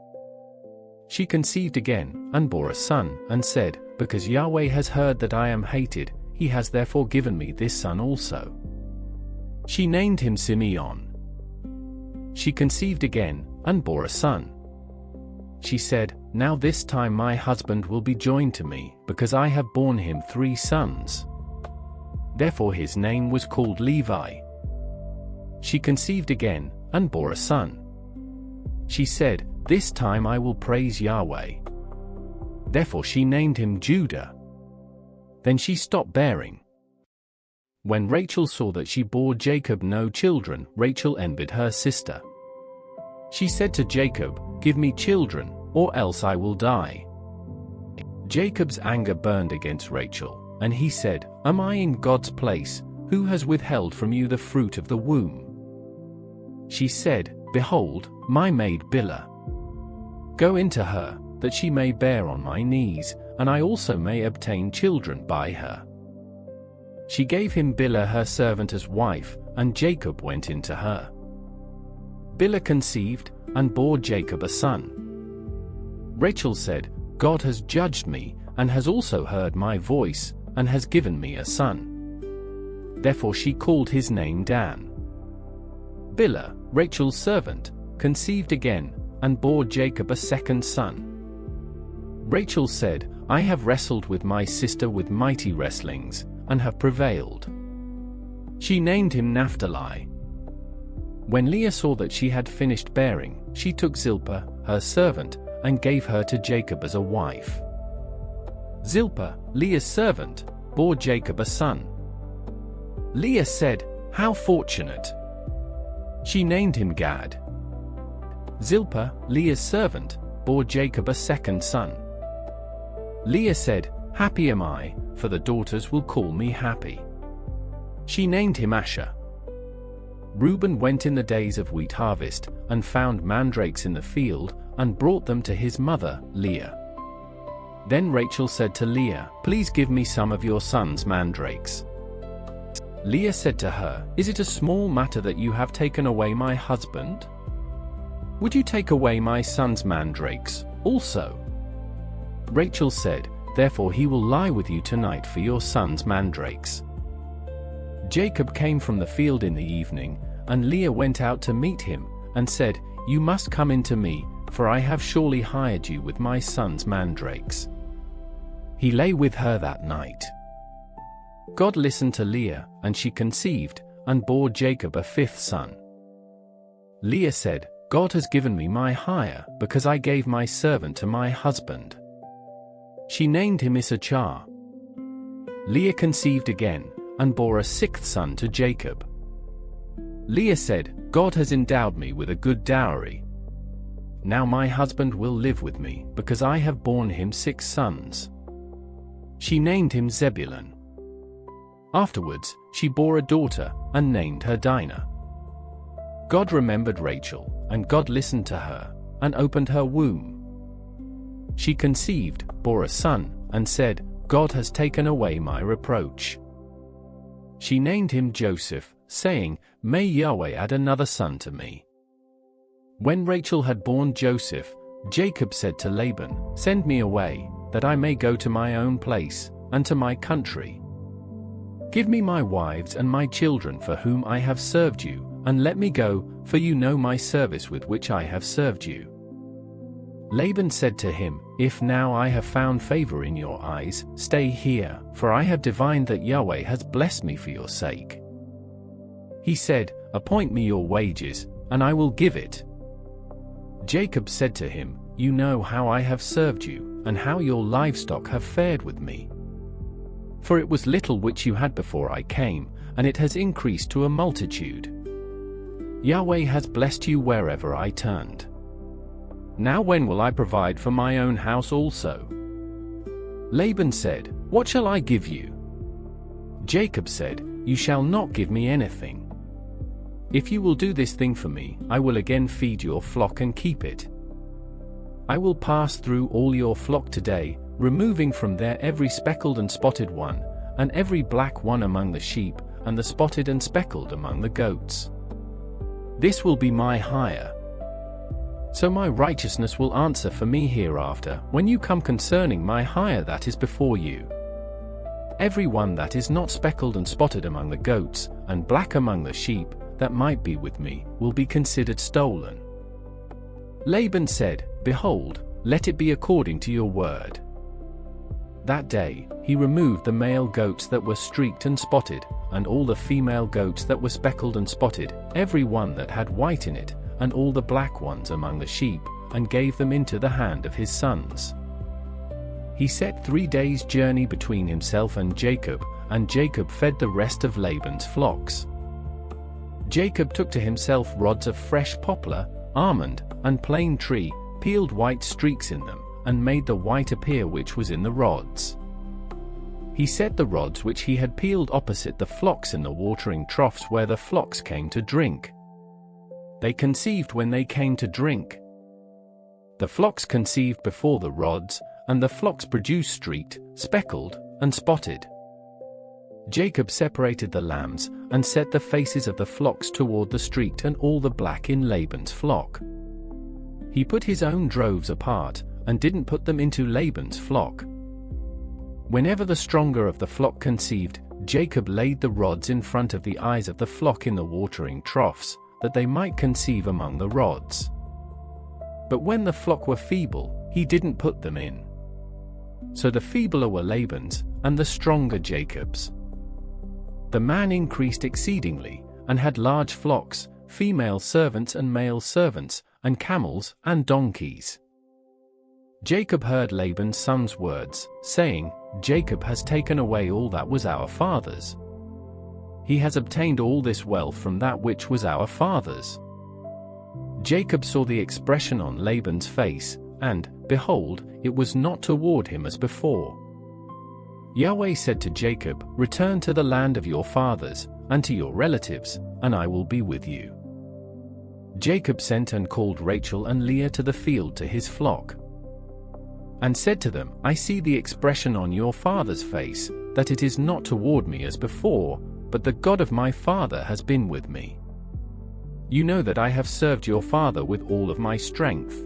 She conceived again, and bore a son, and said, "Because Yahweh has heard that I am hated, he has therefore given me this son also." She named him Simeon. She conceived again, and bore a son. She said, "Now this time my husband will be joined to me, because I have borne him 3 sons." Therefore his name was called Levi. She conceived again, and bore a son. She said, "This time I will praise Yahweh." Therefore she named him Judah. Then she stopped bearing. When Rachel saw that she bore Jacob no children, Rachel envied her sister. She said to Jacob, "Give me children, or else I will die." Jacob's anger burned against Rachel, and he said, "Am I in God's place, who has withheld from you the fruit of the womb?" She said, "Behold, my maid Bilhah. Go into her, that she may bear on my knees, and I also may obtain children by her." She gave him Bilhah her servant as wife, and Jacob went into her. Bilhah conceived, and bore Jacob a son. Rachel said, "God has judged me, and has also heard my voice, and has given me a son." Therefore she called his name Dan. Bilhah, Rachel's servant, conceived again, and bore Jacob a second son. Rachel said, "I have wrestled with my sister with mighty wrestlings, and have prevailed." She named him Naphtali. When Leah saw that she had finished bearing, she took Zilpah, her servant, and gave her to Jacob as a wife. Zilpah, Leah's servant, bore Jacob a son. Leah said, "How fortunate!" She named him Gad. Zilpah, Leah's servant, bore Jacob a second son. Leah said, "Happy am I, for the daughters will call me happy." She named him Asher. Reuben went in the days of wheat harvest, and found mandrakes in the field, and brought them to his mother, Leah. Then Rachel said to Leah, "Please give me some of your son's mandrakes." Leah said to her, "Is it a small matter that you have taken away my husband? Would you take away my son's mandrakes also?" Rachel said, "Therefore he will lie with you tonight for your son's mandrakes." Jacob came from the field in the evening, and Leah went out to meet him, and said, "You must come in to me, for I have surely hired you with my son's mandrakes." He lay with her that night. God listened to Leah, and she conceived, and bore Jacob a 5th son. Leah said, "God has given me my hire, because I gave my servant to my husband." She named him Issachar. Leah conceived again, and bore a 6th son to Jacob. Leah said, "God has endowed me with a good dowry. Now my husband will live with me, because I have borne him 6 sons." She named him Zebulun. Afterwards, she bore a daughter, and named her Dinah. God remembered Rachel, and God listened to her, and opened her womb. She conceived, bore a son, and said, "God has taken away my reproach." She named him Joseph, saying, "May Yahweh add another son to me." When Rachel had borne Joseph, Jacob said to Laban, "Send me away, that I may go to my own place, and to my country. Give me my wives and my children for whom I have served you, and let me go, for you know my service with which I have served you." Laban said to him, "If now I have found favor in your eyes, stay here, for I have divined that Yahweh has blessed me for your sake." He said, "Appoint me your wages, and I will give it." Jacob said to him, "You know how I have served you, and how your livestock have fared with me. For it was little which you had before I came, and it has increased to a multitude. Yahweh has blessed you wherever I turned. Now when will I provide for my own house also?" Laban said, "What shall I give you?" Jacob said, "You shall not give me anything. If you will do this thing for me, I will again feed your flock and keep it. I will pass through all your flock today, removing from there every speckled and spotted one, and every black one among the sheep, and the spotted and speckled among the goats. This will be my hire. So my righteousness will answer for me hereafter, when you come concerning my hire that is before you. Every one that is not speckled and spotted among the goats, and black among the sheep, that might be with me, will be considered stolen." Laban said, "Behold, let it be according to your word." That day, he removed the male goats that were streaked and spotted, and all the female goats that were speckled and spotted, every one that had white in it, and all the black ones among the sheep, and gave them into the hand of his sons. He set 3 days' journey between himself and Jacob fed the rest of Laban's flocks. Jacob took to himself rods of fresh poplar, almond, and plane tree, peeled white streaks in them, and made the white appear which was in the rods. He set the rods which he had peeled opposite the flocks in the watering troughs where the flocks came to drink. They conceived when they came to drink. The flocks conceived before the rods, and the flocks produced streaked, speckled, and spotted. Jacob separated the lambs, and set the faces of the flocks toward the streaked and all the black in Laban's flock. He put his own droves apart, and didn't put them into Laban's flock. Whenever the stronger of the flock conceived, Jacob laid the rods in front of the eyes of the flock in the watering troughs, that they might conceive among the rods. But when the flock were feeble, he didn't put them in. So the feebler were Laban's, and the stronger Jacob's. The man increased exceedingly, and had large flocks, female servants and male servants, and camels and donkeys. Jacob heard Laban's son's words, saying, "Jacob has taken away all that was our father's. He has obtained all this wealth from that which was our father's." Jacob saw the expression on Laban's face, and, behold, it was not toward him as before. Yahweh said to Jacob, "Return to the land of your fathers, and to your relatives, and I will be with you." Jacob sent and called Rachel and Leah to the field to his flock, and said to them, "I see the expression on your father's face, that it is not toward me as before, but the God of my father has been with me. You know that I have served your father with all of my strength.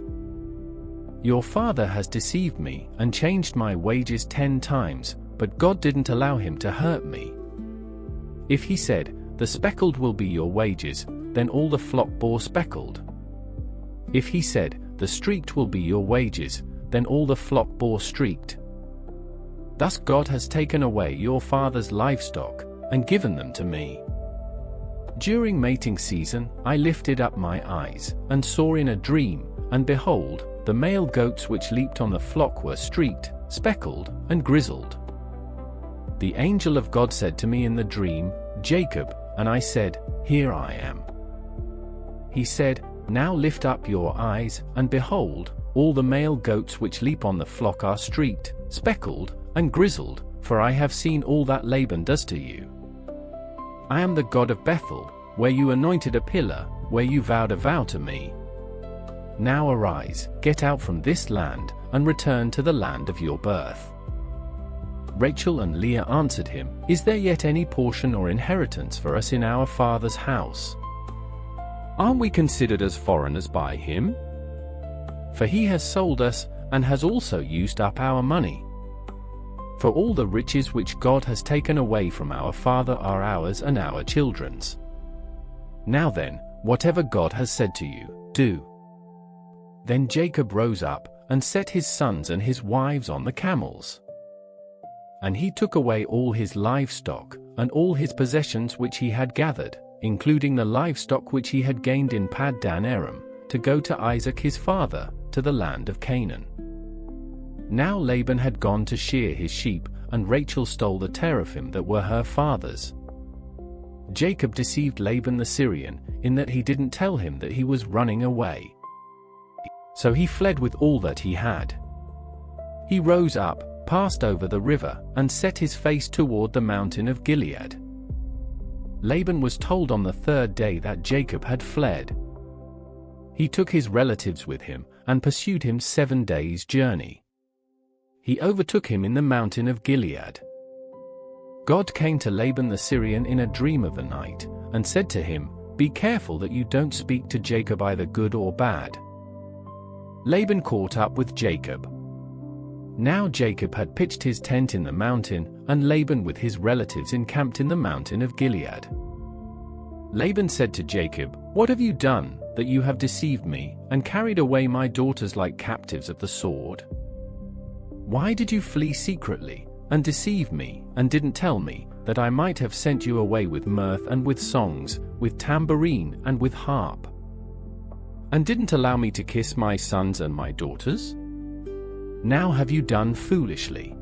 Your father has deceived me, and changed my wages 10 times, but God didn't allow him to hurt me. If he said, 'The speckled will be your wages,' then all the flock bore speckled. If he said, 'The streaked will be your wages,' then all the flock bore streaked. Thus God has taken away your father's livestock, and given them to me. During mating season, I lifted up my eyes, and saw in a dream, and behold, the male goats which leaped on the flock were streaked, speckled, and grizzled. The angel of God said to me in the dream, 'Jacob,' and I said, 'Here I am.' he said, "Now lift up your eyes, and behold, all the male goats which leap on the flock are streaked, speckled, and grizzled, for I have seen all that Laban does to you. I am the God of Bethel, where you anointed a pillar, where you vowed a vow to me. Now arise, get out from this land, and return to the land of your birth." Rachel and Leah answered him, "Is there yet any portion or inheritance for us in our father's house? Aren't we considered as foreigners by him? For he has sold us, and has also used up our money. For all the riches which God has taken away from our father are ours and our children's. Now then, whatever God has said to you, do." Then Jacob rose up, and set his sons and his wives on the camels. And he took away all his livestock, and all his possessions which he had gathered, including the livestock which he had gained in Paddan Aram, to go to Isaac his father, to the land of Canaan. Now Laban had gone to shear his sheep, and Rachel stole the teraphim that were her father's. Jacob deceived Laban the Syrian, in that he didn't tell him that he was running away. So he fled with all that he had. He rose up, passed over the river, and set his face toward the mountain of Gilead. Laban was told on the third day that Jacob had fled. He took his relatives with him, and pursued him 7 days' journey. He overtook him in the mountain of Gilead. God came to Laban the Syrian in a dream of the night, and said to him, "Be careful that you don't speak to Jacob either good or bad." Laban caught up with Jacob. Now Jacob had pitched his tent in the mountain, and Laban with his relatives encamped in the mountain of Gilead. Laban said to Jacob, "What have you done, that you have deceived me, and carried away my daughters like captives of the sword? Why did you flee secretly, and deceive me, and didn't tell me, that I might have sent you away with mirth and with songs, with tambourine and with harp? And didn't allow me to kiss my sons and my daughters? Now have you done foolishly.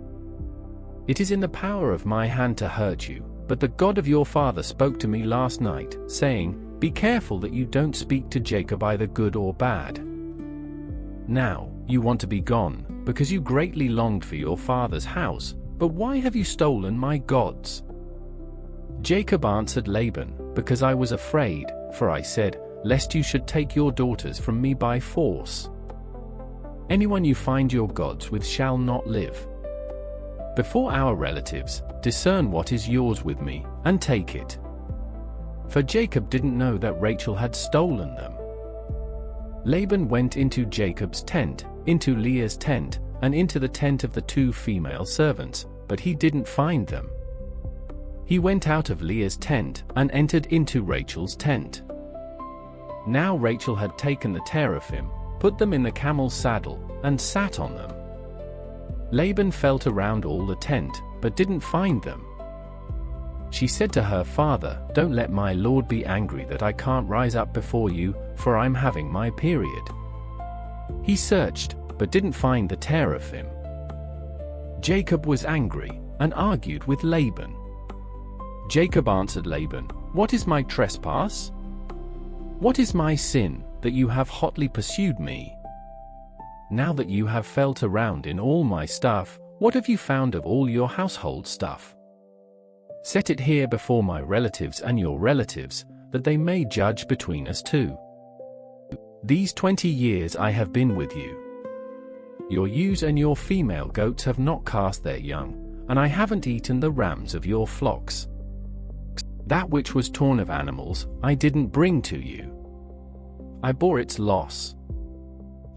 It is in the power of my hand to hurt you, but the God of your father spoke to me last night, saying, 'Be careful that you don't speak to Jacob either good or bad.' Now, you want to be gone, because you greatly longed for your father's house, but why have you stolen my gods?" Jacob answered Laban, "Because I was afraid, for I said, 'Lest you should take your daughters from me by force.' Anyone you find your gods with shall not live. Before our relatives, discern what is yours with me, and take it." For Jacob didn't know that Rachel had stolen them. Laban went into Jacob's tent, into Leah's tent, and into the tent of the 2 female servants, but he didn't find them. He went out of Leah's tent, and entered into Rachel's tent. Now Rachel had taken the teraphim, put them in the camel's saddle, and sat on them. Laban felt around all the tent, but didn't find them. She said to her father, "Don't let my lord be angry that I can't rise up before you, for I'm having my period." He searched, but didn't find the teraphim. Jacob was angry, and argued with Laban. Jacob answered Laban, "What is my trespass? What is my sin, that you have hotly pursued me? Now that you have felt around in all my stuff, what have you found of all your household stuff? Set it here before my relatives and your relatives, that they may judge between us two. These 20 years I have been with you. Your ewes and your female goats have not cast their young, and I haven't eaten the rams of your flocks. That which was torn of animals, I didn't bring to you. I bore its loss.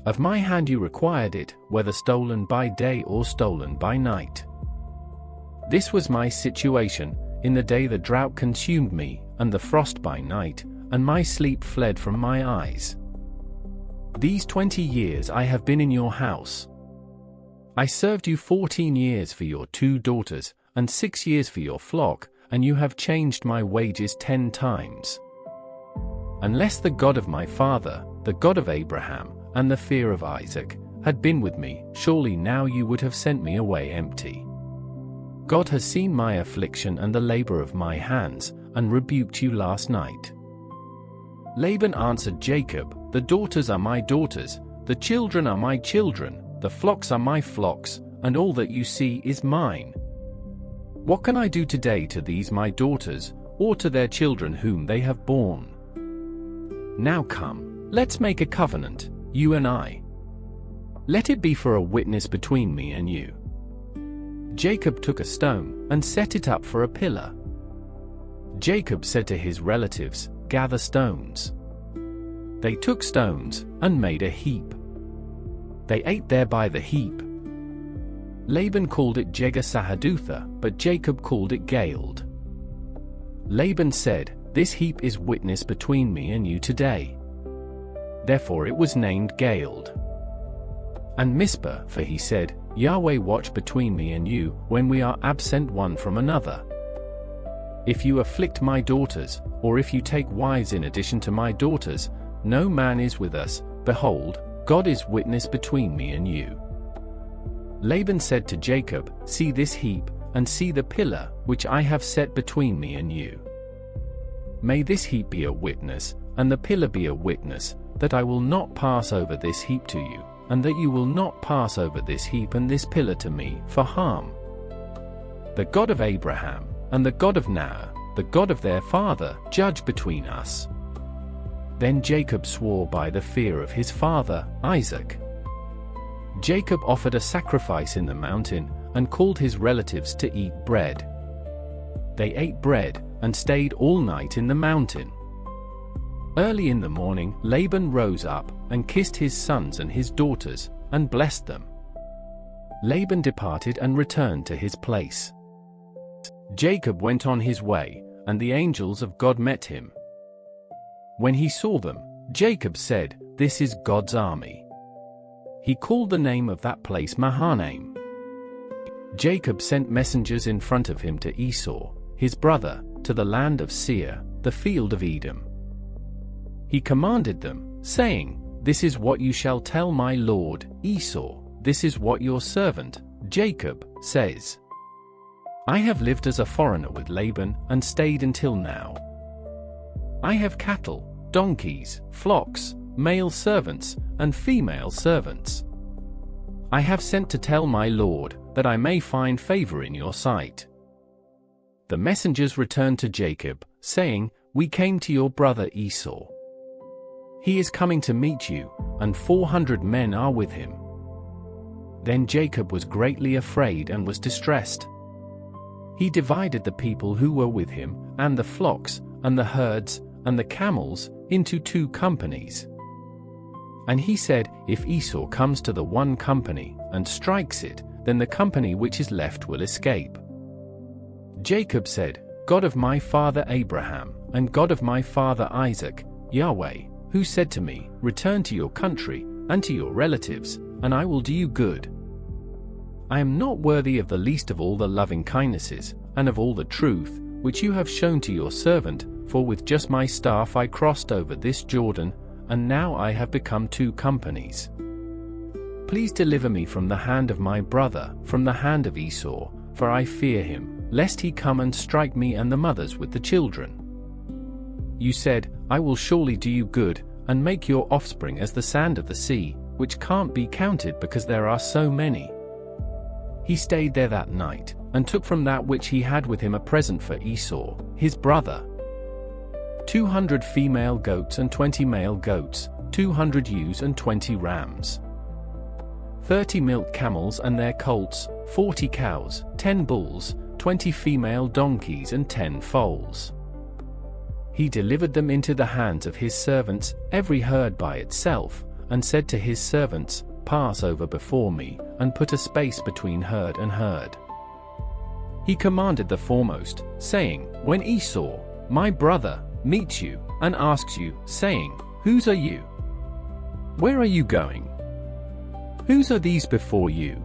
Of my hand you required it, whether stolen by day or stolen by night. This was my situation, in the day the drought consumed me, and the frost by night, and my sleep fled from my eyes. These 20 years I have been in your house. I served you 14 years for your 2 daughters, and 6 years for your flock, and you have changed my wages 10 times. Unless the God of my father, the God of Abraham, and the fear of Isaac, had been with me, surely now you would have sent me away empty. God has seen my affliction and the labor of my hands, and rebuked you last night. Laban answered Jacob, "The daughters are my daughters, the children are my children, the flocks are my flocks, and all that you see is mine. What can I do today to these my daughters, or to their children whom they have borne? Now come, let's make a covenant, you and I. Let it be for a witness between me and you." Jacob took a stone and set it up for a pillar. Jacob said to his relatives, "Gather stones." They took stones and made a heap. They ate there by the heap. Laban called it Jegar-sahadutha, but Jacob called it Galeed. Laban said, "This heap is witness between me and you today." Therefore it was named Galeed. And Mizpah, for he said, "Yahweh watch between me and you, when we are absent one from another. If you afflict my daughters, or if you take wives in addition to my daughters, no man is with us, behold, God is witness between me and you." Laban said to Jacob, "See this heap, and see the pillar, which I have set between me and you. May this heap be a witness, and the pillar be a witness, that I will not pass over this heap to you, and that you will not pass over this heap and this pillar to me, for harm. The God of Abraham, and the God of Noah, the God of their father, judge between us." Then Jacob swore by the fear of his father, Isaac. Jacob offered a sacrifice in the mountain, and called his relatives to eat bread. They ate bread, and stayed all night in the mountain. Early in the morning, Laban rose up, and kissed his sons and his daughters, and blessed them. Laban departed and returned to his place. Jacob went on his way, and the angels of God met him. When he saw them, Jacob said, "This is God's army." He called the name of that place Mahanaim. Jacob sent messengers in front of him to Esau, his brother, to the land of Seir, the field of Edom. He commanded them, saying, "This is what you shall tell my lord, Esau, this is what your servant, Jacob, says. I have lived as a foreigner with Laban, and stayed until now. I have cattle, donkeys, flocks, male servants, and female servants. I have sent to tell my lord, that I may find favor in your sight." The messengers returned to Jacob, saying, "We came to your brother Esau. He is coming to meet you, and 400 men are with him." Then Jacob was greatly afraid and was distressed. He divided the people who were with him, and the flocks, and the herds, and the camels, into 2 companies. And he said, "If Esau comes to the one company, and strikes it, then the company which is left will escape." Jacob said, "God of my father Abraham, and God of my father Isaac, Yahweh, who said to me, 'Return to your country, and to your relatives, and I will do you good.' I am not worthy of the least of all the loving kindnesses, and of all the truth, which you have shown to your servant, for with just my staff I crossed over this Jordan, and now I have become 2 companies. Please deliver me from the hand of my brother, from the hand of Esau, for I fear him, lest he come and strike me and the mothers with the children. You said, 'I will surely do you good, and make your offspring as the sand of the sea, which can't be counted because there are so many.'" He stayed there that night, and took from that which he had with him a present for Esau, his brother: 200 female goats and 20 male goats, 200 ewes and 20 rams, 30 milk camels and their colts, 40 cows, 10 bulls, 20 female donkeys and 10 foals. He delivered them into the hands of his servants, every herd by itself, and said to his servants, "Pass over before me, and put a space between herd and herd." He commanded the foremost, saying, "When Esau, my brother, meets you, and asks you, saying, 'Whose are you? Where are you going? Whose are these before you?'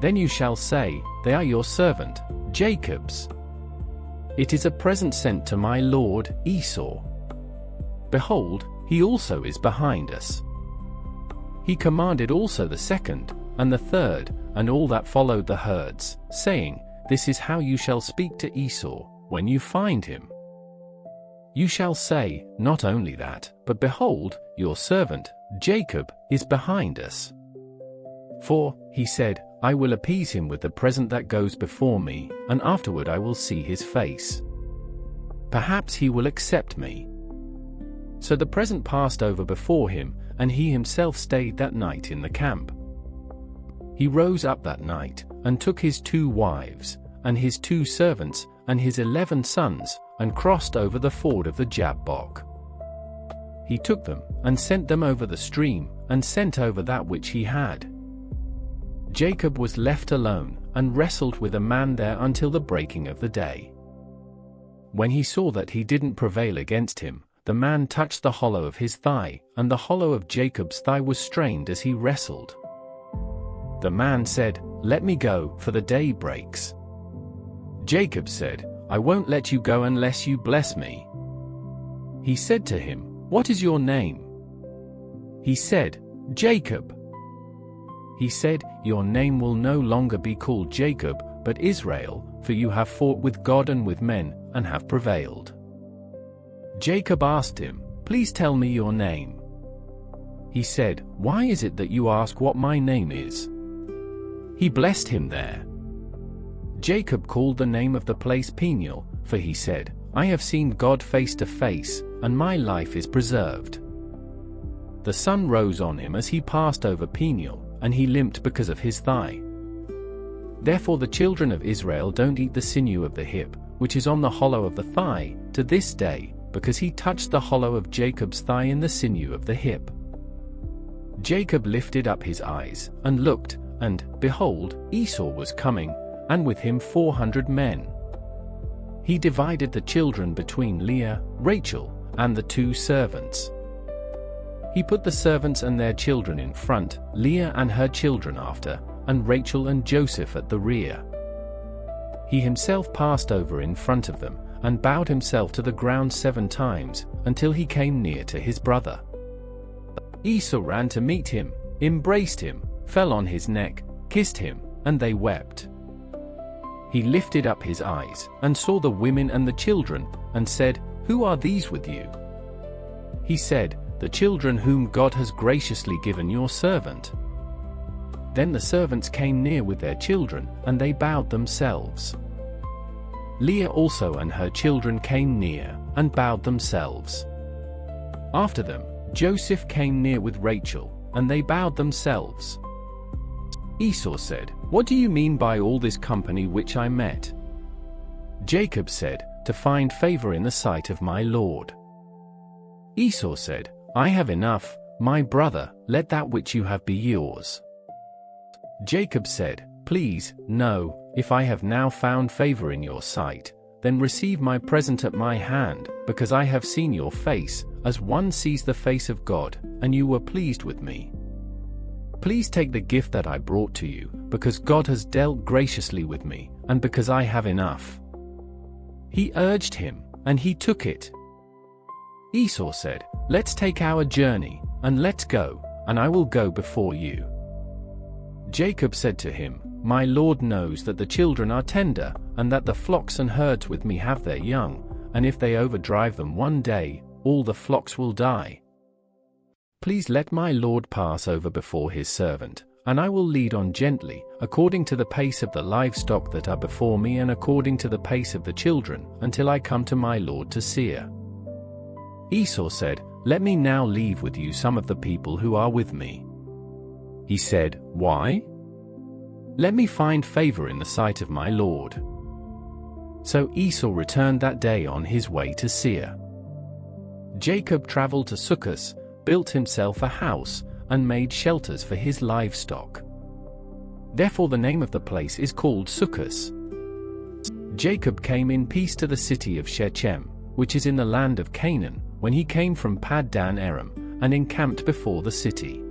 Then you shall say, 'They are your servant, Jacob's. It is a present sent to my lord, Esau. Behold, he also is behind us.'" He commanded also the second, and the third, and all that followed the herds, saying, "This is how you shall speak to Esau, when you find him. You shall say, not only that, but behold, your servant, Jacob, is behind us. For, he said, I will appease him with the present that goes before me, and afterward I will see his face. Perhaps he will accept me. So the present passed over before him, and he himself stayed that night in the camp. He rose up that night, and took his 2 wives, and his 2 servants, and his 11 sons, and crossed over the ford of the Jabbok. He took them, and sent them over the stream, and sent over that which he had. Jacob was left alone, and wrestled with a man there until the breaking of the day. When he saw that he didn't prevail against him, the man touched the hollow of his thigh, and the hollow of Jacob's thigh was strained as he wrestled. The man said, Let me go, for the day breaks. Jacob said, I won't let you go unless you bless me. He said to him, What is your name? He said, Jacob. He said, Your name will no longer be called Jacob, but Israel, for you have fought with God and with men, and have prevailed. Jacob asked him, Please tell me your name. He said, Why is it that you ask what my name is? He blessed him there. Jacob called the name of the place Peniel, for he said, I have seen God face to face, and my life is preserved. The sun rose on him as he passed over Peniel, and he limped because of his thigh. Therefore the children of Israel don't eat the sinew of the hip, which is on the hollow of the thigh, to this day, because he touched the hollow of Jacob's thigh in the sinew of the hip. Jacob lifted up his eyes, and looked, and, behold, Esau was coming, and with him 400 men. He divided the children between Leah, Rachel, and the 2 servants. He put the servants and their children in front, Leah and her children after, and Rachel and Joseph at the rear. He himself passed over in front of them, and bowed himself to the ground 7 times, until he came near to his brother. Esau ran to meet him, embraced him, fell on his neck, kissed him, and they wept. He lifted up his eyes, and saw the women and the children, and said, Who are these with you? He said, The children whom God has graciously given your servant. Then the servants came near with their children, and they bowed themselves. Leah also and her children came near, and bowed themselves. After them, Joseph came near with Rachel, and they bowed themselves. Esau said, What do you mean by all this company which I met? Jacob said, To find favor in the sight of my Lord. Esau said, I have enough, my brother, let that which you have be yours. Jacob said, Please, no, if I have now found favor in your sight, then receive my present at my hand, because I have seen your face, as one sees the face of God, and you were pleased with me. Please take the gift that I brought to you, because God has dealt graciously with me, and because I have enough. He urged him, and he took it. Esau said, Let's take our journey, and let's go, and I will go before you. Jacob said to him, My Lord knows that the children are tender, and that the flocks and herds with me have their young, and if they overdrive them one day, all the flocks will die. Please let my Lord pass over before his servant, and I will lead on gently, according to the pace of the livestock that are before me and according to the pace of the children, until I come to my Lord to Seir. Esau said, Let me now leave with you some of the people who are with me. He said, Why? Let me find favor in the sight of my Lord. So Esau returned that day on his way to Seir. Jacob traveled to Succoth, built himself a house, and made shelters for his livestock. Therefore the name of the place is called Succoth. Jacob came in peace to the city of Shechem, which is in the land of Canaan, when he came from Paddan Aram, and encamped before the city.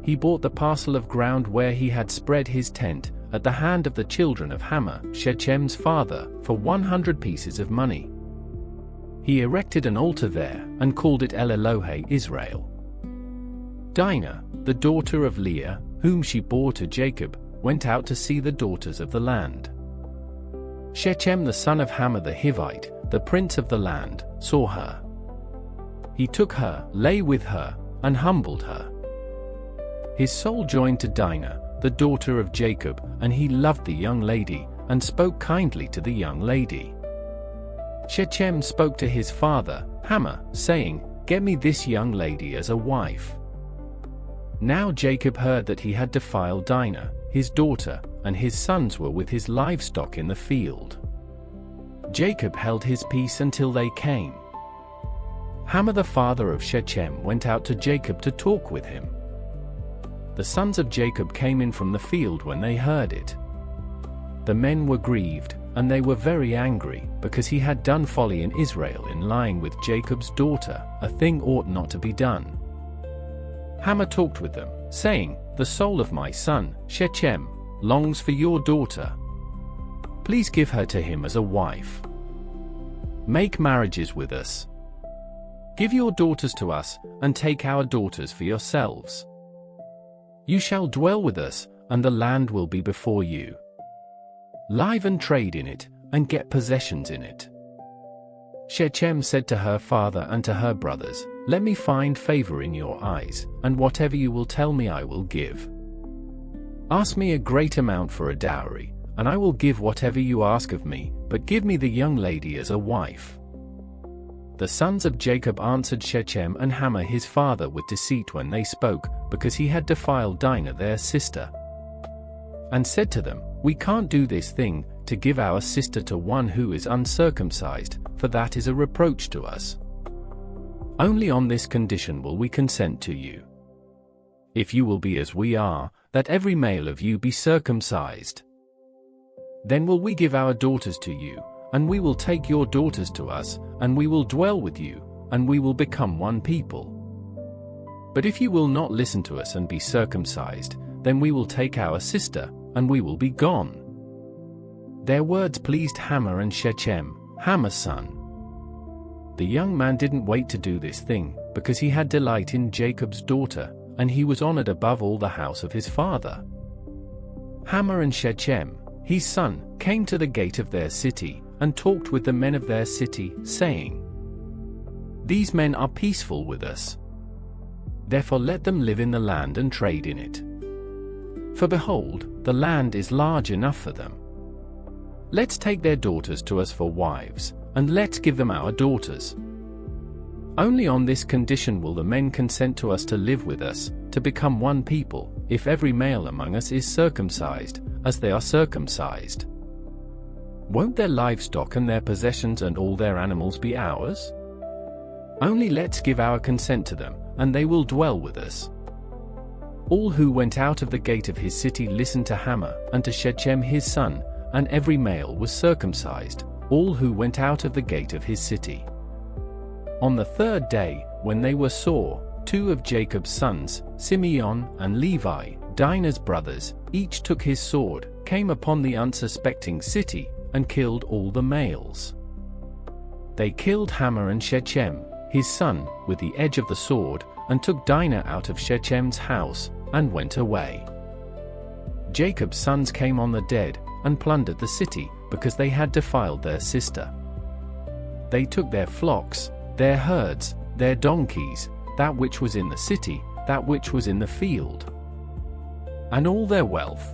He bought the parcel of ground where he had spread his tent, at the hand of the children of Hamor, Shechem's father, for 100 pieces of money. He erected an altar there, and called it El Elohe Israel. Dinah, the daughter of Leah, whom she bore to Jacob, went out to see the daughters of the land. Shechem the son of Hamor the Hivite, the prince of the land, saw her. He took her, lay with her, and humbled her. His soul joined to Dinah, the daughter of Jacob, and he loved the young lady, and spoke kindly to the young lady. Shechem spoke to his father, Hamor, saying, "Get me this young lady as a wife." Now Jacob heard that he had defiled Dinah, his daughter, and his sons were with his livestock in the field. Jacob held his peace until they came. Hamor the father of Shechem went out to Jacob to talk with him. The sons of Jacob came in from the field when they heard it. The men were grieved, and they were very angry, because he had done folly in Israel in lying with Jacob's daughter, a thing ought not to be done. Hamor talked with them, saying, "The soul of my son, Shechem, longs for your daughter. Please give her to him as a wife. Make marriages with us. Give your daughters to us, and take our daughters for yourselves. You shall dwell with us, and the land will be before you. Live and trade in it, and get possessions in it." Shechem said to her father and to her brothers, "Let me find favor in your eyes, and whatever you will tell me I will give. Ask me a great amount for a dowry, and I will give whatever you ask of me, but give me the young lady as a wife." The sons of Jacob answered Shechem and Hamor his father with deceit when they spoke, because he had defiled Dinah their sister, and said to them, "We can't do this thing, to give our sister to one who is uncircumcised, for that is a reproach to us. Only on this condition will we consent to you. If you will be as we are, that every male of you be circumcised. Then will we give our daughters to you, and we will take your daughters to us, and we will dwell with you, and we will become one people. But if you will not listen to us and be circumcised, then we will take our sister, and we will be gone." Their words pleased Hamor and Shechem, Hamor's son. The young man didn't wait to do this thing, because he had delight in Jacob's daughter, and he was honored above all the house of his father. Hamor and Shechem, his son, came to the gate of their city, and talked with the men of their city, saying, "These men are peaceful with us. Therefore let them live in the land and trade in it. For behold, the land is large enough for them. Let's take their daughters to us for wives, and let's give them our daughters. Only on this condition will the men consent to us to live with us, to become one people, if every male among us is circumcised, as they are circumcised. Won't their livestock and their possessions and all their animals be ours? Only let's give our consent to them, and they will dwell with us." All who went out of the gate of his city listened to Hamor and to Shechem his son, and every male was circumcised, all who went out of the gate of his city. On the third day, when they were sore, two of Jacob's sons, Simeon and Levi, Dinah's brothers, each took his sword, came upon the unsuspecting city, and killed all the males. They killed Hamor and Shechem, his son, with the edge of the sword, and took Dinah out of Shechem's house, and went away. Jacob's sons came on the dead, and plundered the city, because they had defiled their sister. They took their flocks, their herds, their donkeys, that which was in the city, that which was in the field, and all their wealth.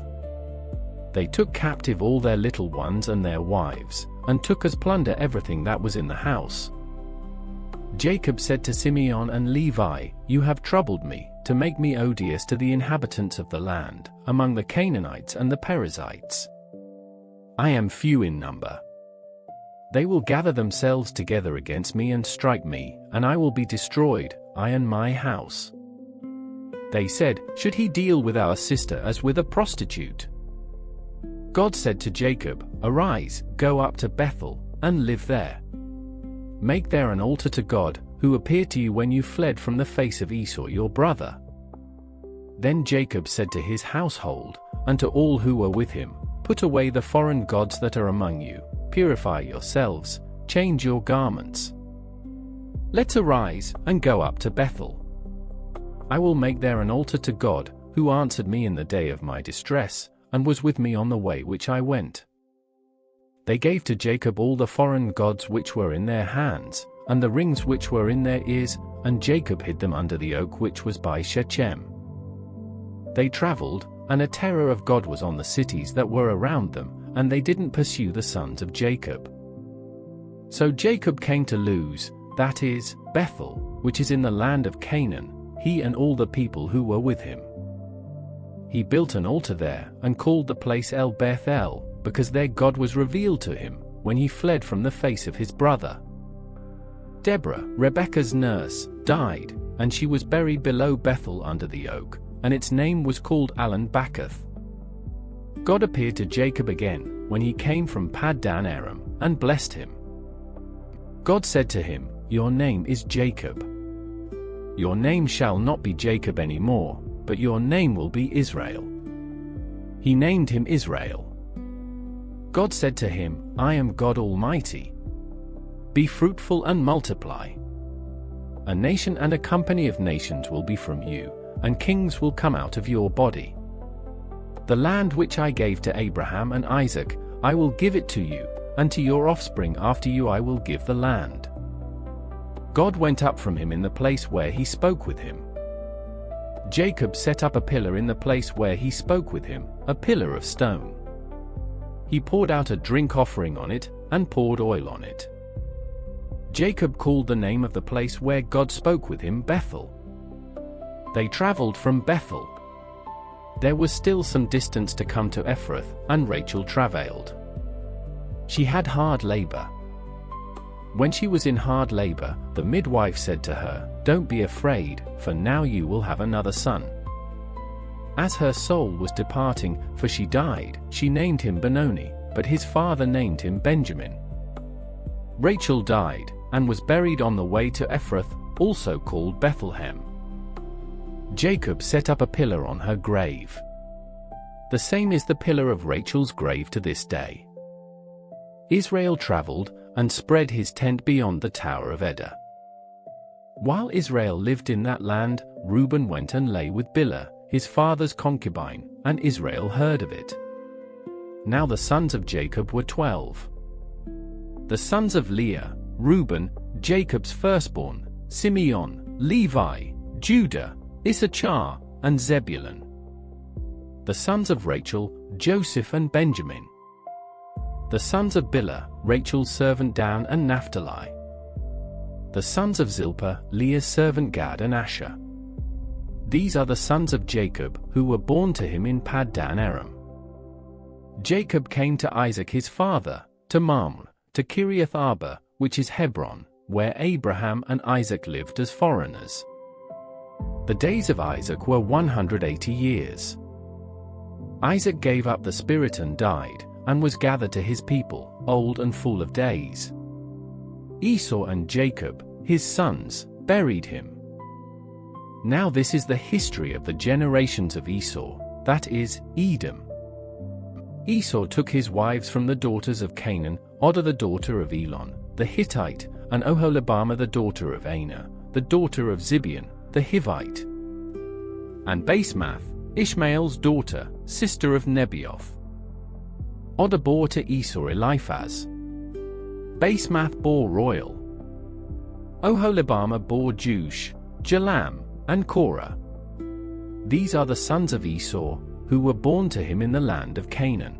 They took captive all their little ones and their wives, and took as plunder everything that was in the house. Jacob said to Simeon and Levi, "You have troubled me, to make me odious to the inhabitants of the land, among the Canaanites and the Perizzites. I am few in number. They will gather themselves together against me and strike me, and I will be destroyed, I and my house." They said, "Should he deal with our sister as with a prostitute?" God said to Jacob, "Arise, go up to Bethel, and live there. Make there an altar to God, who appeared to you when you fled from the face of Esau your brother." Then Jacob said to his household, and to all who were with him, "Put away the foreign gods that are among you, purify yourselves, change your garments. Let's arise, and go up to Bethel. I will make there an altar to God, who answered me in the day of my distress, and was with me on the way which I went." They gave to Jacob all the foreign gods which were in their hands, and the rings which were in their ears, and Jacob hid them under the oak which was by Shechem. They traveled, and a terror of God was on the cities that were around them, and they didn't pursue the sons of Jacob. So Jacob came to Luz, that is, Bethel, which is in the land of Canaan, he and all the people who were with him. He built an altar there, and called the place El Bethel, because their God was revealed to him, when he fled from the face of his brother. Deborah, Rebekah's nurse, died, and she was buried below Bethel under the oak, and its name was called Allon Bacuth. God appeared to Jacob again, when he came from Paddan Aram, and blessed him. God said to him, "Your name is Jacob. Your name shall not be Jacob any more, but your name will be Israel." He named him Israel. God said to him, "I am God Almighty. Be fruitful and multiply. A nation and a company of nations will be from you, and kings will come out of your body. The land which I gave to Abraham and Isaac, I will give it to you, and to your offspring after you I will give the land." God went up from him in the place where he spoke with him. Jacob set up a pillar in the place where he spoke with him, a pillar of stone. He poured out a drink offering on it, and poured oil on it. Jacob called the name of the place where God spoke with him Bethel. They traveled from Bethel. There was still some distance to come to Ephrath, and Rachel travailed. She had hard labor. When she was in hard labor, the midwife said to her, "Don't be afraid, for now you will have another son." As her soul was departing, for she died, she named him Benoni, but his father named him Benjamin. Rachel died, and was buried on the way to Ephrath, also called Bethlehem. Jacob set up a pillar on her grave. The same is the pillar of Rachel's grave to this day. Israel traveled, and spread his tent beyond the Tower of Eder. While Israel lived in that land, Reuben went and lay with Bilhah, his father's concubine, and Israel heard of it. Now the sons of Jacob were 12. The sons of Leah, Reuben, Jacob's firstborn, Simeon, Levi, Judah, Issachar, and Zebulun. The sons of Rachel, Joseph and Benjamin. The sons of Bilhah, Rachel's servant Dan and Naphtali. The sons of Zilpah, Leah's servant Gad and Asher. These are the sons of Jacob, who were born to him in Paddan Aram. Jacob came to Isaac his father, to Mamre, to Kiriath Arba, which is Hebron, where Abraham and Isaac lived as foreigners. The days of Isaac were 180 years. Isaac gave up the spirit and died, and was gathered to his people, old and full of days. Esau and Jacob, his sons, buried him. Now this is the history of the generations of Esau, that is, Edom. Esau took his wives from the daughters of Canaan, Odah the daughter of Elon, the Hittite, and Oholibamah the daughter of Anah, the daughter of Zibeon, the Hivite. And Basemath, Ishmael's daughter, sister of Nebaioth. Odah bore to Esau Eliphaz. Basemath bore Royal. Oholibamah bore Jush, Jalam, and Korah. These are the sons of Esau, who were born to him in the land of Canaan.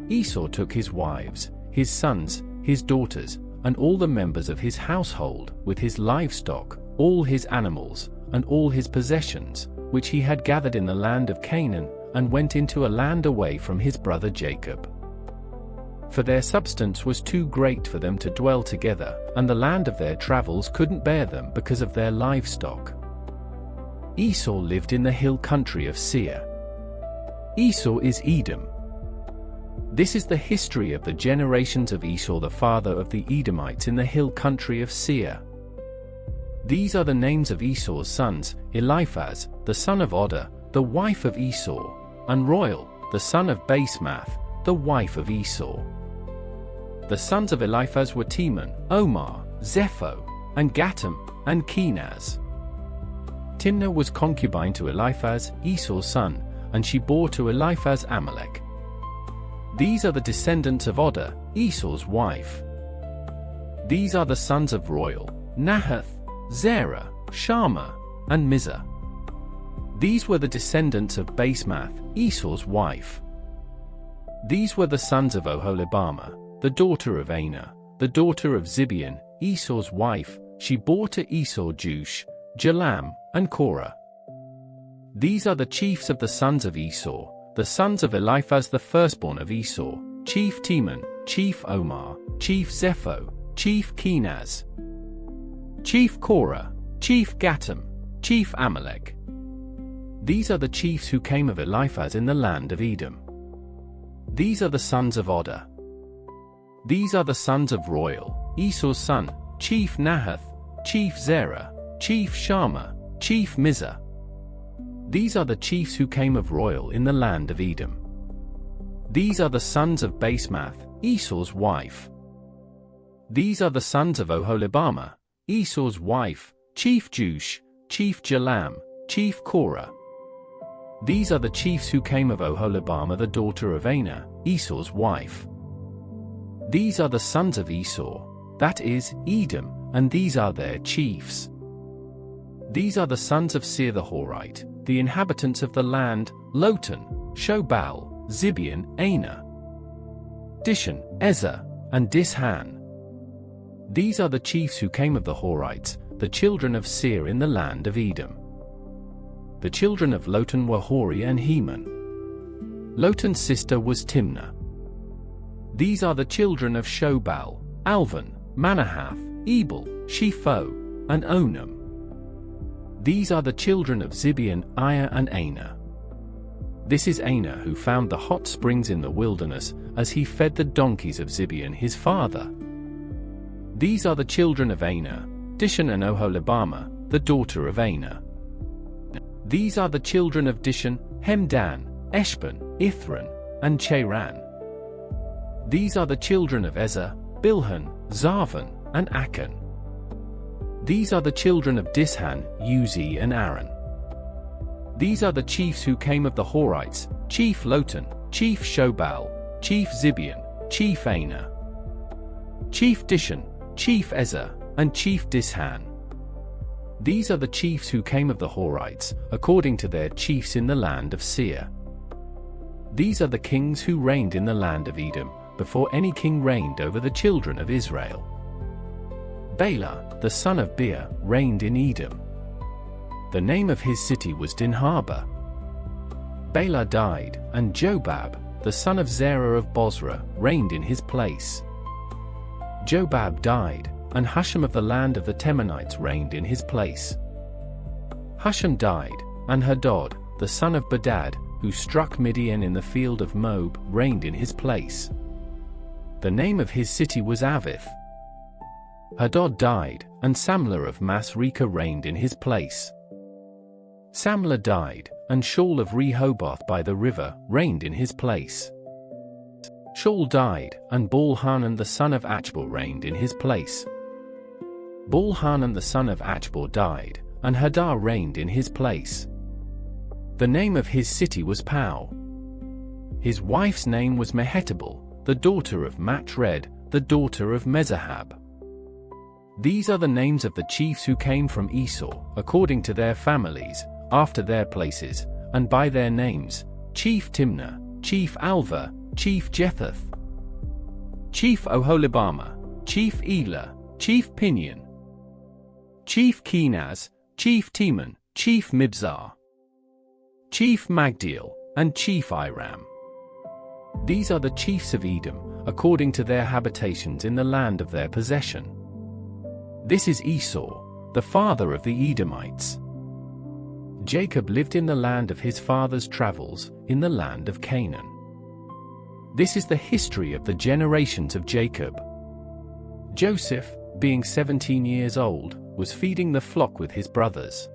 Esau took his wives, his sons, his daughters, and all the members of his household, with his livestock, all his animals, and all his possessions, which he had gathered in the land of Canaan, and went into a land away from his brother Jacob. For their substance was too great for them to dwell together, and the land of their travels couldn't bear them because of their livestock. Esau lived in the hill country of Seir. Esau is Edom. This is the history of the generations of Esau the father of the Edomites in the hill country of Seir. These are the names of Esau's sons, Eliphaz, the son of Odah, the wife of Esau, and Royal, the son of Basemath, the wife of Esau. The sons of Eliphaz were Teman, Omar, Zepho, and Gatam, and Kenaz. Timnah was concubine to Eliphaz, Esau's son, and she bore to Eliphaz Amalek. These are the descendants of Oda, Esau's wife. These are the sons of Royal, Nahath, Zerah, Shammah, and Mizah. These were the descendants of Basemath, Esau's wife. These were the sons of Oholibamah, the daughter of Anah, the daughter of Zibeon, Esau's wife. She bore to Esau Jush, Jalam, and Korah. These are the chiefs of the sons of Esau, the sons of Eliphaz the firstborn of Esau, chief Teman, chief Omar, chief Zepho, chief Kenaz, chief Korah, chief Gatam, chief Amalek. These are the chiefs who came of Eliphaz in the land of Edom. These are the sons of Oda. These are the sons of Royal, Esau's son, chief Nahath, chief Zerah, chief Shammah, chief Mizah. These are the chiefs who came of Royal in the land of Edom. These are the sons of Basemath, Esau's wife. These are the sons of Oholibamah, Esau's wife, chief Jush, chief Jalam, chief Korah. These are the chiefs who came of Oholibamah the daughter of Anah, Esau's wife. These are the sons of Esau, that is, Edom, and these are their chiefs. These are the sons of Seir the Horite, the inhabitants of the land, Lotan, Shobal, Zibeon, Anah, Dishon, Ezer, and Dishan. These are the chiefs who came of the Horites, the children of Seir in the land of Edom. The children of Lotan were Hori and Heman. Lotan's sister was Timnah. These are the children of Shobal, Alvan, Manahath, Ebal, Shepho, and Onam. These are the children of Zibeon, Aiah, and Anah. This is Anah who found the hot springs in the wilderness, as he fed the donkeys of Zibeon his father. These are the children of Anah, Dishon and Oholibamah, the daughter of Anah. These are the children of Dishon, Hemdan, Eshban, Ithran, and Cheran. These are the children of Ezer, Bilhan, Zavan, and Akan. These are the children of Dishan, Uzi, and Aaron. These are the chiefs who came of the Horites, chief Lotan, chief Shobal, chief Zibeon, chief Anah, chief Dishon, chief Ezer, and chief Dishan. These are the chiefs who came of the Horites, according to their chiefs in the land of Seir. These are the kings who reigned in the land of Edom, before any king reigned over the children of Israel. Bela, the son of Beer, reigned in Edom. The name of his city was Dinhaba. Bela died, and Jobab, the son of Zerah of Bozrah, reigned in his place. Jobab died, and Husham of the land of the Temanites reigned in his place. Husham died, and Hadad, the son of Bedad, who struck Midian in the field of Moab, reigned in his place. The name of his city was Avith. Hadad died, and Samlah of Masrekah reigned in his place. Samlah died, and Shaul of Rehoboth by the river reigned in his place. Shaul died, and Baal-Hanan the son of Achbor reigned in his place. Baal-Hanan the son of Achbor died, and Hadar reigned in his place. The name of his city was Pau. His wife's name was Mehetabel, the daughter of Matred, the daughter of Mezahab. These are the names of the chiefs who came from Esau, according to their families, after their places, and by their names: Chief Timnah, Chief Alva, Chief Jethath, Chief Oholibamah, Chief Elah, Chief Pinion, Chief Kenaz, Chief Teman, Chief Mibzar, Chief Magdiel, and Chief Iram. These are the chiefs of Edom, according to their habitations in the land of their possession. This is Esau, the father of the Edomites. Jacob lived in the land of his father's travels, in the land of Canaan. This is the history of the generations of Jacob. Joseph, being 17 years old, was feeding the flock with his brothers.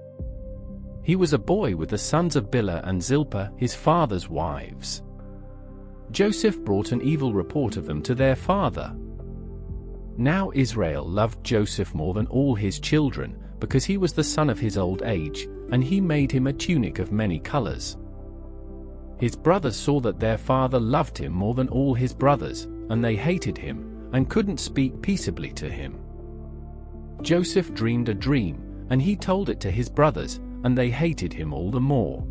He was a boy with the sons of Bilhah and Zilpah, his father's wives. Joseph brought an evil report of them to their father. Now Israel loved Joseph more than all his children, because he was the son of his old age, and he made him a tunic of many colors. His brothers saw that their father loved him more than all his brothers, and they hated him, and couldn't speak peaceably to him. Joseph dreamed a dream, and he told it to his brothers, and they hated him all the more.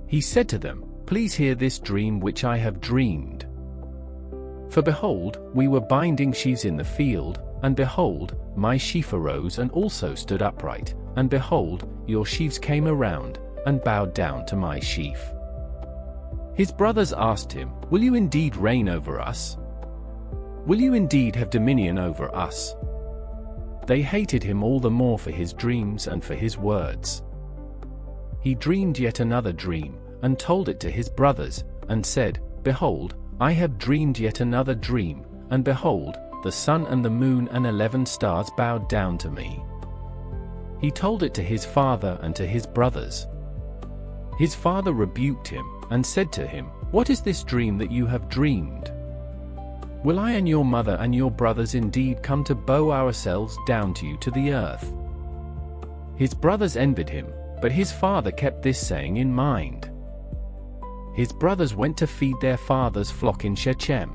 He said to them, "Please hear this dream which I have dreamed. For behold, we were binding sheaves in the field, and behold, my sheaf arose and also stood upright, and behold, your sheaves came around, and bowed down to my sheaf." His brothers asked him, "Will you indeed reign over us? Will you indeed have dominion over us?" They hated him all the more for his dreams and for his words. He dreamed yet another dream, and told it to his brothers, and said, "Behold, I have dreamed yet another dream, and behold, the sun and the moon and 11 stars bowed down to me." He told it to his father and to his brothers. His father rebuked him, and said to him, "What is this dream that you have dreamed? Will I and your mother and your brothers indeed come to bow ourselves down to you to the earth?" His brothers envied him, but his father kept this saying in mind. His brothers went to feed their father's flock in Shechem.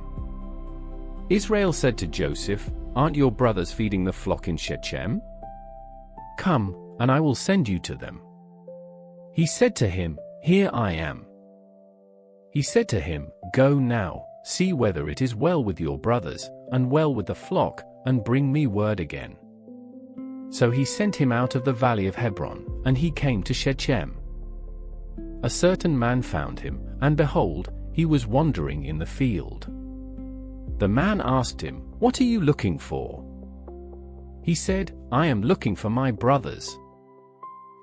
Israel said to Joseph, "Aren't your brothers feeding the flock in Shechem? Come, and I will send you to them." He said to him, "Here I am." He said to him, "Go now, see whether it is well with your brothers, and well with the flock, and bring me word again." So he sent him out of the valley of Hebron, and he came to Shechem. A certain man found him, and behold, he was wandering in the field. The man asked him, "What are you looking for?" He said, "I am looking for my brothers.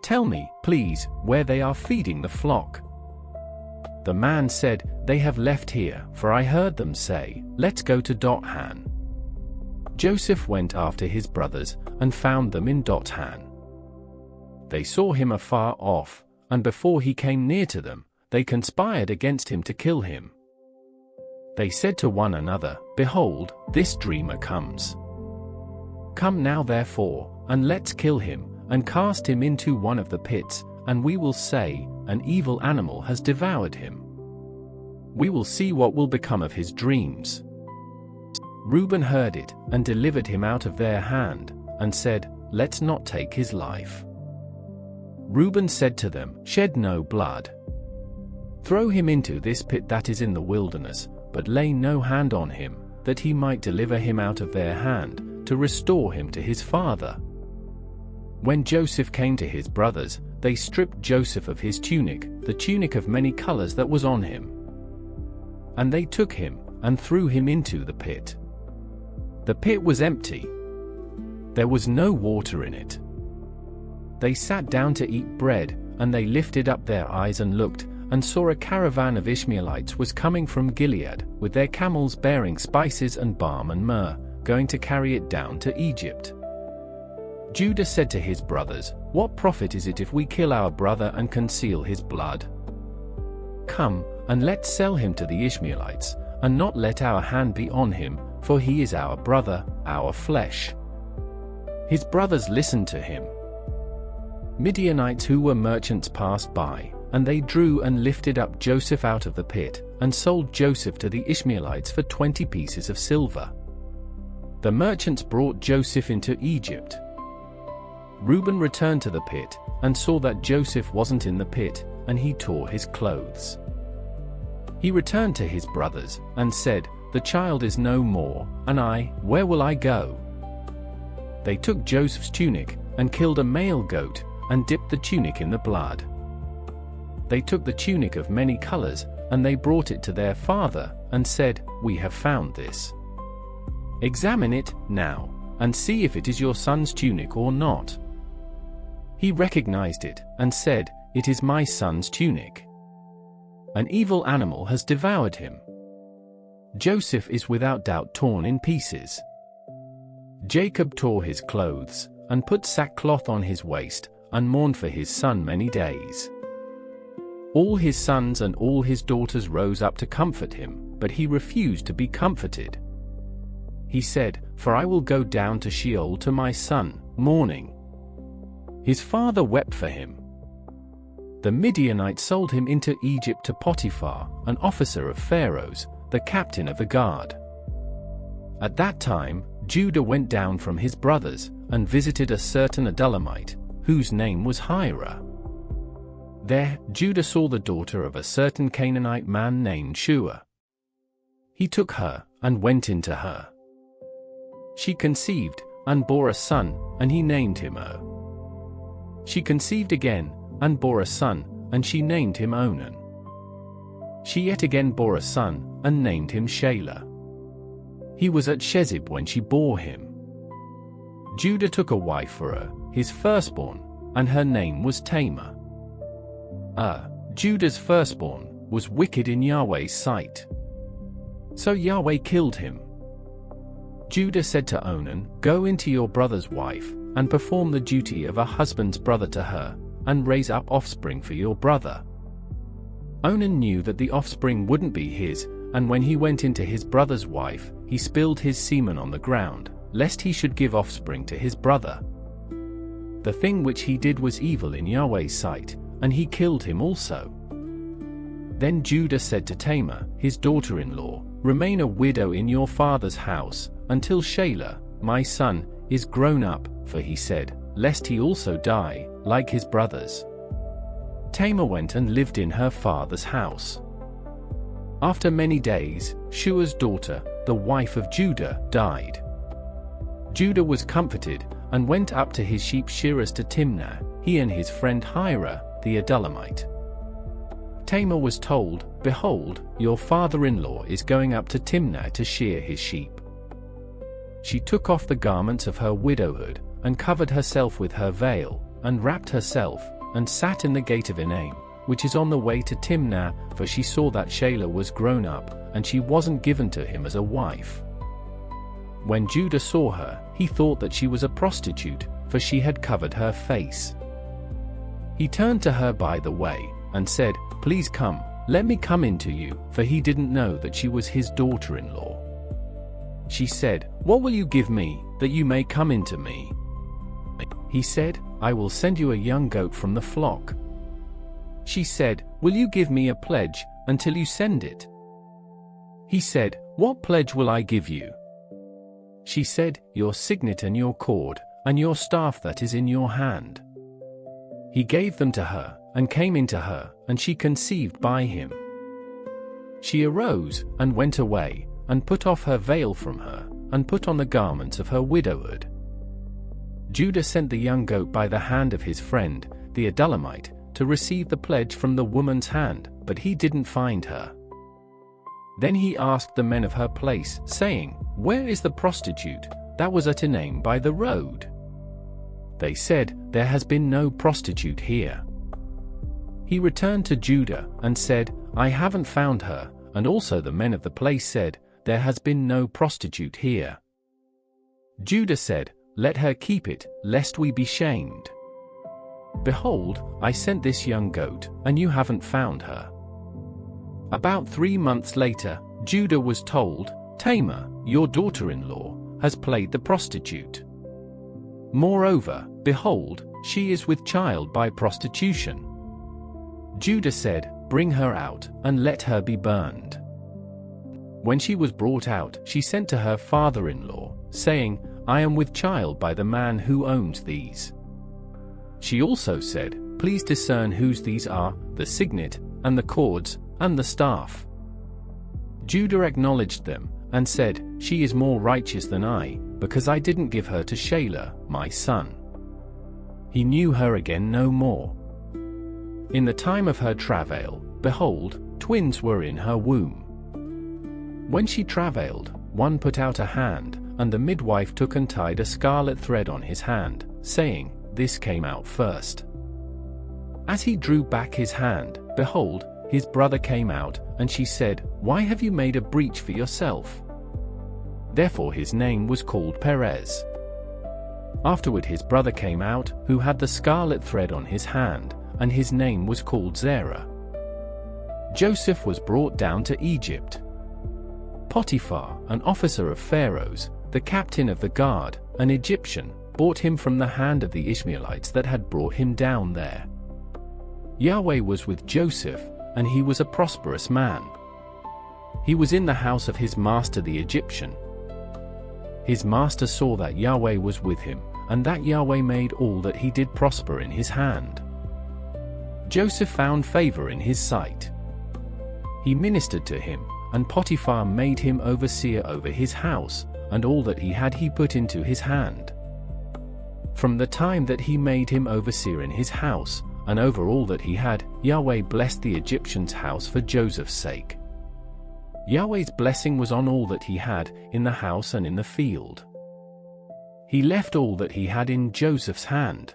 Tell me, please, where they are feeding the flock." The man said, "They have left here, for I heard them say, 'Let's go to Dothan.'" Joseph went after his brothers, and found them in Dothan. They saw him afar off, and before he came near to them, they conspired against him to kill him. They said to one another, "Behold, this dreamer comes. Come now therefore, and let's kill him, and cast him into one of the pits, and we will say, 'An evil animal has devoured him.' We will see what will become of his dreams." Reuben heard it, and delivered him out of their hand, and said, "Let's not take his life." Reuben said to them, "Shed no blood. Throw him into this pit that is in the wilderness, but lay no hand on him, that he might deliver him out of their hand, to restore him to his father." When Joseph came to his brothers, they stripped Joseph of his tunic, the tunic of many colors that was on him. And they took him, and threw him into the pit. The pit was empty. There was no water in it. They sat down to eat bread, and they lifted up their eyes and looked, and saw a caravan of Ishmaelites was coming from Gilead, with their camels bearing spices and balm and myrrh, going to carry it down to Egypt. Judah said to his brothers, "What profit is it if we kill our brother and conceal his blood? Come, and let's sell him to the Ishmaelites, and not let our hand be on him, for he is our brother, our flesh." His brothers listened to him. Midianites who were merchants passed by, and they drew and lifted up Joseph out of the pit, and sold Joseph to the Ishmaelites for 20 pieces of silver. The merchants brought Joseph into Egypt. Reuben returned to the pit, and saw that Joseph wasn't in the pit, and he tore his clothes. He returned to his brothers, and said, "The child is no more, and where will I go?" They took Joseph's tunic, and killed a male goat, and dipped the tunic in the blood. They took the tunic of many colors, and they brought it to their father, and said, "We have found this. Examine it now, and see if it is your son's tunic or not." He recognized it, and said, "It is my son's tunic. An evil animal has devoured him. Joseph is without doubt torn in pieces." Jacob tore his clothes, and put sackcloth on his waist, and mourned for his son many days. All his sons and all his daughters rose up to comfort him, but he refused to be comforted. He said, "For I will go down to Sheol to my son, mourning." His father wept for him. the Midianites sold him into Egypt to Potiphar, an officer of Pharaoh's, the captain of the guard. At that time, Judah went down from his brothers, and visited a certain Adullamite, whose name was Hira. There, Judah saw the daughter of a certain Canaanite man named Shua. He took her, and went into her. She conceived, and bore a son, and he named him She conceived again, and bore a son, and she named him Onan. She yet again bore a son, and named him Shelah. He was at Shezib when she bore him. Judah took a wife for her, his firstborn, and her name was Tamar. Judah's firstborn, was wicked in Yahweh's sight. So Yahweh killed him. Judah said to Onan, "Go into your brother's wife, and perform the duty of a husband's brother to her, and raise up offspring for your brother." Onan knew that the offspring wouldn't be his, and when he went into his brother's wife, he spilled his semen on the ground, lest he should give offspring to his brother. The thing which he did was evil in Yahweh's sight, and he killed him also. Then Judah said to Tamar, his daughter-in-law, "Remain a widow in your father's house, until Shelah, my son, is grown up," for he said, lest he also die, like his brothers. Tamar went and lived in her father's house. After many days, Shua's daughter, the wife of Judah, died. Judah was comforted, and went up to his sheep shearers to Timnah, he and his friend Hira, the Adullamite. Tamar was told, "Behold, your father-in-law is going up to Timnah to shear his sheep." She took off the garments of her widowhood, and covered herself with her veil, and wrapped herself, and sat in the gate of Enaim, which is on the way to Timnah, for she saw that Shelah was grown up, and she wasn't given to him as a wife. When Judah saw her, he thought that she was a prostitute, for she had covered her face. He turned to her by the way, and said, "Please come, let me come in to you," for he didn't know that she was his daughter-in-law. She said, "What will you give me, that you may come into me?" He said, "I will send you a young goat from the flock." She said, "Will you give me a pledge, until you send it?" He said, "What pledge will I give you?" She said, "Your signet and your cord, and your staff that is in your hand." He gave them to her, and came into her, and she conceived by him. She arose, and went away, and put off her veil from her, and put on the garments of her widowhood. Judah sent the young goat by the hand of his friend, the Adullamite, to receive the pledge from the woman's hand, but he didn't find her. Then he asked the men of her place, saying, "Where is the prostitute that was at Enaim by the road?" They said, "There has been no prostitute here." He returned to Judah, and said, "I haven't found her," and also the men of the place said, "There has been no prostitute here." Judah said, "Let her keep it, lest we be shamed. Behold, I sent this young goat, and you haven't found her." About 3 months later, Judah was told, "Tamar, your daughter-in-law, has played the prostitute. Moreover, behold, she is with child by prostitution." Judah said, "Bring her out, and let her be burned." When she was brought out, she sent to her father-in-law, saying, "I am with child by the man who owns these." She also said, "Please discern whose these are, the signet, and the cords, and the staff." Judah acknowledged them, and said, "She is more righteous than I, because I didn't give her to Shelah, my son." He knew her again no more. In the time of her travail, behold, twins were in her womb. When she travailed, one put out a hand, and the midwife took and tied a scarlet thread on his hand, saying, "This came out first." As he drew back his hand, behold, his brother came out, and she said, "Why have you made a breach for yourself?" Therefore his name was called Perez. Afterward his brother came out, who had the scarlet thread on his hand, and his name was called Zerah. Joseph was brought down to Egypt. Potiphar, an officer of Pharaoh's, the captain of the guard, an Egyptian, bought him from the hand of the Ishmaelites that had brought him down there. Yahweh was with Joseph, and he was a prosperous man. He was in the house of his master the Egyptian. His master saw that Yahweh was with him, and that Yahweh made all that he did prosper in his hand. Joseph found favor in his sight. He ministered to him, and Potiphar made him overseer over his house, and all that he had he put into his hand. From the time that he made him overseer in his house, and over all that he had, Yahweh blessed the Egyptian's house for Joseph's sake. Yahweh's blessing was on all that he had, in the house and in the field. He left all that he had in Joseph's hand.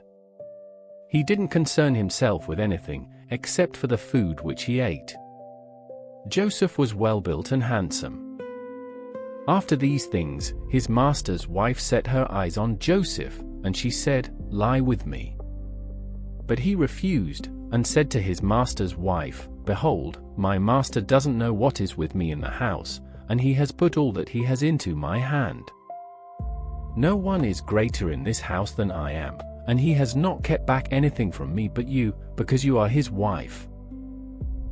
He didn't concern himself with anything, except for the food which he ate. Joseph was well-built and handsome. After these things, his master's wife set her eyes on Joseph, and she said, "Lie with me." But he refused, and said to his master's wife, "Behold, my master doesn't know what is with me in the house, and he has put all that he has into my hand. No one is greater in this house than I am, and he has not kept back anything from me but you, because you are his wife.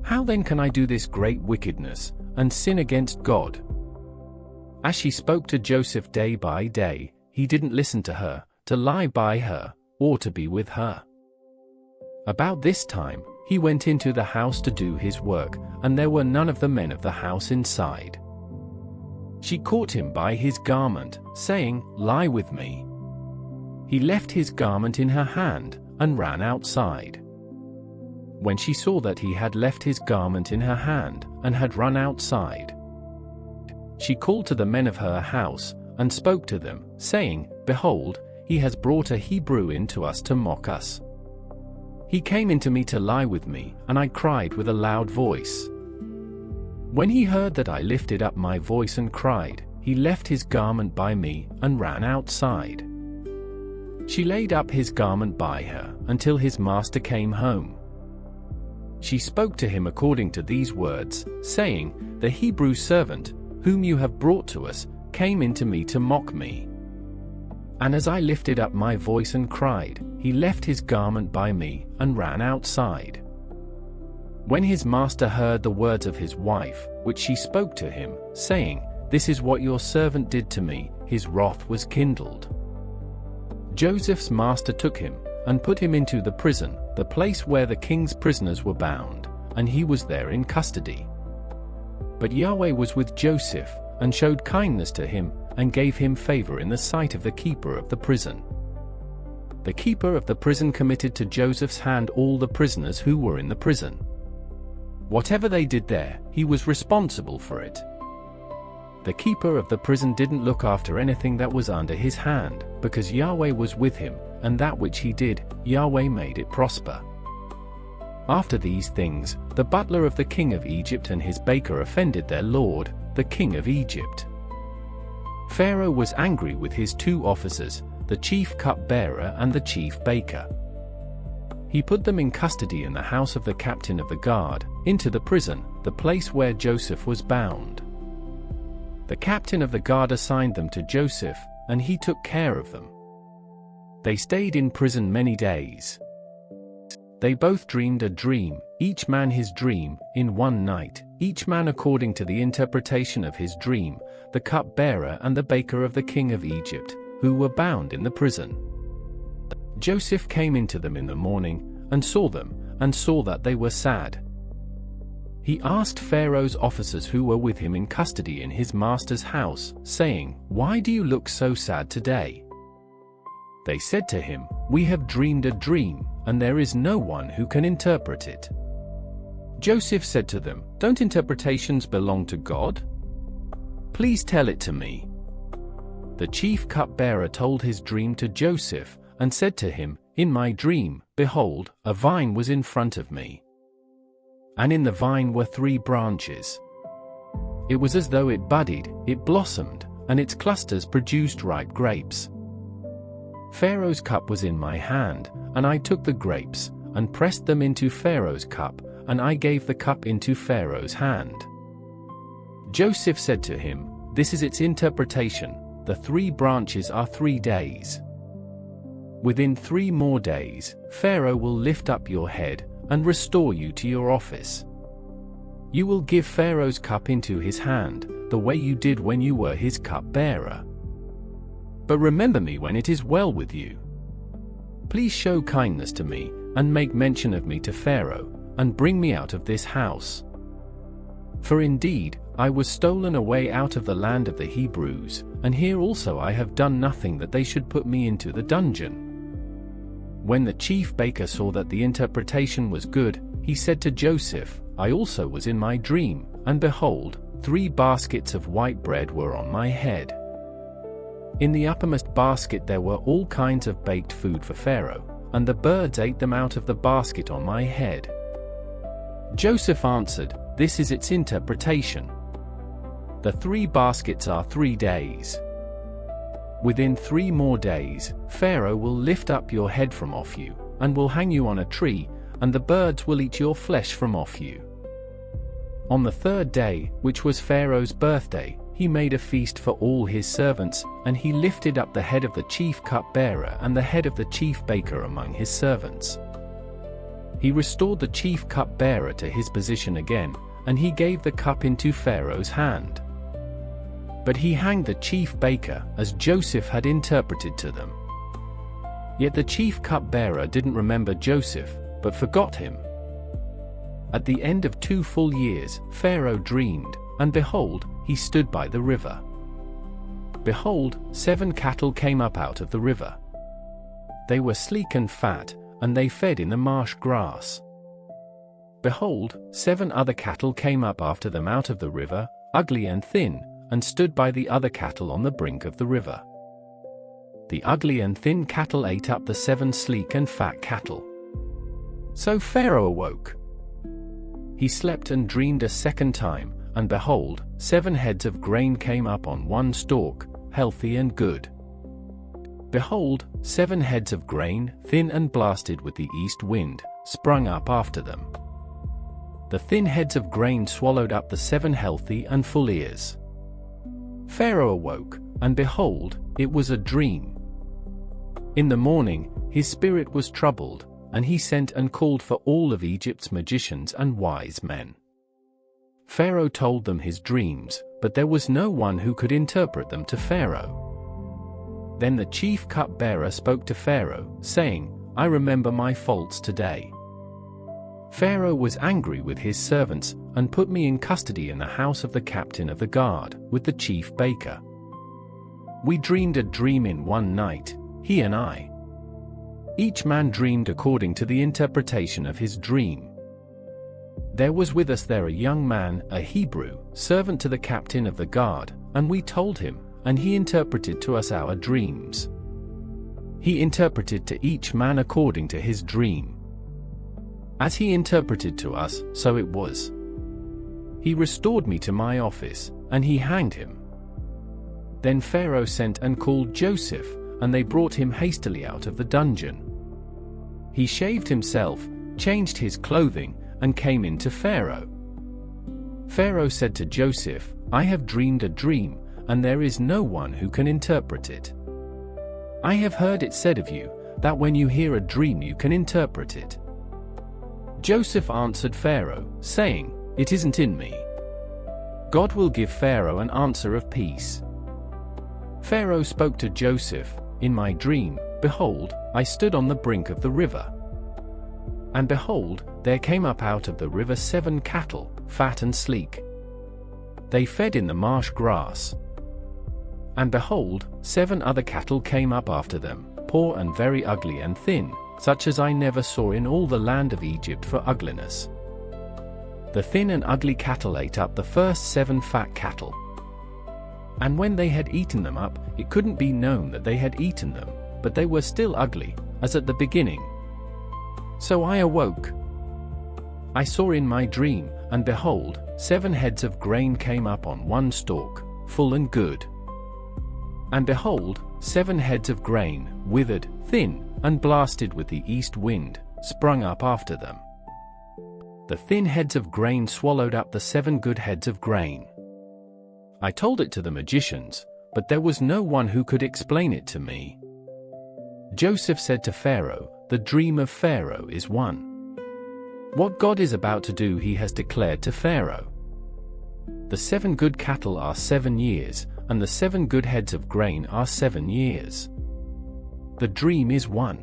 How then can I do this great wickedness, and sin against God?" As she spoke to Joseph day by day, he didn't listen to her, to lie by her, or to be with her. About this time, he went into the house to do his work, and there were none of the men of the house inside. She caught him by his garment, saying, "Lie with me." He left his garment in her hand, and ran outside. When she saw that he had left his garment in her hand, and had run outside, she called to the men of her house, and spoke to them, saying, "Behold, he has brought a Hebrew in to us to mock us. He came into me to lie with me, and I cried with a loud voice. When he heard that I lifted up my voice and cried, he left his garment by me, and ran outside." She laid up his garment by her, until his master came home. She spoke to him according to these words, saying, "The Hebrew servant, whom you have brought to us, came into me to mock me. And as I lifted up my voice and cried, he left his garment by me, and ran outside." When his master heard the words of his wife, which she spoke to him, saying, "This is what your servant did to me," his wrath was kindled. Joseph's master took him, and put him into the prison, the place where the king's prisoners were bound, and he was there in custody. But Yahweh was with Joseph, and showed kindness to him, and gave him favor in the sight of the keeper of the prison. The keeper of the prison committed to Joseph's hand all the prisoners who were in the prison. Whatever they did there, he was responsible for it. The keeper of the prison didn't look after anything that was under his hand, because Yahweh was with him, and that which he did, Yahweh made it prosper. After these things, the butler of the king of Egypt and his baker offended their lord, the king of Egypt. Pharaoh was angry with his two officers, the chief cupbearer and the chief baker. He put them in custody in the house of the captain of the guard, into the prison, the place where Joseph was bound. The captain of the guard assigned them to Joseph, and he took care of them. They stayed in prison many days. They both dreamed a dream, each man his dream, in one night, each man according to the interpretation of his dream, the cupbearer and the baker of the king of Egypt, who were bound in the prison. Joseph came into them in the morning, and saw them, and saw that they were sad. He asked Pharaoh's officers who were with him in custody in his master's house, saying, "Why do you look so sad today?" They said to him, "We have dreamed a dream, and there is no one who can interpret it." Joseph said to them, "Don't interpretations belong to God? Please tell it to me." The chief cupbearer told his dream to Joseph, and said to him, "In my dream, behold, a vine was in front of me. And in the vine were 3 branches. It was as though it budded, it blossomed, and its clusters produced ripe grapes. Pharaoh's cup was in my hand, and I took the grapes, and pressed them into Pharaoh's cup, and I gave the cup into Pharaoh's hand." Joseph said to him, "This is its interpretation, the 3 branches are 3 days. Within 3 more days, Pharaoh will lift up your head, and restore you to your office. You will give Pharaoh's cup into his hand, the way you did when you were his cup-bearer. But remember me when it is well with you. Please show kindness to me, and make mention of me to Pharaoh, and bring me out of this house. For indeed, I was stolen away out of the land of the Hebrews, and here also I have done nothing that they should put me into the dungeon." When the chief baker saw that the interpretation was good, he said to Joseph, "I also was in my dream, and behold, 3 baskets of white bread were on my head. In the uppermost basket there were all kinds of baked food for Pharaoh, and the birds ate them out of the basket on my head." Joseph answered, "This is its interpretation. The 3 baskets are 3 days. Within 3 more days, Pharaoh will lift up your head from off you, and will hang you on a tree, and the birds will eat your flesh from off you." On the 3rd day, which was Pharaoh's birthday, he made a feast for all his servants, and he lifted up the head of the chief cupbearer and the head of the chief baker among his servants. He restored the chief cupbearer to his position again, and he gave the cup into Pharaoh's hand. But he hanged the chief baker, as Joseph had interpreted to them. Yet the chief cupbearer didn't remember Joseph, but forgot him. At the end of 2 full years, Pharaoh dreamed, and behold, he stood by the river. Behold, 7 cattle came up out of the river. They were sleek and fat, and they fed in the marsh grass. Behold, 7 other cattle came up after them out of the river, ugly and thin, and stood by the other cattle on the brink of the river. The ugly and thin cattle ate up the 7 sleek and fat cattle. So Pharaoh awoke. He slept and dreamed a second time, and behold, 7 heads of grain came up on one stalk, healthy and good. Behold, 7 heads of grain, thin and blasted with the east wind, sprung up after them. The thin heads of grain swallowed up the 7 healthy and full ears. Pharaoh awoke, and behold, it was a dream. In the morning, his spirit was troubled, and he sent and called for all of Egypt's magicians and wise men. Pharaoh told them his dreams, but there was no one who could interpret them to Pharaoh. Then the chief cupbearer spoke to Pharaoh, saying, "I remember my faults today. Pharaoh was angry with his servants, and put me in custody in the house of the captain of the guard, with the chief baker. We dreamed a dream in one night, he and I. Each man dreamed according to the interpretation of his dream. There was with us there a young man, a Hebrew, servant to the captain of the guard, and we told him, and he interpreted to us our dreams. He interpreted to each man according to his dream. As he interpreted to us, so it was. He restored me to my office, and he hanged him." Then Pharaoh sent and called Joseph, and they brought him hastily out of the dungeon. He shaved himself, changed his clothing, and came in to Pharaoh. Pharaoh said to Joseph, "I have dreamed a dream, and there is no one who can interpret it. I have heard it said of you, that when you hear a dream you can interpret it." Joseph answered Pharaoh, saying, "It isn't in me. God will give Pharaoh an answer of peace." Pharaoh spoke to Joseph, "In my dream, behold, I stood on the brink of the river. And behold, there came up out of the river 7 cattle, fat and sleek. They fed in the marsh grass. And behold, 7 other cattle came up after them, poor and very ugly and thin, such as I never saw in all the land of Egypt for ugliness. The thin and ugly cattle ate up the first 7 fat cattle. And when they had eaten them up, it couldn't be known that they had eaten them, but they were still ugly, as at the beginning. So I awoke. I saw in my dream, and behold, 7 heads of grain came up on one stalk, full and good. And behold, 7 heads of grain, withered, thin, and blasted with the east wind, sprung up after them. The thin heads of grain swallowed up the 7 good heads of grain. I told it to the magicians, but there was no one who could explain it to me." Joseph said to Pharaoh, "The dream of Pharaoh is one. What God is about to do he has declared to Pharaoh. The 7 good cattle are 7 years, and the 7 good heads of grain are 7 years. The dream is one.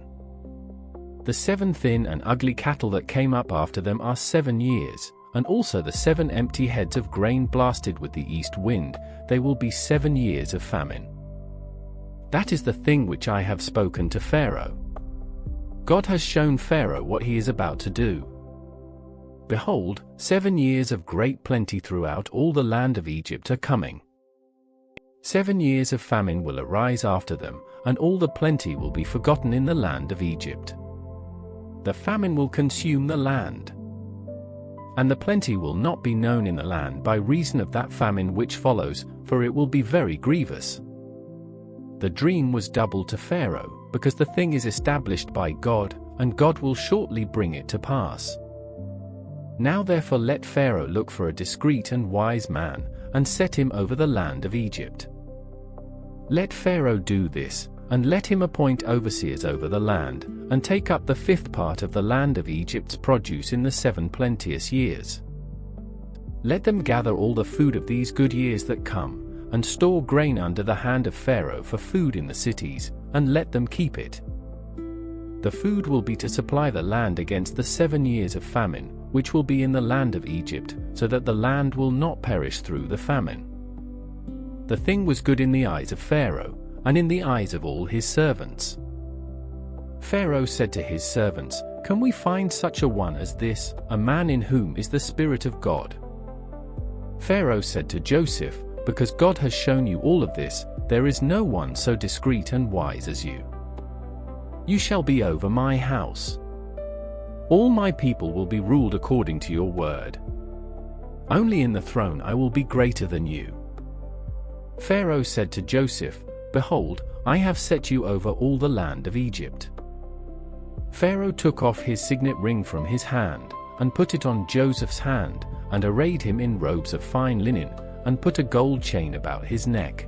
The 7 thin and ugly cattle that came up after them are 7 years, and also the 7 empty heads of grain blasted with the east wind, they will be 7 years of famine. That is the thing which I have spoken to Pharaoh. God has shown Pharaoh what he is about to do. Behold, 7 years of great plenty throughout all the land of Egypt are coming. 7 years of famine will arise after them, and all the plenty will be forgotten in the land of Egypt. The famine will consume the land, and the plenty will not be known in the land by reason of that famine which follows, for it will be very grievous. The dream was double to Pharaoh, because the thing is established by God, and God will shortly bring it to pass. Now therefore let Pharaoh look for a discreet and wise man, and set him over the land of Egypt. Let Pharaoh do this, and let him appoint overseers over the land, and take up the 5th part of the land of Egypt's produce in the 7 plenteous years. Let them gather all the food of these good years that come, and store grain under the hand of Pharaoh for food in the cities, and let them keep it. The food will be to supply the land against the 7 years of famine, which will be in the land of Egypt, so that the land will not perish through the famine. The thing was good in the eyes of Pharaoh, and in the eyes of all his servants. Pharaoh said to his servants, "Can we find such a one as this, a man in whom is the Spirit of God?" Pharaoh said to Joseph, "Because God has shown you all of this, there is no one so discreet and wise as you. You shall be over my house. All my people will be ruled according to your word. Only in the throne I will be greater than you." Pharaoh said to Joseph, "Behold, I have set you over all the land of Egypt." Pharaoh took off his signet ring from his hand, and put it on Joseph's hand, and arrayed him in robes of fine linen, and put a gold chain about his neck.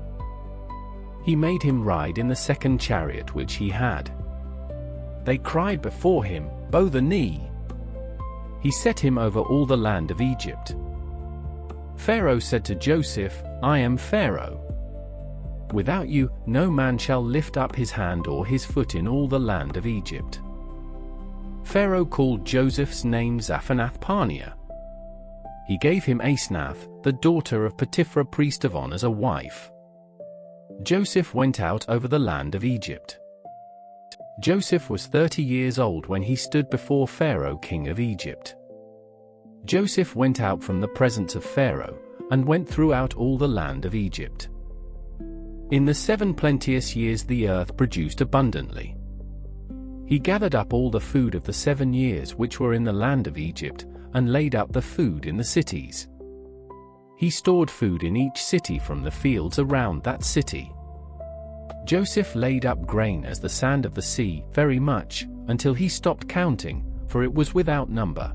He made him ride in the 2nd chariot which he had. They cried before him, "Bow the knee." He set him over all the land of Egypt. Pharaoh said to Joseph, "I am Pharaoh. Without you, no man shall lift up his hand or his foot in all the land of Egypt." Pharaoh called Joseph's name Zaphanath-Paneah. He gave him Asenath, the daughter of Potiphar priest of On, as a wife. Joseph went out over the land of Egypt. Joseph was 30 years old when he stood before Pharaoh king of Egypt. Joseph went out from the presence of Pharaoh, and went throughout all the land of Egypt. In the 7 plenteous years the earth produced abundantly. He gathered up all the food of the 7 years which were in the land of Egypt, and laid up the food in the cities. He stored food in each city from the fields around that city. Joseph laid up grain as the sand of the sea, very much, until he stopped counting, for it was without number.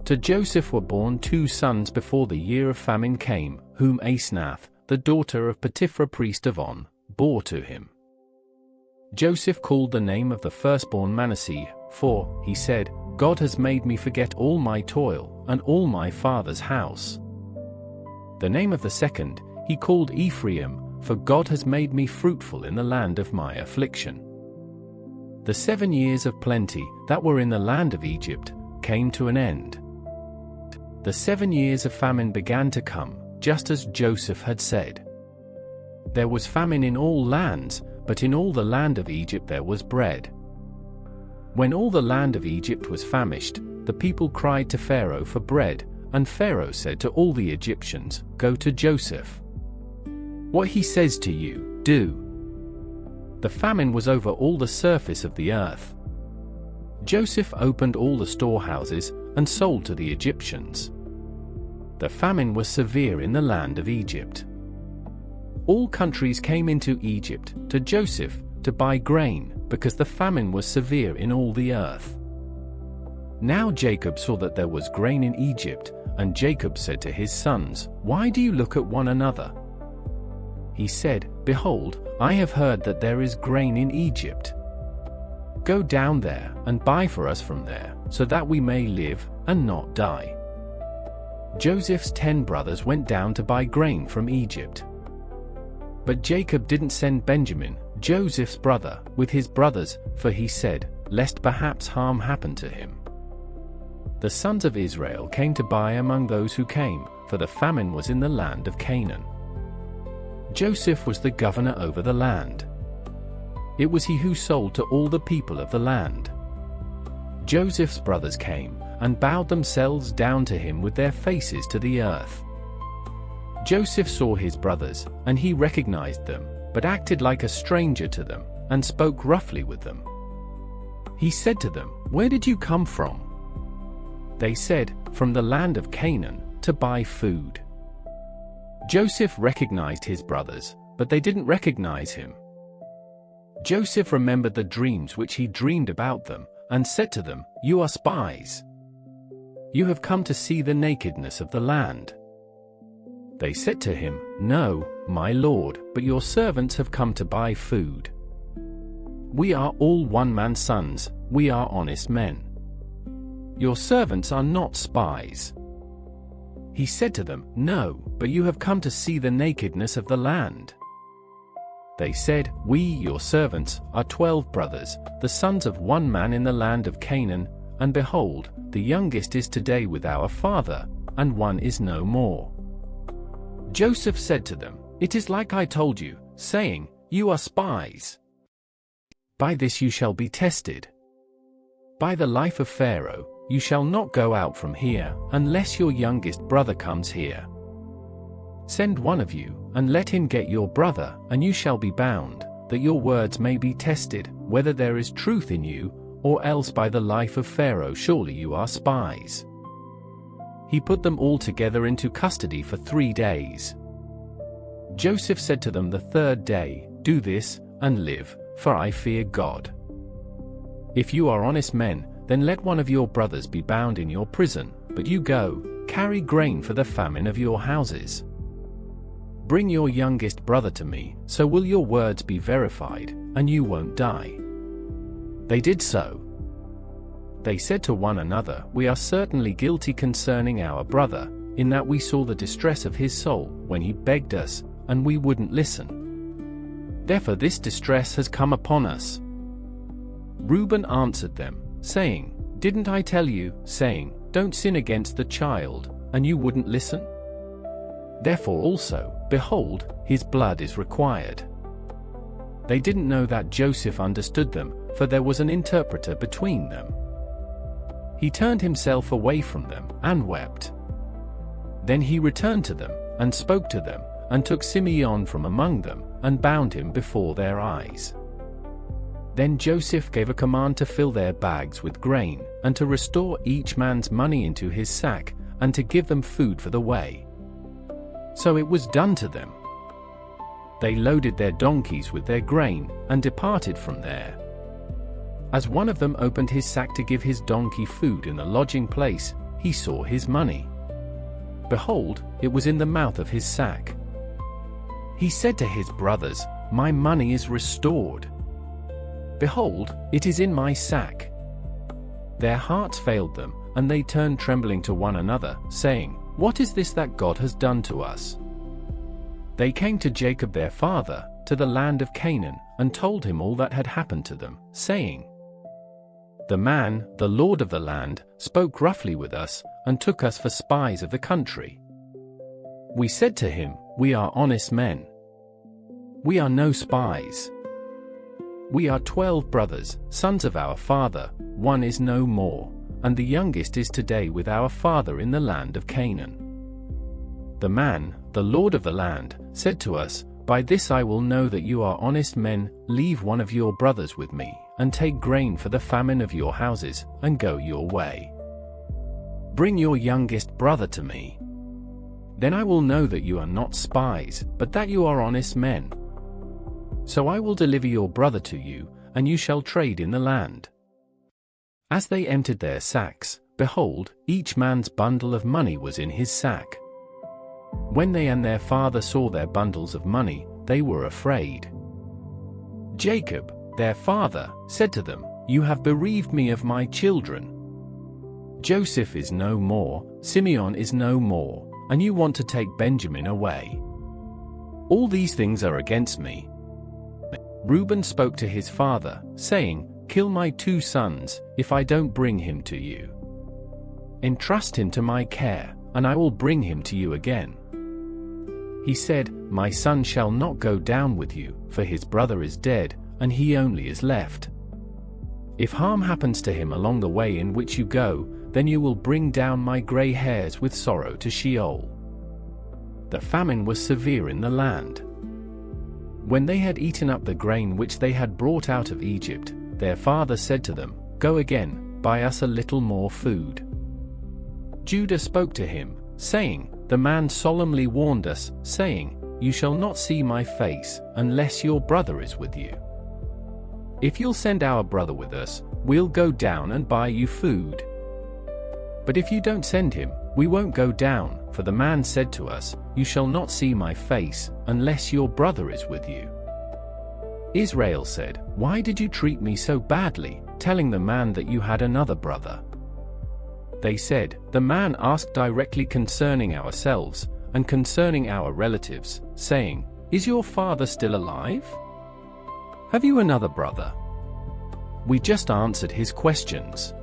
To Joseph were born 2 sons before the year of famine came, whom Asenath, the daughter of Potiphar priest of On, bore to him. Joseph called the name of the firstborn Manasseh, for, he said, "God has made me forget all my toil, and all my father's house." The name of the second, he called Ephraim, for God has made me fruitful in the land of my affliction. The 7 years of plenty, that were in the land of Egypt, came to an end. The 7 years of famine began to come, just as Joseph had said. There was famine in all lands, but in all the land of Egypt there was bread. When all the land of Egypt was famished, the people cried to Pharaoh for bread, and Pharaoh said to all the Egyptians, "Go to Joseph. What he says to you, do." The famine was over all the surface of the earth. Joseph opened all the storehouses, and sold to the Egyptians. The famine was severe in the land of Egypt. All countries came into Egypt, to Joseph, to buy grain, because the famine was severe in all the earth. Now Jacob saw that there was grain in Egypt, and Jacob said to his sons, "Why do you look at one another?" He said, "Behold, I have heard that there is grain in Egypt. Go down there, and buy for us from there." so that we may live and not die." Joseph's 10 brothers went down to buy grain from Egypt. But Jacob didn't send Benjamin, Joseph's brother, with his brothers, for he said, lest perhaps harm happen to him. The sons of Israel came to buy among those who came, for the famine was in the land of Canaan. Joseph was the governor over the land. It was he who sold to all the people of the land. Joseph's brothers came, and bowed themselves down to him with their faces to the earth. Joseph saw his brothers, and he recognized them, but acted like a stranger to them, and spoke roughly with them. He said to them, "Where did you come from?" They said, "From the land of Canaan, to buy food." Joseph recognized his brothers, but they didn't recognize him. Joseph remembered the dreams which he dreamed about them, and said to them, "You are spies. You have come to see the nakedness of the land." They said to him, "No, my lord, but your servants have come to buy food. We are all one man's sons, we are honest men. Your servants are not spies." He said to them, "No, but you have come to see the nakedness of the land." They said, "We, your servants, are 12 brothers, the sons of one man in the land of Canaan, and behold, the youngest is today with our father, and one is no more." Joseph said to them, "It is like I told you, saying, you are spies. By this you shall be tested. By the life of Pharaoh, you shall not go out from here, unless your youngest brother comes here. Send one of you, and let him get your brother, and you shall be bound, that your words may be tested, whether there is truth in you, or else by the life of Pharaoh surely you are spies." He put them all together into custody for 3 days. Joseph said to them the 3rd day, "Do this, and live, for I fear God. If you are honest men, then let one of your brothers be bound in your prison, but you go, carry grain for the famine of your houses. Bring your youngest brother to me, so will your words be verified, and you won't die." They did so. They said to one another, "We are certainly guilty concerning our brother, in that we saw the distress of his soul when he begged us, and we wouldn't listen. Therefore this distress has come upon us." Reuben answered them, saying, "Didn't I tell you, saying, don't sin against the child, and you wouldn't listen? Therefore also, behold, his blood is required." They didn't know that Joseph understood them, for there was an interpreter between them. He turned himself away from them, and wept. Then he returned to them, and spoke to them, and took Simeon from among them, and bound him before their eyes. Then Joseph gave a command to fill their bags with grain, and to restore each man's money into his sack, and to give them food for the way. So it was done to them. They loaded their donkeys with their grain, and departed from there. As one of them opened his sack to give his donkey food in the lodging place, he saw his money. Behold, it was in the mouth of his sack. He said to his brothers, "My money is restored. Behold, it is in my sack." Their hearts failed them, and they turned trembling to one another, saying, "What is this that God has done to us?" They came to Jacob their father, to the land of Canaan, and told him all that had happened to them, saying, "The man, the lord of the land, spoke roughly with us, and took us for spies of the country. We said to him, 'We are honest men. We are no spies. We are 12 brothers, sons of our father, one is no more, and the youngest is today with our father in the land of Canaan.' The man, the lord of the land, said to us, 'By this I will know that you are honest men, leave one of your brothers with me, and take grain for the famine of your houses, and go your way. Bring your youngest brother to me. Then I will know that you are not spies, but that you are honest men. So I will deliver your brother to you, and you shall trade in the land.' As they emptied their sacks, behold, each man's bundle of money was in his sack. When they and their father saw their bundles of money, they were afraid. Jacob, their father, said to them, 'You have bereaved me of my children. Joseph is no more, Simeon is no more, and you want to take Benjamin away. All these things are against me." Reuben spoke to his father, saying, "Kill my 2 sons, if I don't bring him to you. Entrust him to my care, and I will bring him to you again." He said, "My son shall not go down with you, for his brother is dead, and he only is left. If harm happens to him along the way in which you go, then you will bring down my gray hairs with sorrow to Sheol." The famine was severe in the land. When they had eaten up the grain which they had brought out of Egypt, their father said to them, "Go again, buy us a little more food." Judah spoke to him, saying, "The man solemnly warned us, saying, 'You shall not see my face, unless your brother is with you. If you'll send our brother with us, we'll go down and buy you food. But if you don't send him, we won't go down, for the man said to us, You shall not see my face, unless your brother is with you.'" Israel said, "Why did you treat me so badly, telling the man that you had another brother?" They said, "The man asked directly concerning ourselves, and concerning our relatives, saying, 'Is your father still alive? Have you another brother?' We just answered his questions.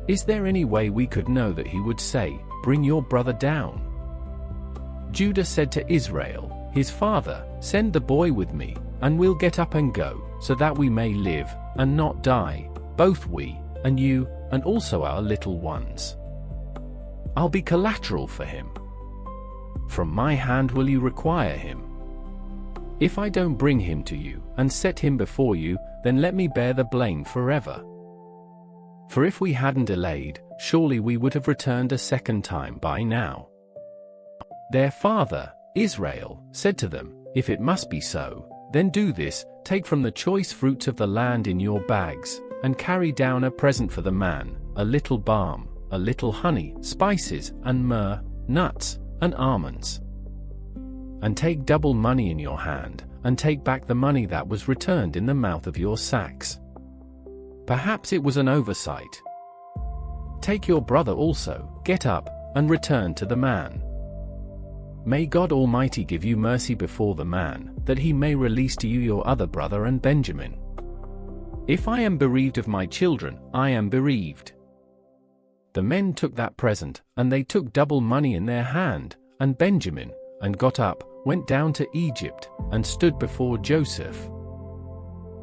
Is there any way we could know that he would say, 'Bring your brother down'?" Judah said to Israel, his father, "Send the boy with me, and we'll get up and go, so that we may live, and not die, both we, and you, and also our little ones. I'll be collateral for him. From my hand will you require him? If I don't bring him to you, and set him before you, then let me bear the blame forever. For if we hadn't delayed, surely we would have returned a second time by now." Their father, Israel, said to them, "If it must be so, then do this, take from the choice fruits of the land in your bags, and carry down a present for the man, a little balm, a little honey, spices, and myrrh, nuts, and almonds. And take double money in your hand, and take back the money that was returned in the mouth of your sacks. Perhaps it was an oversight. Take your brother also, get up, and return to the man. May God Almighty give you mercy before the man, that he may release to you your other brother and Benjamin. If I am bereaved of my children, I am bereaved." The men took that present, and they took double money in their hand, and Benjamin, and got up, went down to Egypt, and stood before Joseph.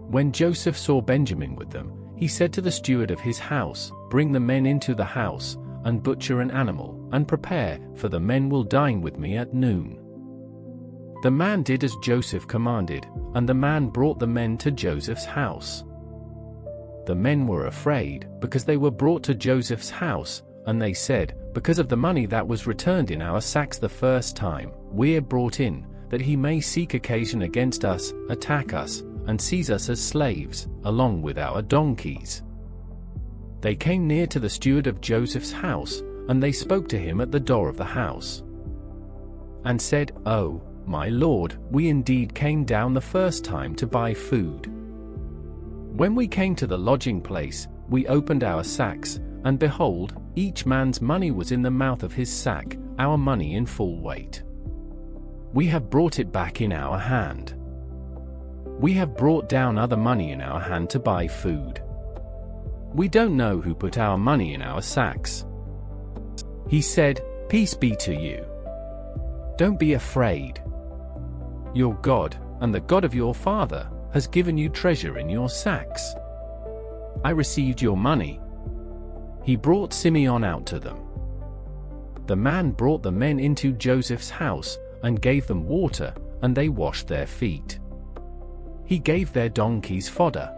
When Joseph saw Benjamin with them, he said to the steward of his house, "Bring the men into the house, and butcher an animal, and prepare, for the men will dine with me at noon." The man did as Joseph commanded, and the man brought the men to Joseph's house. The men were afraid, because they were brought to Joseph's house, and they said, "Because of the money that was returned in our sacks the first time, we're brought in, that he may seek occasion against us, attack us, and seize us as slaves, along with our donkeys." They came near to the steward of Joseph's house, and they spoke to him at the door of the house, and said, "Oh, my lord, we indeed came down the first time to buy food. When we came to the lodging place, we opened our sacks, and behold, each man's money was in the mouth of his sack, our money in full weight. We have brought it back in our hand. We have brought down other money in our hand to buy food. We don't know who put our money in our sacks." He said, "Peace be to you. Don't be afraid. Your God, and the God of your father, has given you treasure in your sacks. I received your money." He brought Simeon out to them. The man brought the men into Joseph's house, and gave them water, and they washed their feet. He gave their donkeys fodder.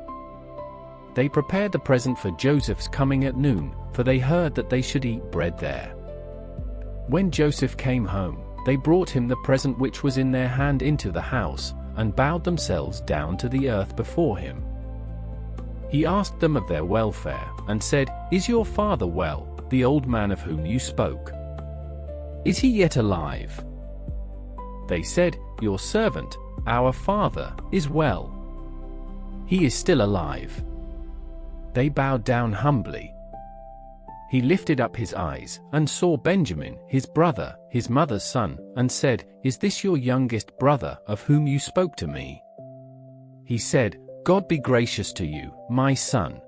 They prepared the present for Joseph's coming at noon, for they heard that they should eat bread there. When Joseph came home, they brought him the present which was in their hand into the house, and bowed themselves down to the earth before him. He asked them of their welfare, and said, "Is your father well, the old man of whom you spoke? Is he yet alive?" They said, "Your servant, our father, is well. He is still alive." They bowed down humbly. he lifted up his eyes, and saw Benjamin, his brother, his mother's son, and said, "Is this your youngest brother, of whom you spoke to me?" He said, "God be gracious to you, my son."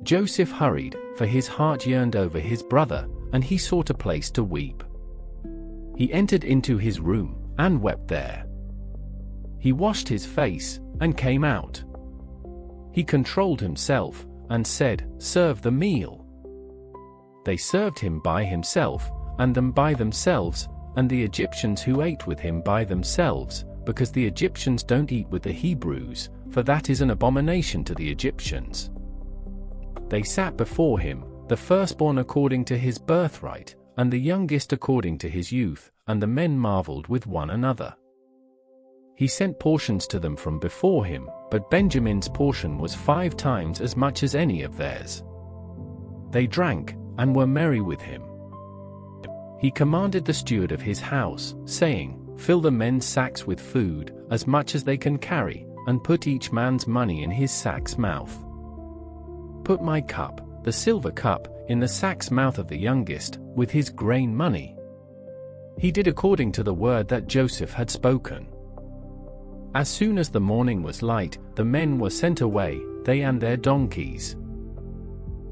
Joseph hurried, for his heart yearned over his brother, and he sought a place to weep. He entered into his room, and wept there. He washed his face, and came out. He controlled himself, and said, "Serve the meal." They served him by himself, and them by themselves, and the Egyptians who ate with him by themselves, because the Egyptians don't eat with the Hebrews, for that is an abomination to the Egyptians. They sat before him, the firstborn according to his birthright, and the youngest according to his youth, and the men marveled with one another. He sent portions to them from before him, but Benjamin's portion was 5 times as much as any of theirs. They drank, and were merry with him. He commanded the steward of his house, saying, "Fill the men's sacks with food, as much as they can carry, and put each man's money in his sack's mouth. Put my cup, the silver cup, in the sack's mouth of the youngest, with his grain money." He did according to the word that Joseph had spoken. As soon as the morning was light, the men were sent away, they and their donkeys.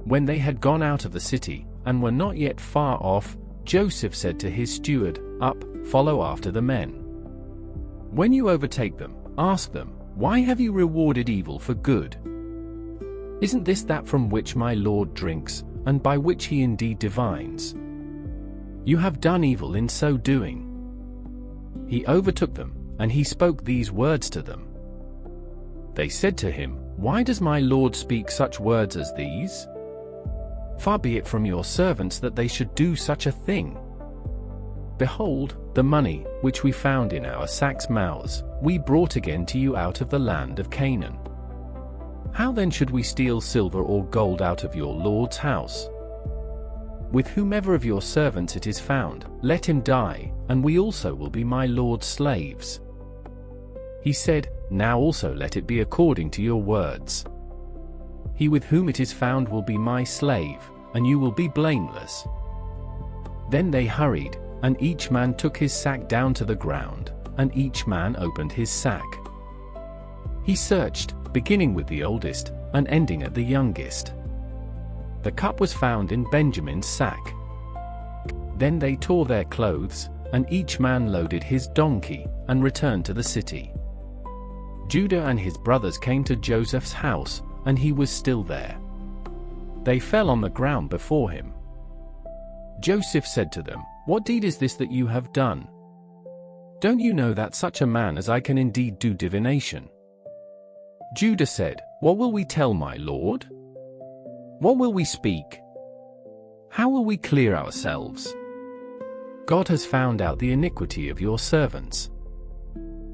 When they had gone out of the city, and were not yet far off, Joseph said to his steward, "Up, follow after the men. When you overtake them, ask them, 'Why have you rewarded evil for good? Isn't this that from which my Lord drinks, and by which he indeed divines? You have done evil in so doing.'" He overtook them, and he spoke these words to them. They said to him, "Why does my Lord speak such words as these? Far be it from your servants that they should do such a thing. Behold, the money, which we found in our sacks' mouths, we brought again to you out of the land of Canaan. How then should we steal silver or gold out of your Lord's house? With whomever of your servants it is found, let him die, and we also will be my Lord's slaves." He said, "Now also let it be according to your words. He with whom it is found will be my slave, and you will be blameless." Then they hurried, and each man took his sack down to the ground, and each man opened his sack. He searched, beginning with the oldest, and ending at the youngest. The cup was found in Benjamin's sack. Then they tore their clothes, and each man loaded his donkey, and returned to the city. Judah and his brothers came to Joseph's house, and he was still there. They fell on the ground before him. Joseph said to them, "What deed is this that you have done? Don't you know that such a man as I can indeed do divination?" Judah said, "What will we tell my lord? What will we speak? How will we clear ourselves? God has found out the iniquity of your servants.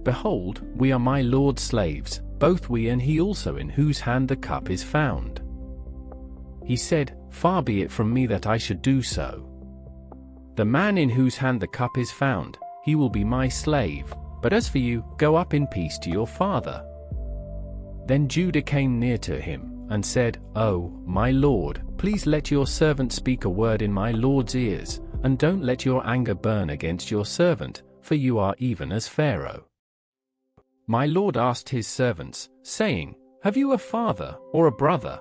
Behold, we are my Lord's slaves, both we and he also in whose hand the cup is found." He said, "Far be it from me that I should do so. The man in whose hand the cup is found, he will be my slave, but as for you, go up in peace to your father." Then Judah came near to him, and said, "Oh, my lord, please let your servant speak a word in my lord's ears, and don't let your anger burn against your servant, for you are even as Pharaoh." My lord asked his servants, saying, "Have you a father, or a brother?"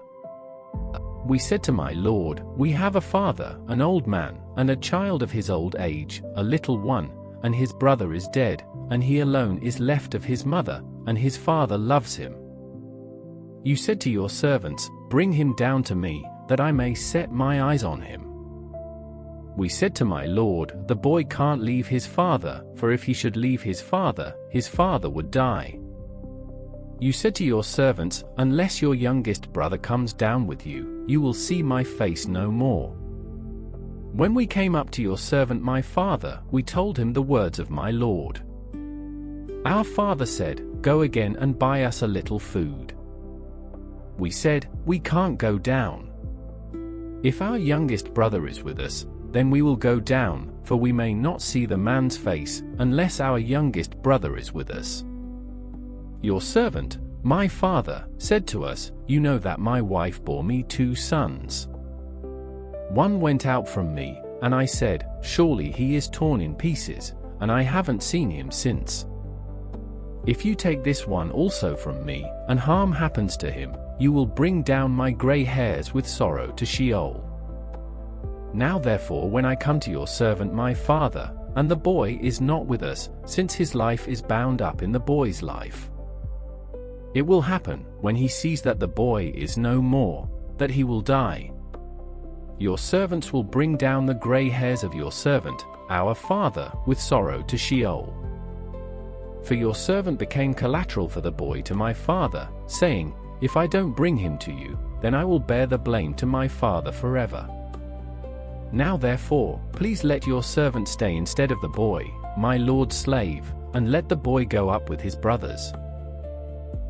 We said to my lord, "We have a father, an old man, and a child of his old age, a little one, and his brother is dead, and he alone is left of his mother, and his father loves him. You said to your servants, 'Bring him down to me, that I may set my eyes on him.' We said to my lord, 'The boy can't leave his father, for if he should leave his father would die.' You said to your servants, 'Unless your youngest brother comes down with you, you will see my face no more.' When we came up to your servant my father, we told him the words of my lord. Our father said, 'Go again and buy us a little food.' We said, 'We can't go down. If our youngest brother is with us, then we will go down, for we may not see the man's face, unless our youngest brother is with us.' Your servant, my father, said to us, 'You know that my wife bore me 2 sons. One went out from me, and I said, surely he is torn in pieces, and I haven't seen him since. If you take this one also from me, and harm happens to him, you will bring down my gray hairs with sorrow to Sheol. Now therefore when I come to your servant my father, and the boy is not with us, since his life is bound up in the boy's life. It will happen, when he sees that the boy is no more, that he will die. Your servants will bring down the gray hairs of your servant, our father, with sorrow to Sheol. For your servant became collateral for the boy to my father, saying, if I don't bring him to you, then I will bear the blame to my father forever. Now therefore, please let your servant stay instead of the boy, my lord's slave, and let the boy go up with his brothers.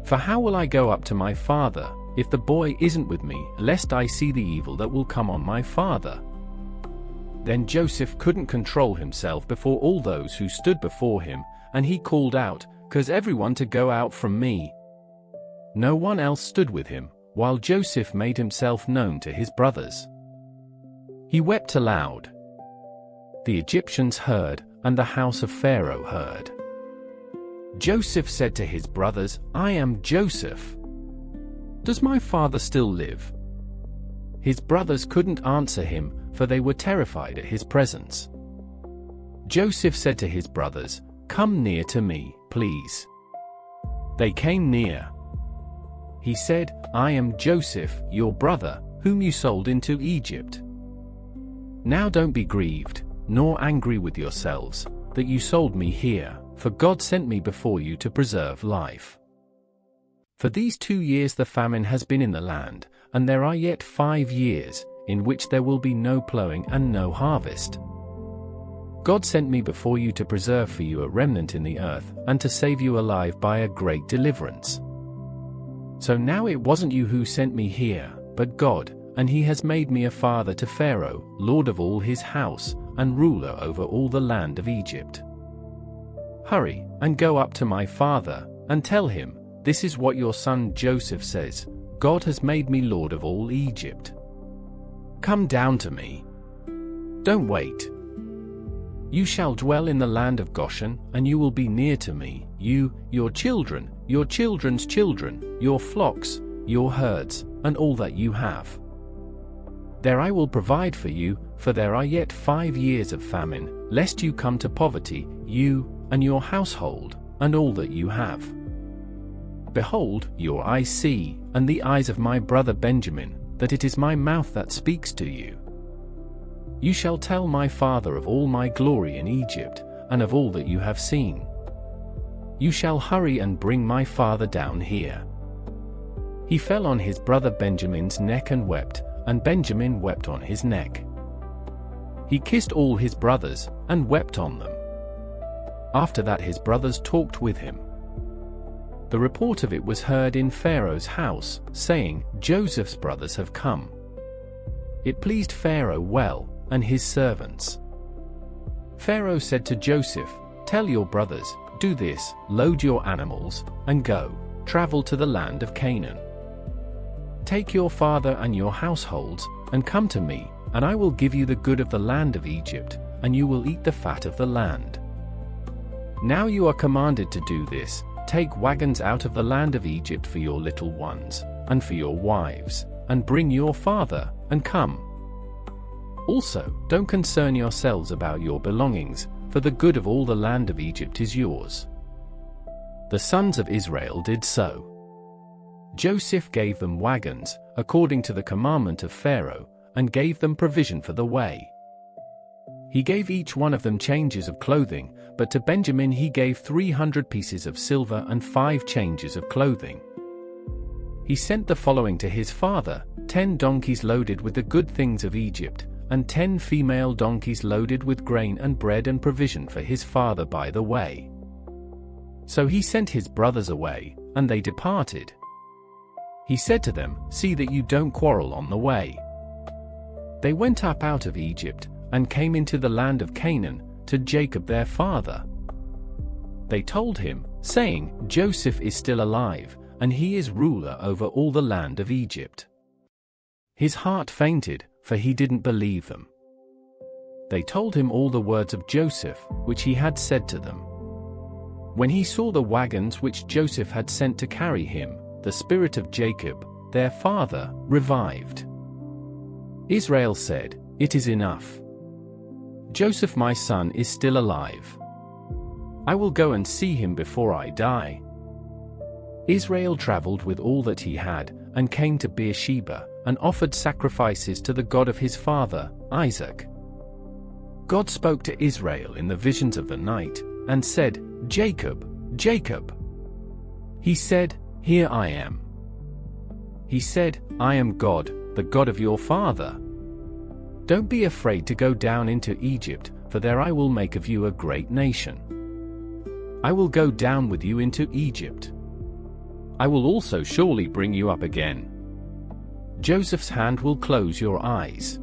For how will I go up to my father, if the boy isn't with me, lest I see the evil that will come on my father? Then Joseph couldn't control himself before all those who stood before him, and he called out, cause everyone to go out from me. No one else stood with him, while Joseph made himself known to his brothers. He wept aloud. The Egyptians heard, and the house of Pharaoh heard. Joseph said to his brothers, I am Joseph. Does my father still live? His brothers couldn't answer him, for they were terrified at his presence. Joseph said to his brothers, come near to me, please. They came near. He said, I am Joseph, your brother, whom you sold into Egypt. Now don't be grieved, nor angry with yourselves, that you sold me here, for God sent me before you to preserve life. For these 2 years the famine has been in the land, and there are yet 5 years, in which there will be no plowing and no harvest. God sent me before you to preserve for you a remnant in the earth, and to save you alive by a great deliverance. So now it wasn't you who sent me here, but God, and he has made me a father to Pharaoh, lord of all his house, and ruler over all the land of Egypt. Hurry, and go up to my father, and tell him, this is what your son Joseph says, God has made me lord of all Egypt. Come down to me. Don't wait. You shall dwell in the land of Goshen, and you will be near to me, you, your children, your children's children, your flocks, your herds, and all that you have. There I will provide for you, for there are yet 5 years of famine, lest you come to poverty, you, and your household, and all that you have. Behold, your eyes see, and the eyes of my brother Benjamin, that it is my mouth that speaks to you. You shall tell my father of all my glory in Egypt, and of all that you have seen. You shall hurry and bring my father down here. He fell on his brother Benjamin's neck and wept, and Benjamin wept on his neck. He kissed all his brothers, and wept on them. After that his brothers talked with him. The report of it was heard in Pharaoh's house, saying, Joseph's brothers have come. It pleased Pharaoh well, and his servants. Pharaoh said to Joseph, tell your brothers, do this, load your animals, and go, travel to the land of Canaan. Take your father and your households, and come to me, and I will give you the good of the land of Egypt, and you will eat the fat of the land. Now you are commanded to do this, take wagons out of the land of Egypt for your little ones, and for your wives, and bring your father, and come. Also, don't concern yourselves about your belongings, for the good of all the land of Egypt is yours. The sons of Israel did so. Joseph gave them wagons, according to the commandment of Pharaoh, and gave them provision for the way. He gave each one of them changes of clothing, but to Benjamin he gave 300 pieces of silver and 5 changes of clothing. He sent the following to his father, 10 donkeys loaded with the good things of Egypt, and 10 female donkeys loaded with grain and bread and provision for his father by the way. So he sent his brothers away, and they departed. He said to them, see that you don't quarrel on the way. They went up out of Egypt, and came into the land of Canaan, to Jacob their father. They told him, saying, Joseph is still alive, and he is ruler over all the land of Egypt. His heart fainted, for he didn't believe them. They told him all the words of Joseph, which he had said to them. When he saw the wagons which Joseph had sent to carry him, the spirit of Jacob, their father, revived. Israel said, "It is enough. Joseph my son is still alive. I will go and see him before I die." Israel traveled with all that he had, and came to Beersheba, and offered sacrifices to the God of his father, Isaac. God spoke to Israel in the visions of the night, and said, "Jacob, Jacob." He said, "Here I am." He said, "I am God, the God of your father. Don't be afraid to go down into Egypt, for there I will make of you a great nation. I will go down with you into Egypt. I will also surely bring you up again. Joseph's hand will close your eyes."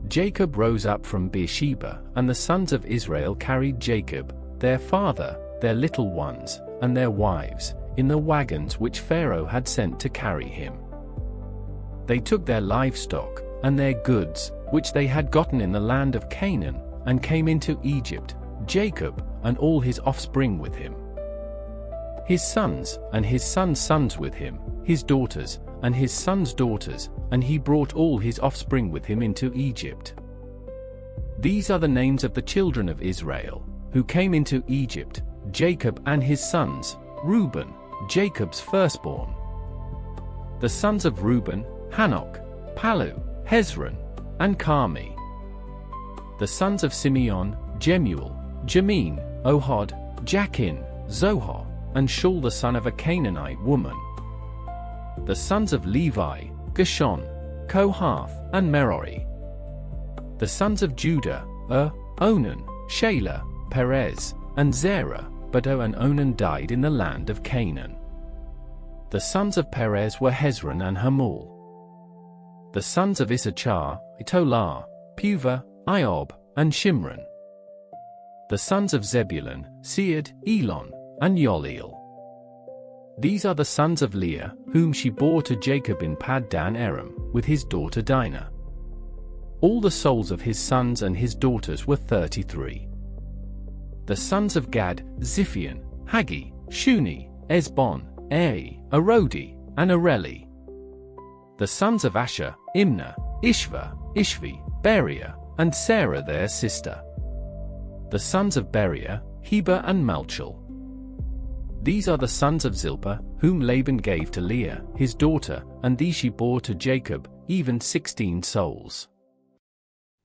Jacob rose up from Beersheba, and the sons of Israel carried Jacob, their father, their little ones, and their wives, in the wagons which Pharaoh had sent to carry him. They took their livestock, and their goods, which they had gotten in the land of Canaan, and came into Egypt, Jacob, and all his offspring with him. His sons, and his sons' sons with him, his daughters, and his sons' daughters, and he brought all his offspring with him into Egypt. These are the names of the children of Israel, who came into Egypt, Jacob and his sons, Reuben, Jacob's firstborn. The sons of Reuben, Hanok, Palu, Hezron, and Carmi. The sons of Simeon, Jemuel, Jamin, Ohad, Jachin, Zohar, and Shaul the son of a Canaanite woman. The sons of Levi, Gershon, Kohath, and Merari. The sons of Judah, Onan, Shelah, Perez, and Zerah, but and Onan died in the land of Canaan. The sons of Perez were Hezron and Hamul. The sons of Issachar, Tola, Puvah, Iob, and Shimron. The sons of Zebulun, Sead, Elon, and Yoleel. These are the sons of Leah, whom she bore to Jacob in Paddan Aram, with his daughter Dinah. All the souls of his sons and his daughters were 33. The sons of Gad, Ziphion, Haggi, Shuni, Esbon, Arodi, and Areli. The sons of Asher, Imnah, Ishva, Ishvi, Beriah, and Sarah their sister. The sons of Beriah, Heber and Malchel. These are the sons of Zilpah, whom Laban gave to Leah, his daughter, and these she bore to Jacob, even 16 souls.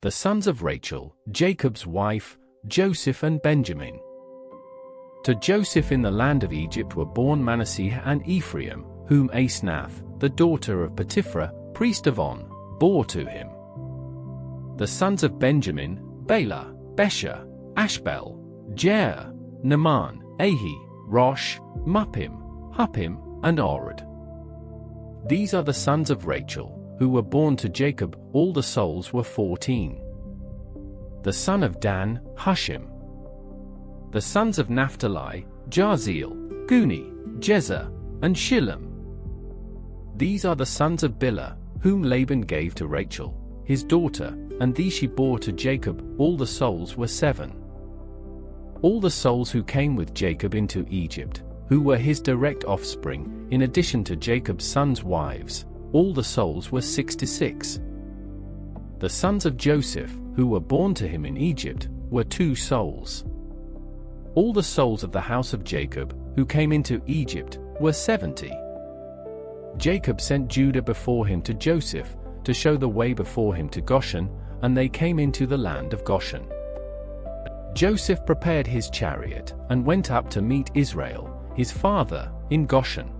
The sons of Rachel, Jacob's wife, Joseph and Benjamin. To Joseph in the land of Egypt were born Manasseh and Ephraim, whom Asenath, the daughter of Potiphar, priest of On, bore to him. The sons of Benjamin, Bela, Besha, Ashbel, Jair, Naaman, Ahi, Rosh, Muppim, Huppim, and Orad. These are the sons of Rachel, who were born to Jacob, all the souls were 14. The son of Dan, Hushim. The sons of Naphtali, Jaziel, Guni, Jezer, and Shillem. These are the sons of Bilhah, whom Laban gave to Rachel, his daughter, and these she bore to Jacob, all the souls were 7. All the souls who came with Jacob into Egypt, who were his direct offspring, in addition to Jacob's sons' wives, all the souls were 66. The sons of Joseph, who were born to him in Egypt, were 2 souls. All the souls of the house of Jacob, who came into Egypt, were 70. Jacob sent Judah before him to Joseph, to show the way before him to Goshen, and they came into the land of Goshen. Joseph prepared his chariot, and went up to meet Israel, his father, in Goshen.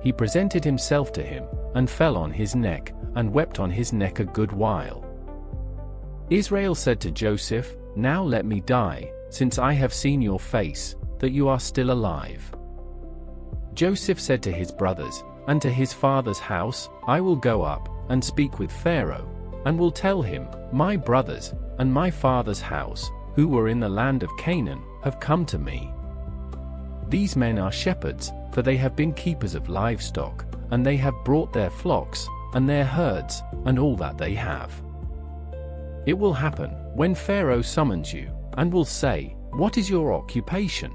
He presented himself to him, and fell on his neck, and wept on his neck a good while. Israel said to Joseph, "Now let me die, since I have seen your face, that you are still alive." Joseph said to his brothers, and to his father's house, "I will go up, and speak with Pharaoh, and will tell him, my brothers, and my father's house, who were in the land of Canaan, have come to me. These men are shepherds, for they have been keepers of livestock, and they have brought their flocks, and their herds, and all that they have. It will happen, when Pharaoh summons you, and will say, "What is your occupation?"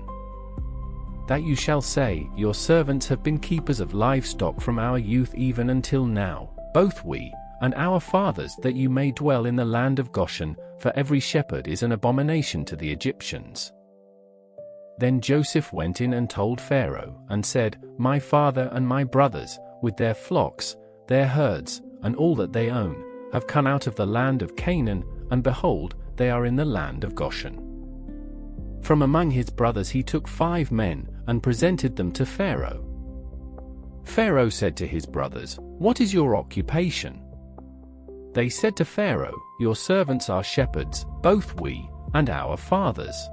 that you shall say, "Your servants have been keepers of livestock from our youth even until now, both we and our fathers, that you may dwell in the land of Goshen, for every shepherd is an abomination to the Egyptians." Then Joseph went in and told Pharaoh, and said, "My father and my brothers, with their flocks, their herds, and all that they own, have come out of the land of Canaan, and behold, they are in the land of Goshen." From among his brothers he took 5 men, and presented them to Pharaoh. Pharaoh said to his brothers, "What is your occupation?" They said to Pharaoh, "Your servants are shepherds, both we and our fathers."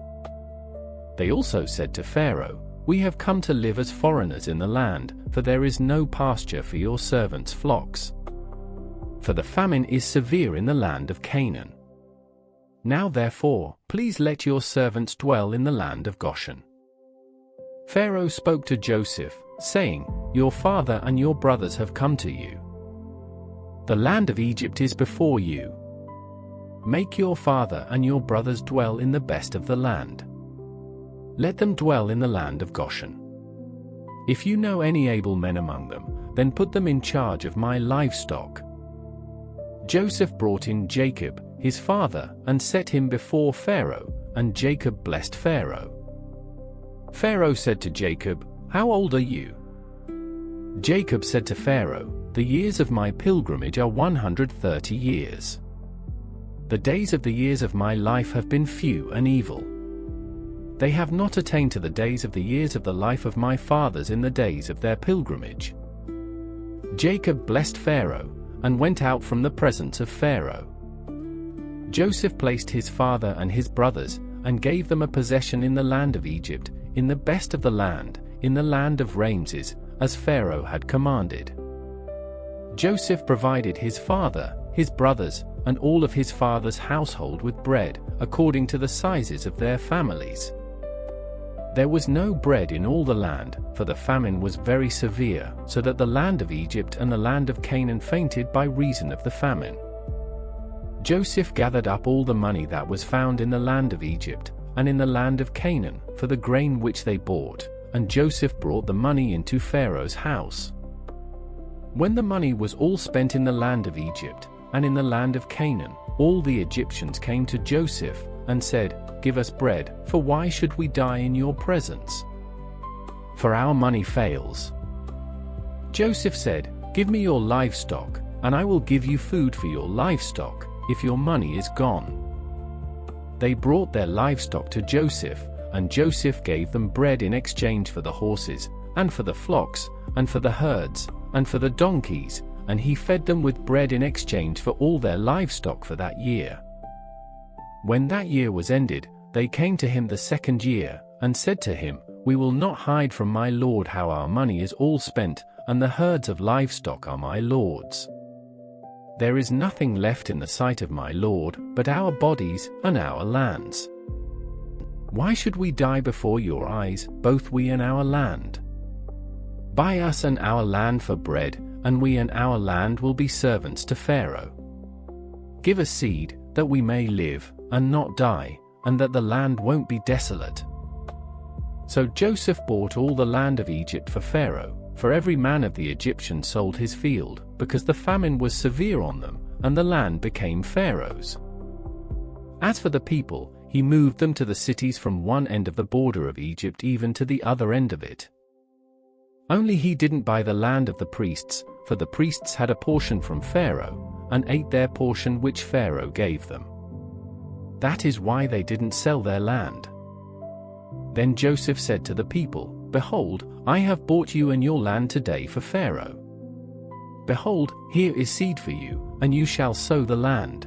They also said to Pharaoh, "We have come to live as foreigners in the land, for there is no pasture for your servants' flocks. For the famine is severe in the land of Canaan. Now therefore, please let your servants dwell in the land of Goshen." Pharaoh spoke to Joseph, saying, "Your father and your brothers have come to you. The land of Egypt is before you. Make your father and your brothers dwell in the best of the land. Let them dwell in the land of Goshen. If you know any able men among them, then put them in charge of my livestock." Joseph brought in Jacob, his father, and set him before Pharaoh, and Jacob blessed Pharaoh. Pharaoh said to Jacob, "How old are you?" Jacob said to Pharaoh, "The years of my pilgrimage are 130 years. The days of the years of my life have been few and evil. They have not attained to the days of the years of the life of my fathers in the days of their pilgrimage." Jacob blessed Pharaoh, and went out from the presence of Pharaoh. Joseph placed his father and his brothers, and gave them a possession in the land of Egypt, in the best of the land, in the land of Ramses, as Pharaoh had commanded. Joseph provided his father, his brothers, and all of his father's household with bread, according to the sizes of their families. There was no bread in all the land, for the famine was very severe, so that the land of Egypt and the land of Canaan fainted by reason of the famine. Joseph gathered up all the money that was found in the land of Egypt, and in the land of Canaan, for the grain which they bought, and Joseph brought the money into Pharaoh's house. When the money was all spent in the land of Egypt, and in the land of Canaan, all the Egyptians came to Joseph, and said, "Give us bread, for why should we die in your presence? For our money fails." Joseph said, "Give me your livestock, and I will give you food for your livestock, if your money is gone." They brought their livestock to Joseph, and Joseph gave them bread in exchange for the horses, and for the flocks, and for the herds, and for the donkeys, and he fed them with bread in exchange for all their livestock for that year. When that year was ended, they came to him the second year, and said to him, "We will not hide from my lord how our money is all spent, and the herds of livestock are my lord's. There is nothing left in the sight of my lord, but our bodies and our lands. Why should we die before your eyes, both we and our land? Buy us and our land for bread, and we and our land will be servants to Pharaoh. Give us seed, that we may live, and not die, and that the land won't be desolate." So Joseph bought all the land of Egypt for Pharaoh, for every man of the Egyptians sold his field, because the famine was severe on them, and the land became Pharaoh's. As for the people, he moved them to the cities from one end of the border of Egypt even to the other end of it. Only he didn't buy the land of the priests, for the priests had a portion from Pharaoh, and ate their portion which Pharaoh gave them. That is why they didn't sell their land. Then Joseph said to the people, "Behold, I have bought you and your land today for Pharaoh. Behold, here is seed for you, and you shall sow the land.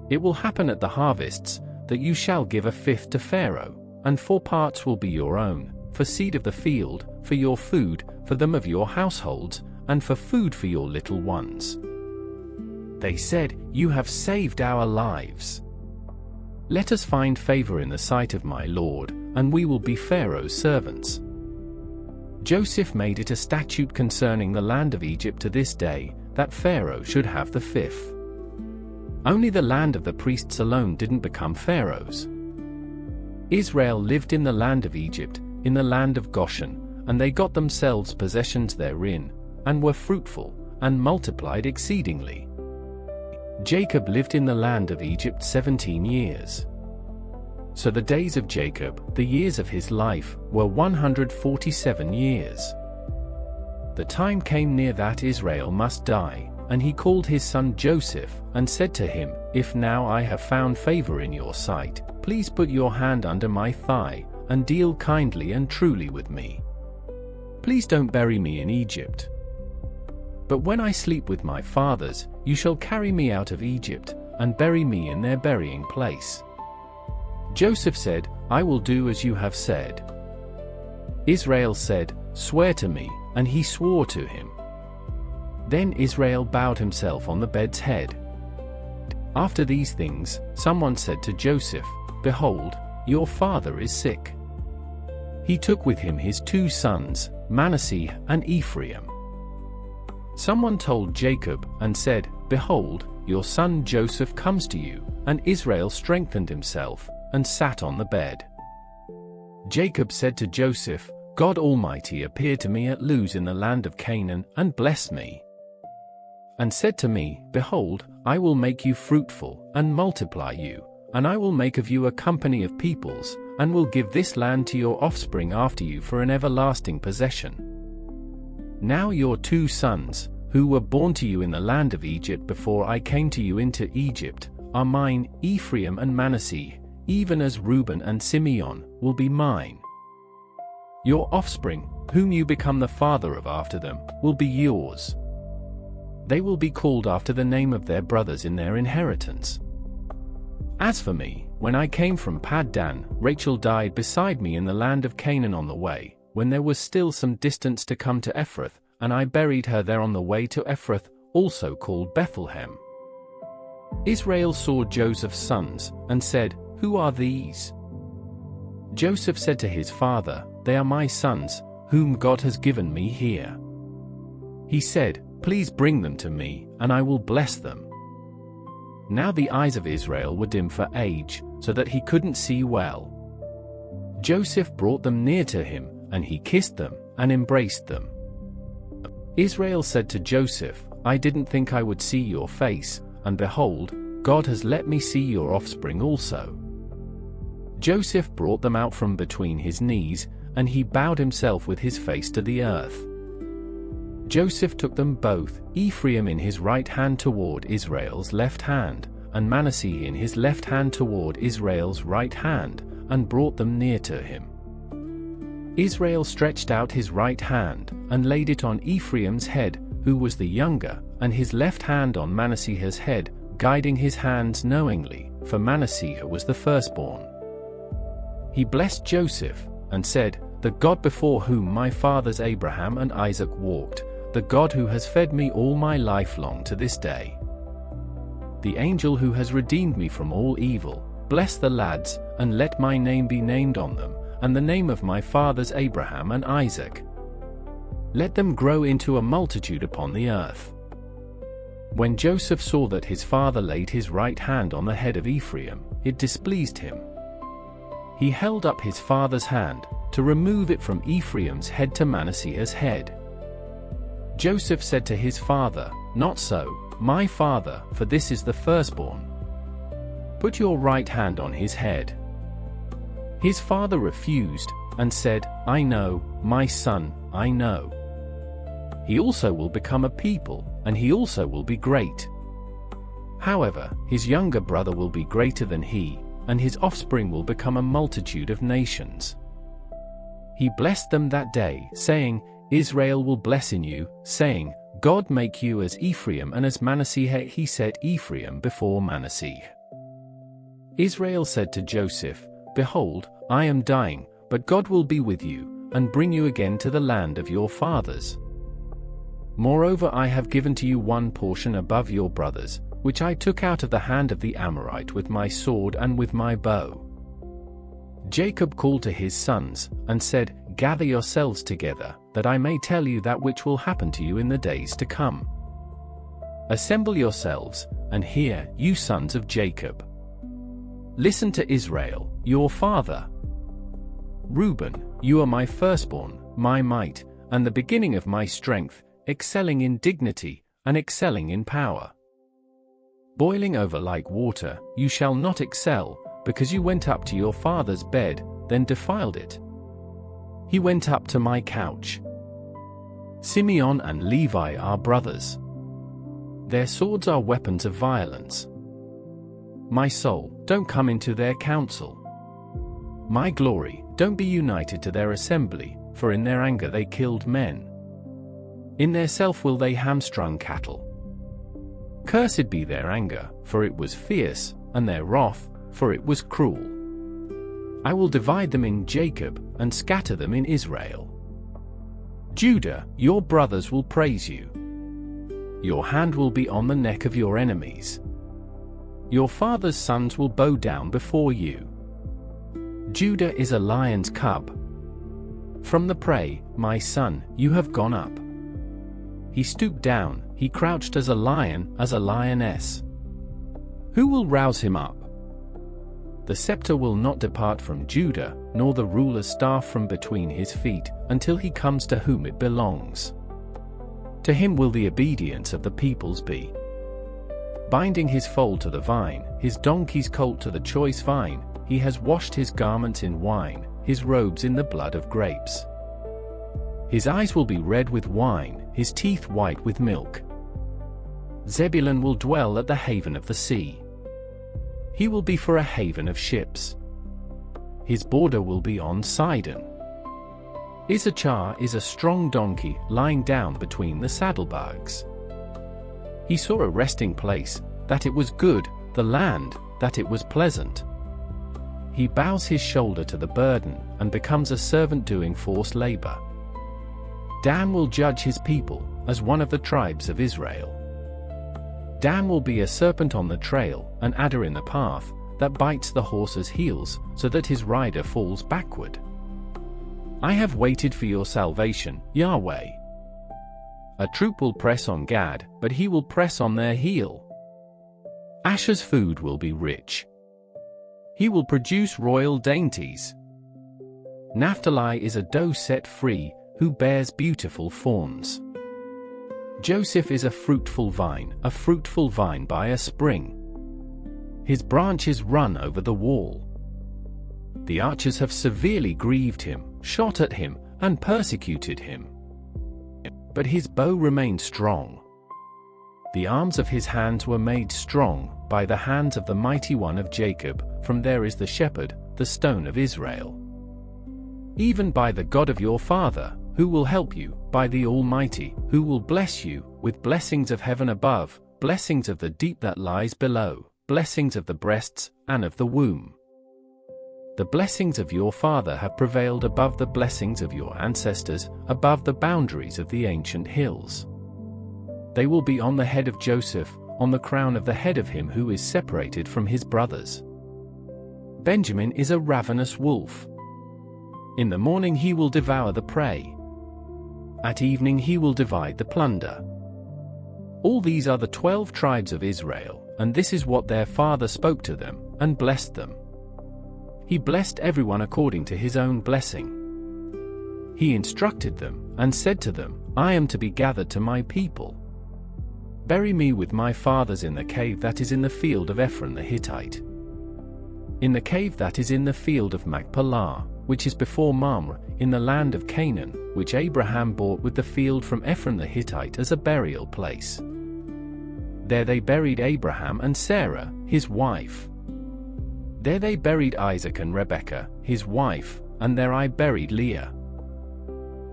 It will happen at the harvests, that you shall give a fifth to Pharaoh, and 4 parts will be your own, for seed of the field, for your food, for them of your households, and for food for your little ones." They said, "You have saved our lives. Let us find favor in the sight of my lord, and we will be Pharaoh's servants." Joseph made it a statute concerning the land of Egypt to this day, that Pharaoh should have the fifth. Only the land of the priests alone didn't become Pharaoh's. Israel lived in the land of Egypt, in the land of Goshen, and they got themselves possessions therein, and were fruitful, and multiplied exceedingly. Jacob lived in the land of Egypt 17 years. So the days of Jacob, the years of his life, were 147 years. The time came near that Israel must die, and he called his son Joseph, and said to him, If now I have found favor in your sight, please put your hand under my thigh, and deal kindly and truly with me. Please don't bury me in Egypt. But when I sleep with my fathers, you shall carry me out of Egypt, and bury me in their burying place. Joseph said, I will do as you have said. Israel said, Swear to me, and he swore to him. Then Israel bowed himself on the bed's head. After these things, someone said to Joseph, Behold, your father is sick. He took with him his 2 sons, Manasseh and Ephraim. Someone told Jacob, and said, Behold, your son Joseph comes to you, and Israel strengthened himself, and sat on the bed. Jacob said to Joseph, God Almighty appeared to me at Luz in the land of Canaan, and blessed me. And said to me, Behold, I will make you fruitful, and multiply you, and I will make of you a company of peoples, and will give this land to your offspring after you for an everlasting possession. Now your 2 sons, who were born to you in the land of Egypt before I came to you into Egypt, are mine, Ephraim and Manasseh, even as Reuben and Simeon will be mine. Your offspring, whom you become the father of after them, will be yours. They will be called after the name of their brothers in their inheritance. As for me, when I came from Paddan, Rachel died beside me in the land of Canaan on the way, when there was still some distance to come to Ephrath, and I buried her there on the way to Ephrath, also called Bethlehem. Israel saw Joseph's sons, and said, Who are these? Joseph said to his father, They are my sons, whom God has given me here. He said, Please bring them to me, and I will bless them. Now the eyes of Israel were dim for age, so that he couldn't see well. Joseph brought them near to him, and he kissed them, and embraced them. Israel said to Joseph, I didn't think I would see your face, and behold, God has let me see your offspring also. Joseph brought them out from between his knees, and he bowed himself with his face to the earth. Joseph took them both, Ephraim in his right hand toward Israel's left hand, and Manasseh in his left hand toward Israel's right hand, and brought them near to him. Israel stretched out his right hand, and laid it on Ephraim's head, who was the younger, and his left hand on Manasseh's head, guiding his hands knowingly, for Manasseh was the firstborn. He blessed Joseph, and said, The God before whom my fathers Abraham and Isaac walked, the God who has fed me all my life long to this day. The angel who has redeemed me from all evil, bless the lads, and let my name be named on them, and the name of my fathers Abraham and Isaac. Let them grow into a multitude upon the earth. When Joseph saw that his father laid his right hand on the head of Ephraim, it displeased him. He held up his father's hand, to remove it from Ephraim's head to Manasseh's head. Joseph said to his father, Not so, my father, for this is the firstborn. Put your right hand on his head. His father refused, and said, I know, my son, I know. He also will become a people, and he also will be great. However, his younger brother will be greater than he, and his offspring will become a multitude of nations. He blessed them that day, saying, Israel will bless in you, saying, God make you as Ephraim and as Manasseh. He set Ephraim before Manasseh. Israel said to Joseph, Behold, I am dying, but God will be with you, and bring you again to the land of your fathers. Moreover, I have given to you one portion above your brothers, which I took out of the hand of the Amorite with my sword and with my bow. Jacob called to his sons, and said, Gather yourselves together, that I may tell you that which will happen to you in the days to come. Assemble yourselves, and hear, you sons of Jacob. Listen to Israel, your father. Reuben, you are my firstborn, my might, and the beginning of my strength, excelling in dignity, and excelling in power. Boiling over like water, you shall not excel, because you went up to your father's bed, then defiled it. He went up to my couch. Simeon and Levi are brothers. Their swords are weapons of violence. My soul, don't come into their council. My glory, don't be united to their assembly, for in their anger they killed men. In their self will they hamstrung cattle. Cursed be their anger, for it was fierce, and their wrath, for it was cruel. I will divide them in Jacob, and scatter them in Israel. Judah, your brothers will praise you. Your hand will be on the neck of your enemies. Your father's sons will bow down before you. Judah is a lion's cub. From the prey, my son, you have gone up. He stooped down, he crouched as a lion, as a lioness. Who will rouse him up? The scepter will not depart from Judah, nor the ruler's staff from between his feet, until he comes to whom it belongs. To him will the obedience of the peoples be. Binding his foal to the vine, his donkey's colt to the choice vine, he has washed his garments in wine, his robes in the blood of grapes. His eyes will be red with wine, his teeth white with milk. Zebulun will dwell at the haven of the sea. He will be for a haven of ships. His border will be on Sidon. Issachar is a strong donkey, lying down between the saddlebags. He saw a resting place, that it was good, the land, that it was pleasant. He bows his shoulder to the burden, and becomes a servant doing forced labor. Dan will judge his people, as one of the tribes of Israel. Dan will be a serpent on the trail, an adder in the path, that bites the horse's heels, so that his rider falls backward. I have waited for your salvation, Yahweh. A troop will press on Gad, but he will press on their heel. Asher's food will be rich. He will produce royal dainties. Naphtali is a doe set free, who bears beautiful fawns. Joseph is a fruitful vine by a spring. His branches run over the wall. The archers have severely grieved him, shot at him, and persecuted him. But his bow remained strong. The arms of his hands were made strong by the hands of the mighty one of Jacob, from there is the shepherd, the stone of Israel. Even by the God of your father, who will help you, by the Almighty, who will bless you, with blessings of heaven above, blessings of the deep that lies below, blessings of the breasts, and of the womb. The blessings of your father have prevailed above the blessings of your ancestors, above the boundaries of the ancient hills. They will be on the head of Joseph, on the crown of the head of him who is separated from his brothers. Benjamin is a ravenous wolf. In the morning he will devour the prey. At evening he will divide the plunder. All these are the 12 tribes of Israel, and this is what their father spoke to them, and blessed them. He blessed everyone according to his own blessing. He instructed them, and said to them, I am to be gathered to my people. Bury me with my fathers in the cave that is in the field of Ephron the Hittite. In the cave that is in the field of Machpelah, which is before Mamre, in the land of Canaan, which Abraham bought with the field from Ephron the Hittite as a burial place. There they buried Abraham and Sarah, his wife. There they buried Isaac and Rebekah, his wife, and there I buried Leah.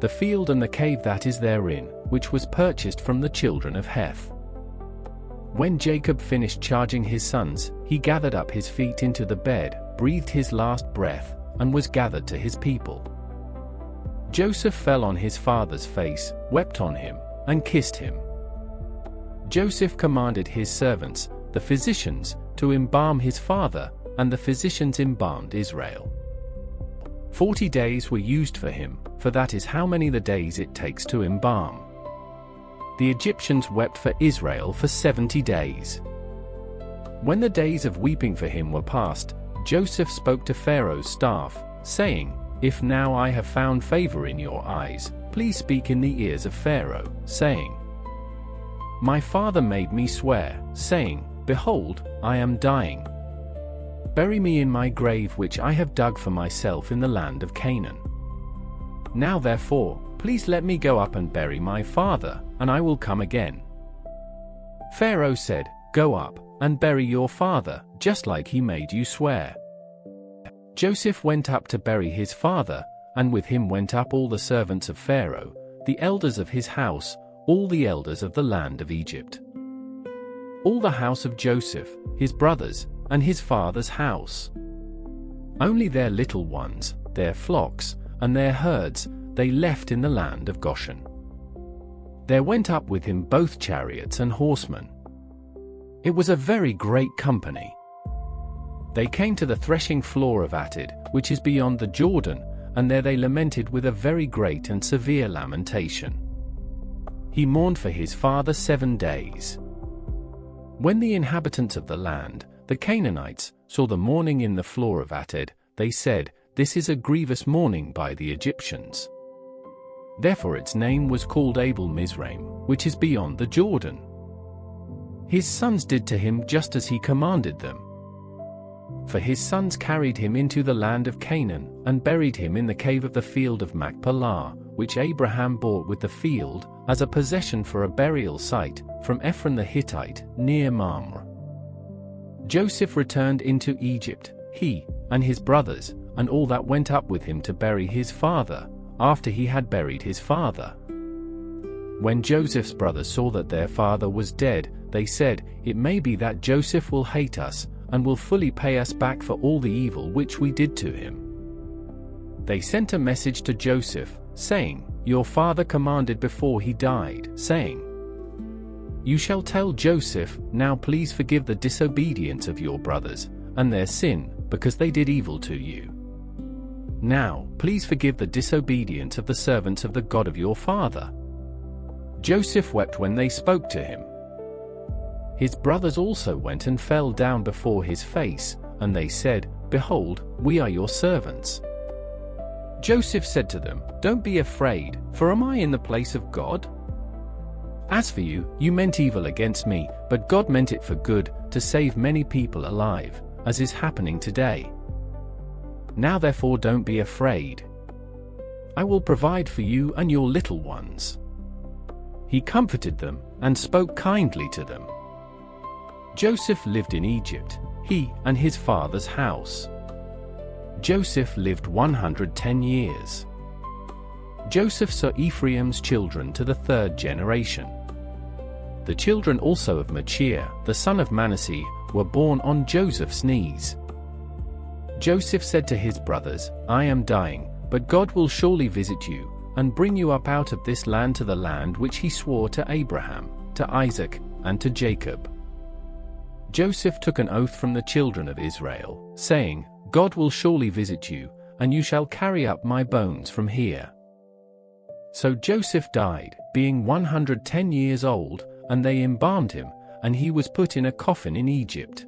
The field and the cave that is therein, which was purchased from the children of Heth. When Jacob finished charging his sons, he gathered up his feet into the bed, breathed his last breath, and was gathered to his people. Joseph fell on his father's face, wept on him, and kissed him. Joseph commanded his servants, the physicians, to embalm his father, and the physicians embalmed Israel. 40 days were used for him, for that is how many the days it takes to embalm. the Egyptians wept for Israel for 70 days. When the days of weeping for him were past, Joseph spoke to Pharaoh's staff, saying, "If now I have found favor in your eyes, please speak in the ears of Pharaoh, saying, My father made me swear, saying, Behold, I am dying. Bury me in my grave which I have dug for myself in the land of Canaan. Now therefore, please let me go up and bury my father, and I will come again." Pharaoh said, "Go up, and bury your father, just like he made you swear." Joseph went up to bury his father, and with him went up all the servants of Pharaoh, the elders of his house, all the elders of the land of Egypt. All the house of Joseph, his brothers, and his father's house. Only their little ones, their flocks, and their herds, they left in the land of Goshen. There went up with him both chariots and horsemen. It was a very great company. They came to the threshing floor of Atad, which is beyond the Jordan, and there they lamented with a very great and severe lamentation. He mourned for his father 7 days. When the inhabitants of the land, the Canaanites, saw the mourning in the floor of Atad, they said, "This is a grievous mourning by the Egyptians." Therefore its name was called Abel Mizraim, which is beyond the Jordan. His sons did to him just as he commanded them. For his sons carried him into the land of Canaan, and buried him in the cave of the field of Machpelah, which Abraham bought with the field, as a possession for a burial site, from Ephron the Hittite, near Mamre. Joseph returned into Egypt, he, and his brothers, and all that went up with him to bury his father, after he had buried his father. When Joseph's brothers saw that their father was dead, they said, "It may be that Joseph will hate us, and will fully pay us back for all the evil which we did to him." They sent a message to Joseph, saying, "Your father commanded before he died, saying, You shall tell Joseph, now please forgive the disobedience of your brothers, and their sin, because they did evil to you. Now, please forgive the disobedience of the servants of the God of your father." Joseph wept when they spoke to him. His brothers also went and fell down before his face, and they said, "Behold, we are your servants." Joseph said to them, "Don't be afraid, for am I in the place of God? As for you, you meant evil against me, but God meant it for good, to save many people alive, as is happening today. Now therefore don't be afraid. I will provide for you and your little ones." He comforted them, and spoke kindly to them. Joseph lived in Egypt, he and his father's house. Joseph lived 110 years. Joseph saw Ephraim's children to the 3rd generation. The children also of Machir, the son of Manasseh, were born on Joseph's knees. Joseph said to his brothers, "I am dying, but God will surely visit you, and bring you up out of this land to the land which he swore to Abraham, to Isaac, and to Jacob." Joseph took an oath from the children of Israel, saying, "God will surely visit you, and you shall carry up my bones from here." So Joseph died, being 110 years old, and they embalmed him, and he was put in a coffin in Egypt.